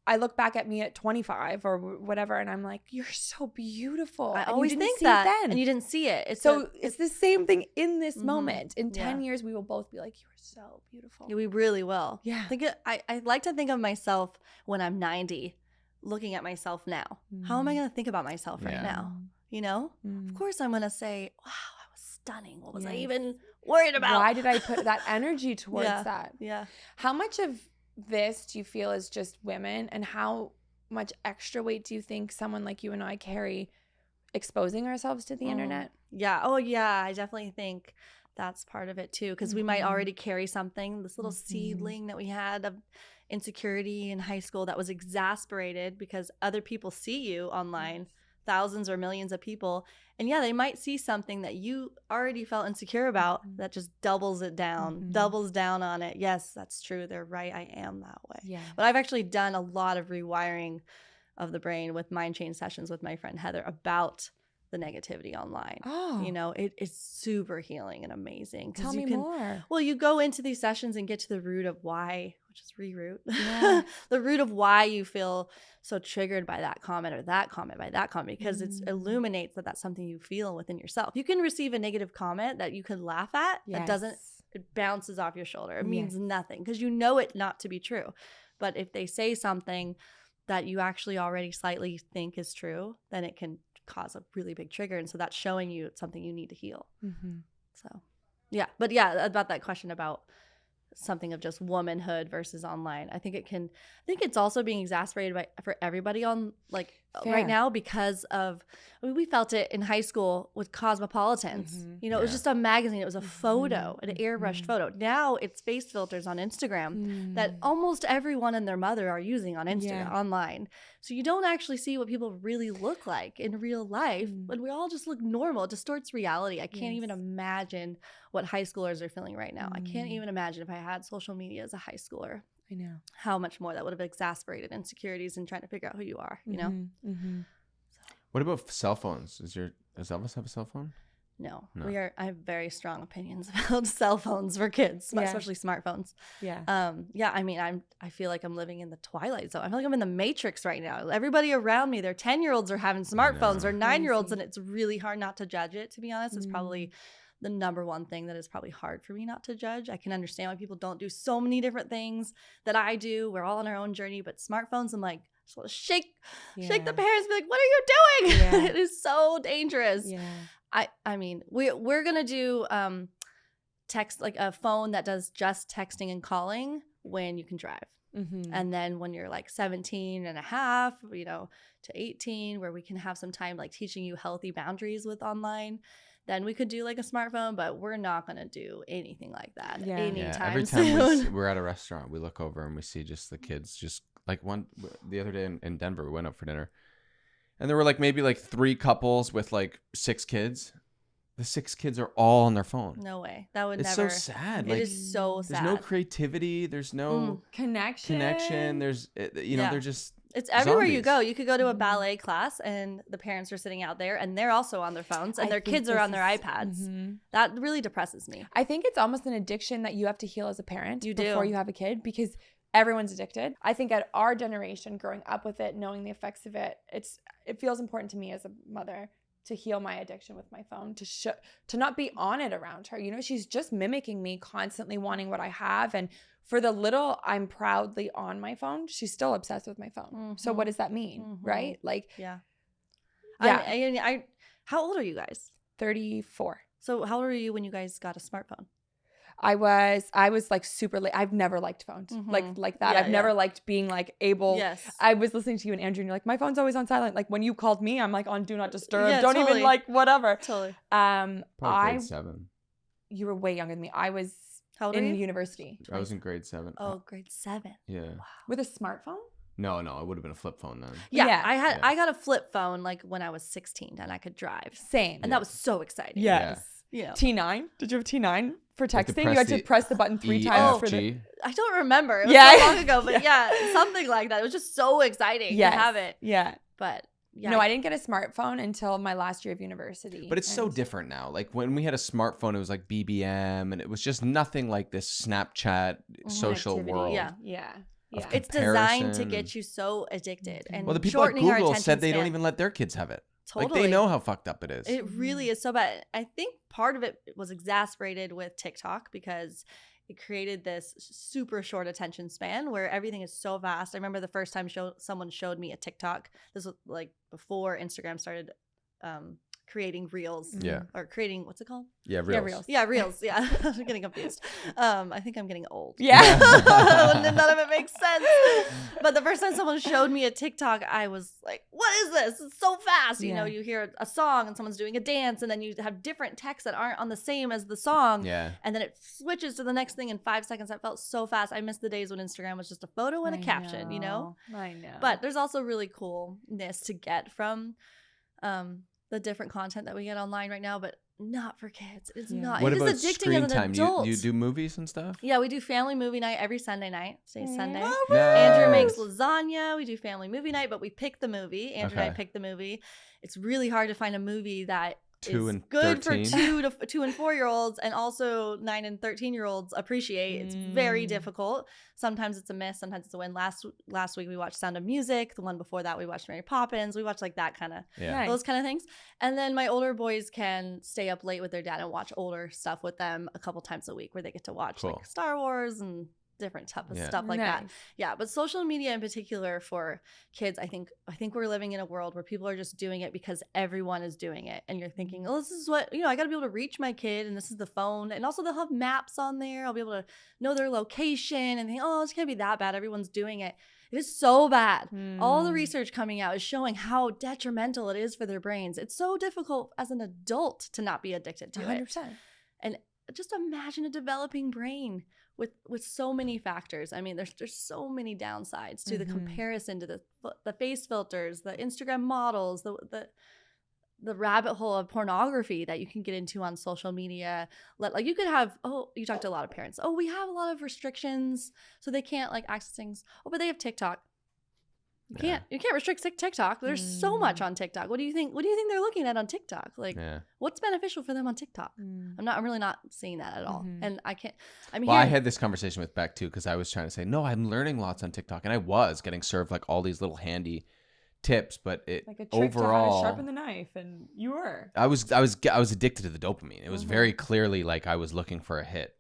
I look back at me at 25 or whatever and I'm like, you're so beautiful. I and always you didn't think see that. it then. And you didn't see it. It's the same thing in this moment. In 10 years, we will both be like, you're so beautiful. Yeah, we really will. Yeah. I like to think of myself when I'm 90, looking at myself now. How am I going to think about myself right now? You know? Of course I'm going to say, wow, I was stunning. What was I even worried about? Why did I put that energy towards that? Yeah. How much of this do you feel is just women, and how much extra weight do you think someone like you and I carry exposing ourselves to the internet? Yeah. Oh, yeah. I definitely think that's part of it too, because we might already carry something, this little seedling that we had of insecurity in high school that was exasperated because other people see you online, thousands or millions of people. And yeah, they might see something that you already felt insecure about that just doubles it down, doubles down on it. Yes, that's true. They're right. I am that way. Yeah. But I've actually done a lot of rewiring of the brain with mind change sessions with my friend Heather about the negativity online. Oh. You know, it is super healing and amazing. Tell me more. Well, you go into these sessions and get to the root of why, which is Reroot. Yeah. The root of why you feel so triggered by that comment or that comment by that comment, because it illuminates that that's something you feel within yourself. You can receive a negative comment that you can laugh at that doesn't, it bounces off your shoulder. It means nothing because you know it not to be true. But if they say something that you actually already slightly think is true, then it can cause a really big trigger. And so that's showing you it's something you need to heal. So yeah, but yeah, about that question about something of just womanhood versus online, I think it's also being exacerbated for everybody on, like, Fair. right now because of, I mean, we felt it in high school with Cosmopolitans. You know, it was just a magazine. It was a photo, an airbrushed photo. Now it's face filters on Instagram that almost everyone and their mother are using on Instagram, online. So you don't actually see what people really look like in real life, but we all just look normal. It distorts reality. I can't even imagine what high schoolers are feeling right now. I can't even imagine if I had social media as a high schooler. I know How much more that would have exasperated insecurities and trying to figure out who you are, you know? What about cell phones? Does Elvis have a cell phone? No. I have very strong opinions about cell phones for kids, especially smartphones. Yeah. I mean, I feel like I'm living in the twilight zone. I feel like I'm in the Matrix right now. Everybody around me, their 10-year-olds are having smartphones, or 9-year-olds, and it's really hard not to judge it, to be honest. It's probably the number one thing that is probably hard for me not to judge. I can understand why people don't do so many different things that I do. We're all on our own journey, but smartphones, I'm like, just want to shake the parents, be like, what are you doing? It is so dangerous. I mean, we're gonna do text, like a phone that does just texting and calling when you can drive. And then when you're like 17 and a half, you know, to 18, where we can have some time like teaching you healthy boundaries with online, then we could do like a smartphone, but we're not going to do anything like that anytime every soon. time we're at a restaurant, we look over and we see just the kids, just like the other day in Denver, we went out for dinner and there were like maybe like 3 couples with like 6 kids. The 6 kids are all on their phone. No way. That would it's never. so sad. It is so sad. There's no creativity. There's no connection. There's, you know, they're just. It's everywhere zombies. you go. You could go to a ballet class and the parents are sitting out there and they're also on their phones and their kids are on their iPads. That really depresses me. I think it's almost an addiction that you have to heal as a parent before you have a kid, because everyone's addicted. I think at our generation, growing up with it, knowing the effects of it, it feels important to me as a mother to heal my addiction with my phone, to not be on it around her. You know, she's just mimicking me, constantly wanting what I have. And for the little I'm proudly on my phone, she's still obsessed with my phone. So what does that mean? Right? Like, I how old are you guys? 34. So how old were you when you guys got a smartphone? I was like super late. I've never liked phones like that. I've never liked being like able. Yes. I was listening to you and Andrew and you're like, my phone's always on silent. Like when you called me, I'm like on do not disturb. Yeah, Don't totally. even like whatever. Totally. Probably grade 7. You were way younger than me. I was How old in are you? university. I was in grade 7. Oh, grade 7. Yeah. Wow. With a smartphone? No, it would have been a flip phone then. Yeah, Yeah. I got a flip phone like when I was 16 and I could drive. Same. And that was so exciting. Yes. You know. T9? Did you have T9 for have to texting? press You had to the press the button 3 E, times F, for the. G. I don't remember. It was Yeah. so long ago, but something like that. It was just so exciting to have it. Yeah. But yeah. No, I didn't get a smartphone until my last year of university. But it's so different now. Like when we had a smartphone, it was like BBM, and it was just nothing like this Snapchat social Activity. world. Yeah. It's designed to comparison. get you so addicted. And Well, the people at shortening our Google attention said they don't span. even let their kids have it. Totally. Like they know how fucked up it is. It really is so bad. I think part of it was exacerbated with TikTok because it created this super short attention span where everything is so fast. I remember the first time someone showed me a TikTok. This was like before Instagram started creating reels. Yeah. Or creating, what's it called? Yeah, reels. Yeah, reels. Yeah, reels. Yeah. I'm getting confused. I think I'm getting old. Yeah. None of it makes sense. But the first time someone showed me a TikTok, I was like, what is this? It's so fast. You know, you hear a song and someone's doing a dance and then you have different texts that aren't on the same as the song. Yeah. And then it switches to the next thing in 5 seconds. That felt so fast. I miss the days when Instagram was just a photo and a caption, you know? I know. But there's also really coolness to get from the different content that we get online right now, but not for kids. It's not. What It about is addicting screen as an time? adult. You do movies and stuff? Yeah, we do family movie night every Sunday night. Today's Sunday. Nice. Andrew makes lasagna. We do family movie night, but we pick the movie. Andrew and I Okay. pick the movie. It's really hard to find a movie that 2 is and good 13. for 2 and 4-year-olds and also 9 and 13-year-olds appreciate. It's very difficult. Sometimes it's a miss, sometimes it's a win. Last week we watched Sound of Music. The one before that we watched Mary Poppins. We watched like that kind of Yeah. those kind of things. And then my older boys can stay up late with their dad and watch older stuff with them a couple times a week where they get to watch Cool. like Star Wars and different type of stuff like that. Yeah, but social media in particular for kids, I think we're living in a world where people are just doing it because everyone is doing it, and you're thinking, oh, this is what, I got to be able to reach my kid, and this is the phone, and also they'll have maps on there. I'll be able to know their location and think, oh, this can't be that bad. Everyone's doing it. It is so bad. All the research coming out is showing how detrimental it is for their brains. It's so difficult as an adult to not be addicted to 100%. it. And just imagine a developing brain with so many factors. I mean, there's so many downsides to the comparison to the face filters, the Instagram models, the rabbit hole of pornography that you can get into on social media. Like you could have, you talk to a lot of parents. Oh, we have a lot of restrictions, so they can't like access things. Oh, but they have TikTok. You can't restrict TikTok. There's so much on TikTok. What do you think they're looking at on TikTok? Like, what's beneficial for them on TikTok? I'm really not seeing that at all. And I can't. I had this conversation with Beck too, because I was trying to say, no, I'm learning lots on TikTok, and I was getting served like all these little handy tips, but it like a trick overall to how to sharpen the knife, and you were. I was addicted to the dopamine. It was very clearly like I was looking for a hit,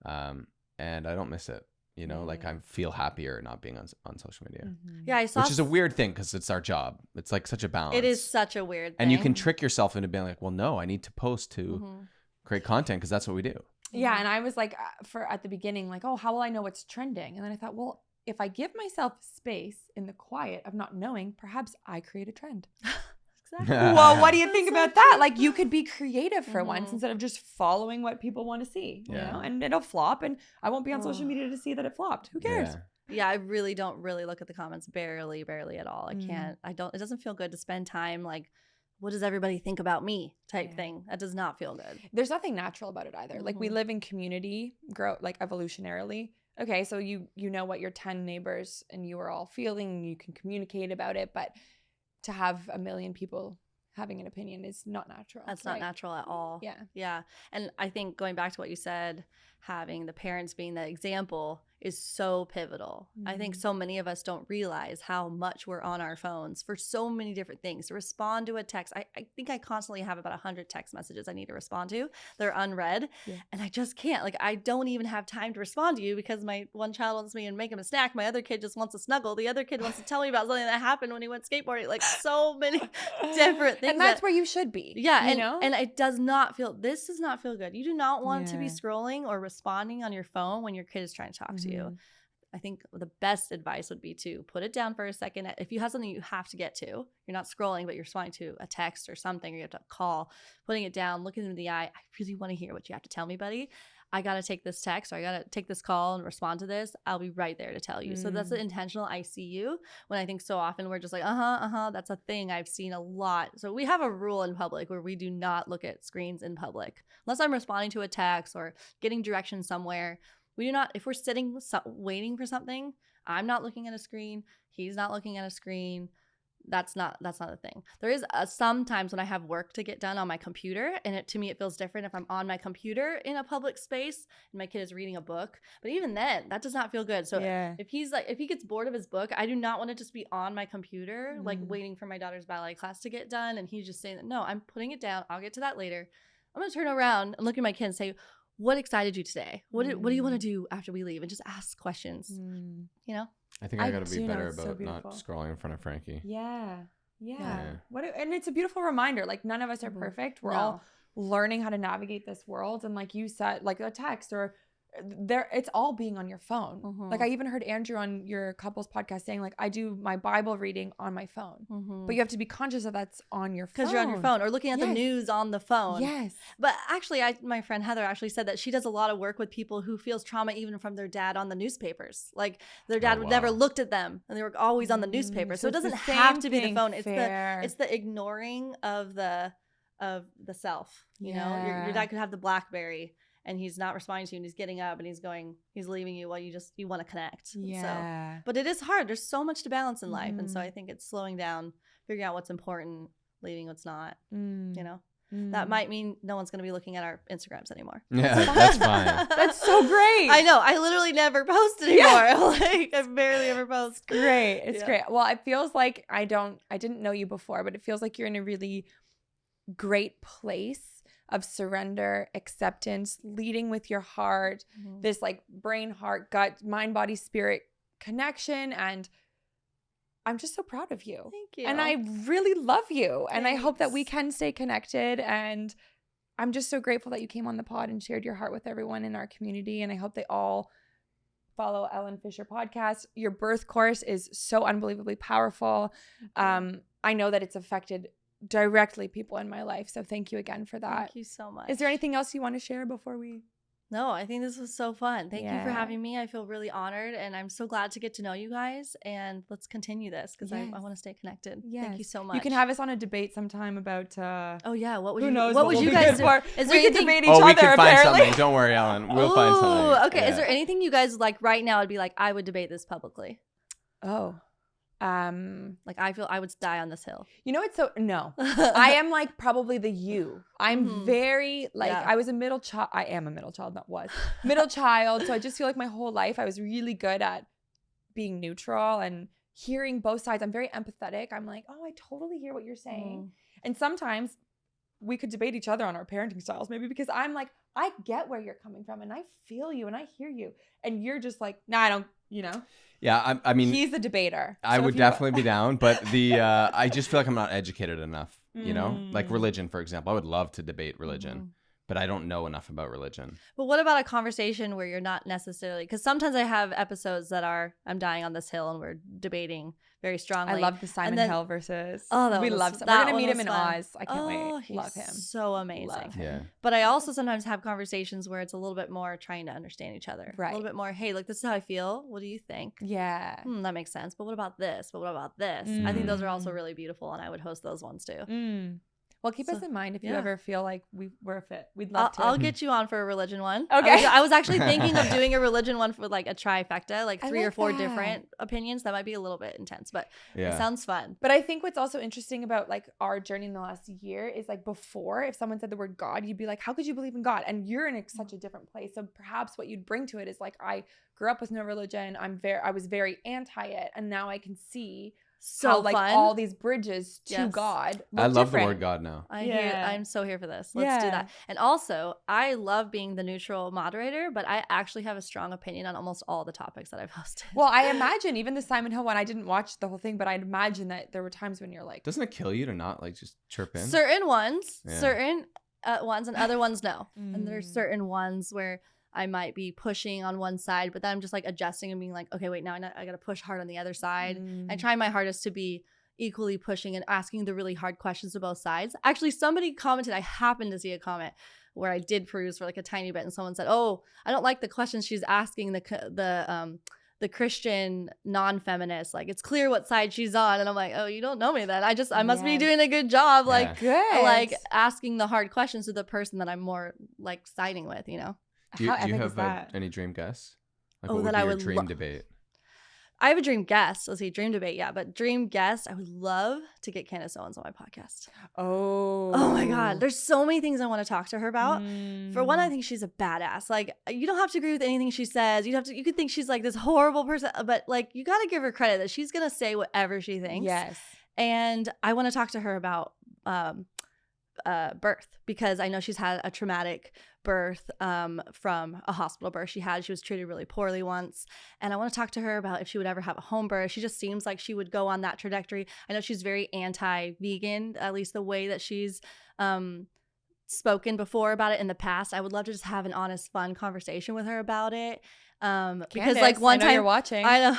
and I don't miss it. Like I feel happier not being on social media. Yeah, I saw. Which is a weird thing because it's our job. It's like such a balance. It is such a weird thing. And you can trick yourself into being like, well, no, I need to post to create content because that's what we do. Yeah, and I was like, at the beginning, like, oh, how will I know what's trending? And then I thought, well, if I give myself space in the quiet of not knowing, perhaps I create a trend. Exactly. Well, what do you think about that? Like, you could be creative for once instead of just following what people want to see, you know? And it'll flop, and I won't be on social media to see that it flopped. Who cares? Yeah, I really don't look at the comments barely at all. I can't. It doesn't feel good to spend time like, what does everybody think about me type thing. That does not feel good. There's nothing natural about it either. Like, we live in community, grow like evolutionarily. Okay, so you know what your 10 neighbors and you are all feeling, you can communicate about it, but to have a million people having an opinion is not natural. That's not natural at all. Yeah. And I think going back to what you said, having the parents being the example is so pivotal. I think so many of us don't realize how much we're on our phones for so many different things. To respond to a text, I think I constantly have about 100 text messages I need to respond to. They're unread, and I just can't. Like, I don't even have time to respond to you because my one child wants me to make him a snack. My other kid just wants to snuggle. The other kid wants to tell me about something that happened when he went skateboarding. Like, so many different things. And that's where you should be. Yeah, and it does not feel good. You do not want to be scrolling or responding on your phone when your kid is trying to talk to you. I think the best advice would be to put it down for a second. If you have something you have to get to, you're not scrolling, but you're responding to a text or something, or you have to call, putting it down, looking into the eye. I really want to hear what you have to tell me, buddy. I got to take this text, or I got to take this call and respond to this. I'll be right there to tell you. So that's the intentional I see you, when I think so often we're just like, that's a thing I've seen a lot. So we have a rule in public where we do not look at screens in public. Unless I'm responding to a text or getting directions somewhere. We do not, if we're sitting waiting for something, I'm not looking at a screen. He's not looking at a screen. That's not a thing. There is sometimes when I have work to get done on my computer, and to me it feels different if I'm on my computer in a public space and my kid is reading a book. But even then, that does not feel good. So if he gets bored of his book, I do not want to just be on my computer like waiting for my daughter's ballet class to get done, and he's just saying that, no, I'm putting it down. I'll get to that later. I'm gonna turn around and look at my kid and say, what excited you today? What do you want to do after we leave? And just ask questions, you know? I think I got to be better about not scrolling in front of Frankie. Yeah. And it's a beautiful reminder. Like, none of us are perfect. We're all learning how to navigate this world. And like you said, like a text or it's all being on your phone. Like, I even heard Andrew on your couples podcast saying, like, I do my Bible reading on my phone. But you have to be conscious that that's on your phone. Because you're on your phone, or looking at the news on the phone. Yes. But actually, my friend Heather actually said that she does a lot of work with people who feels trauma even from their dad on the newspapers. Like, their dad would never looked at them, and they were always on the newspaper. So it doesn't have to be the phone. It's the ignoring of the self. You know, your dad could have the BlackBerry, and he's not responding to you, and he's getting up and he's leaving you while you want to connect. Yeah. So, but it is hard. There's so much to balance in life. And so I think it's slowing down, figuring out what's important, leaving what's not, you know? That might mean no one's going to be looking at our Instagrams anymore. Yeah, that's fine. That's so great. I know. I literally never post anymore. Like, I barely ever post. Great. It's great. Well, it feels like I didn't know you before, but it feels like you're in a really great place of surrender, acceptance, leading with your heart, this like brain, heart, gut, mind, body, spirit connection. And I'm just so proud of you. Thank you. And I really love you. And I hope that we Thanks. can stay connected. And I'm just so grateful that you came on the pod and shared your heart with everyone in our community. And I hope they all follow Ellen Fisher podcast. Your birth course is so unbelievably powerful. I know that it's affected directly people in my life. So thank you again for that. Thank you so much. Is there anything else you want to share before we? No, I think this was so fun. Thank you for Yeah. having me. I feel really honored, and I'm so glad to get to know you guys. And let's continue this because I want to stay connected. Yes. Thank you so much. You can have us on a debate sometime about. Oh yeah, what would who you? knows What what would we'll you be guys good do? for. Is there We could anything? debate each Oh, we other can find apparently. something. Don't worry, Ellen. We'll find something. Ooh, okay. Yeah. Is there anything you guys like right now? I'd be like, I would debate this publicly. Oh, Like I feel I would die on this hill. you know, it's so no. I am like probably the you. I'm very like Yeah. I was a middle child. I am a middle child, not was middle child. So I just feel like my whole life I was really good at being neutral and hearing both sides. I'm very empathetic. I'm like, oh, I totally hear what you're saying. And sometimes we could debate each other on our parenting styles, maybe because I'm like, I get where you're coming from and I feel you and I hear you. And you're just like, nah, I don't, you know. Yeah, I mean, He's the debater. I So would if you- definitely be down, but I just feel like I'm not educated enough, you know? Like religion, for example. I would love to debate religion, but I don't know enough about religion. But what about a conversation where you're not necessarily? Because sometimes I have episodes that are I'm dying on this hill and we're debating very strongly. I love the Simon then- Hill versus. Oh, that we was- love. We're that gonna one meet him was in fun. Oz. I can't wait. He's Love him. so amazing. Love him. Yeah. But I also sometimes have conversations where it's a little bit more trying to understand each other. Right. A little bit more, hey, look, this is how I feel. What do you think? Yeah. That makes sense. But what about this? But what about this? I think those are also really beautiful, and I would host those ones too. Well, keep us So, in mind if you yeah. ever feel like we're a fit. We'd love to. I'll get you on for a religion one. Okay. I was actually thinking of doing a religion one for like a trifecta, like I 3 or like 4 that. different opinions. That might be a little bit intense, but Yeah. it sounds fun. But I think what's also interesting about like our journey in the last year is like before, if someone said the word God, you'd be like, how could you believe in God? And you're in such a different place. So perhaps what you'd bring to it is like, I grew up with no religion. I was very anti it. And now I can see So how like fun. all these bridges to Yes. God I look love the different. word God now. I'm so here for this. Let's do Yeah. that. And also, I love being the neutral moderator, but I actually have a strong opinion on almost all the topics that I've hosted. Well, I imagine even the Simon Hill one, I didn't watch the whole thing, but I'd imagine that there were times when you're like, Doesn't it kill you to not like just chirp in? certain ones, Yeah. certain ones, and other ones no. And there's certain ones where I might be pushing on one side, but then I'm just like adjusting and being like, okay, wait, now I got to push hard on the other side. I try my hardest to be equally pushing and asking the really hard questions to both sides. Actually, somebody commented, I happened to see a comment where I did peruse for like a tiny bit, and someone said, oh, I don't like the questions she's asking the Christian non-feminist. Like, it's clear what side she's on. And I'm like, oh, you don't know me then. I must be Yes. doing a good job. Yeah. Like, good. like asking the hard questions to the person that I'm more like siding with, you know? Do you How epic is have that? any dream guests? Like, Oh, what would that be I your would dream lo- debate? I have a dream guest. Let's see, dream debate, yeah. But dream guest, I would love to get Candace Owens on my podcast. Oh. Oh my God. There's so many things I want to talk to her about. For one, Mm. I think she's a badass. Like, you don't have to agree with anything she says. You could think she's like this horrible person, but like, you got to give her credit that she's going to say whatever she thinks. Yes. And I want to talk to her about birth, because I know she's had a traumatic birth from a hospital birth she was treated really poorly once, and I want to talk to her about if she would ever have a home birth. She just seems like she would go on that trajectory. I know she's very anti-vegan, at least the way that she's spoken before about it in the past. I would love to just have an honest, fun conversation with her about it. Because Candace, like one I know time you're watching. I know.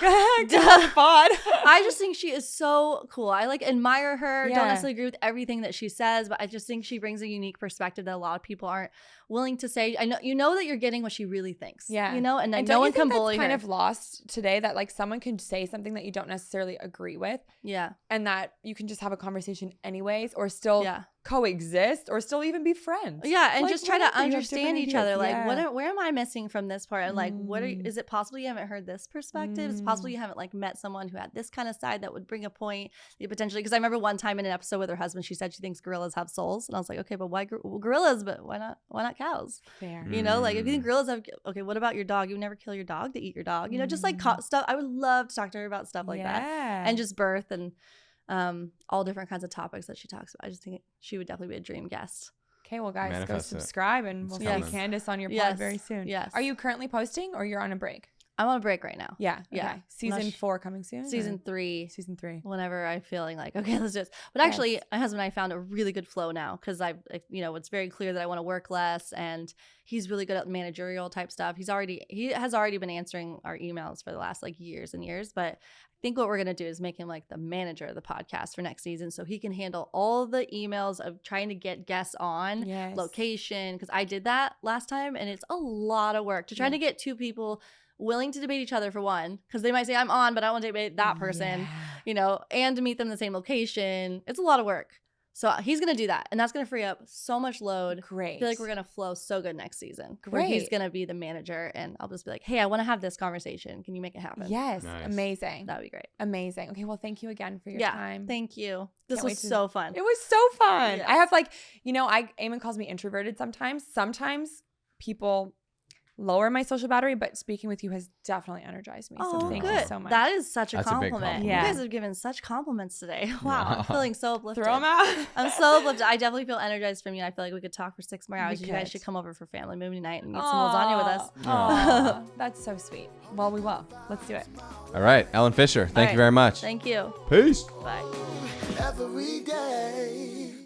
Get on the pod. I just think she is so cool. I like admire her. Yeah. Don't necessarily agree with everything that she says, but I just think she brings a unique perspective that a lot of people aren't willing to say. I know that you're getting what she really thinks. Yeah. You know, and like, don't no you one think can that's bully kind her. of lost today, that like someone can say something that you don't necessarily agree with, Yeah. and that you can just have a conversation anyways, or still Yeah. coexist, or still even be friends. Yeah, and Like, just try to whatever, you have understand different each ideas. other. Like, Yeah. where am I missing from this part? And like, is it possible you haven't heard this perspective? Is it possible you haven't like met someone who had this kind of side that would bring a point potentially? Because I remember one time in an episode with her husband, she said she thinks gorillas have souls, and I was like, okay, but why gorillas? But why not cows? Fair. You know, like if you think gorillas have, okay, what about your dog? You would never kill your dog to eat your dog. You know, just like stuff. I would love to talk to her about stuff like that, and just birth and all different kinds of topics that she talks about. I just think she would definitely be a dream guest. Okay, well, guys, Manifest go it. subscribe, and It's we'll see coming. Candace on your pod Yes. very soon. Yes. Are you currently posting, or you're on a break? I'm on a break right now. Yeah. Yeah. Okay. Season 4 coming soon? Season or 3. Season 3. Whenever I'm feeling like, okay, let's do this. But actually, my husband and I found a really good flow now because it's very clear that I want to work less, and he's really good at managerial type stuff. He has already been answering our emails for the last like years and years. But I think what we're gonna do is make him like the manager of the podcast for next season, so he can handle all the emails of trying to get guests on, Yes. location. Because I did that last time, and it's a lot of work to try to get two people willing to debate each other for one, because they might say I'm on, but I don't want to debate that person, and to meet them in the same location. It's a lot of work. So he's going to do that, and that's going to free up so much load. Great. I feel like we're going to flow so good next season. Where he's Great. going to be the manager, and I'll just be like, hey, I want to have this conversation. Can you make it happen? Yes. Nice. Amazing. That would be great. Amazing. Okay, well, thank you again for your time. Thank you. This Can't was wait to- so fun. It was so fun. Yes. I have Eamon calls me introverted sometimes. Sometimes people lower my social battery, but speaking with you has definitely energized me. So thank you so much. That is such a That's a big compliment. compliment. Yeah. You guys have given such compliments today. Wow. I'm feeling so uplifted. Throw them out. I'm so uplifted. I definitely feel energized from you. I feel like we could talk for 6 more hours. We You guys could. should come over for family movie night and eat some lasagna with us. Aw, that's so sweet. Well, we will. Let's do it. All right, Ellen Fisher, thank you right. very much. Thank you. Peace. Bye. every day.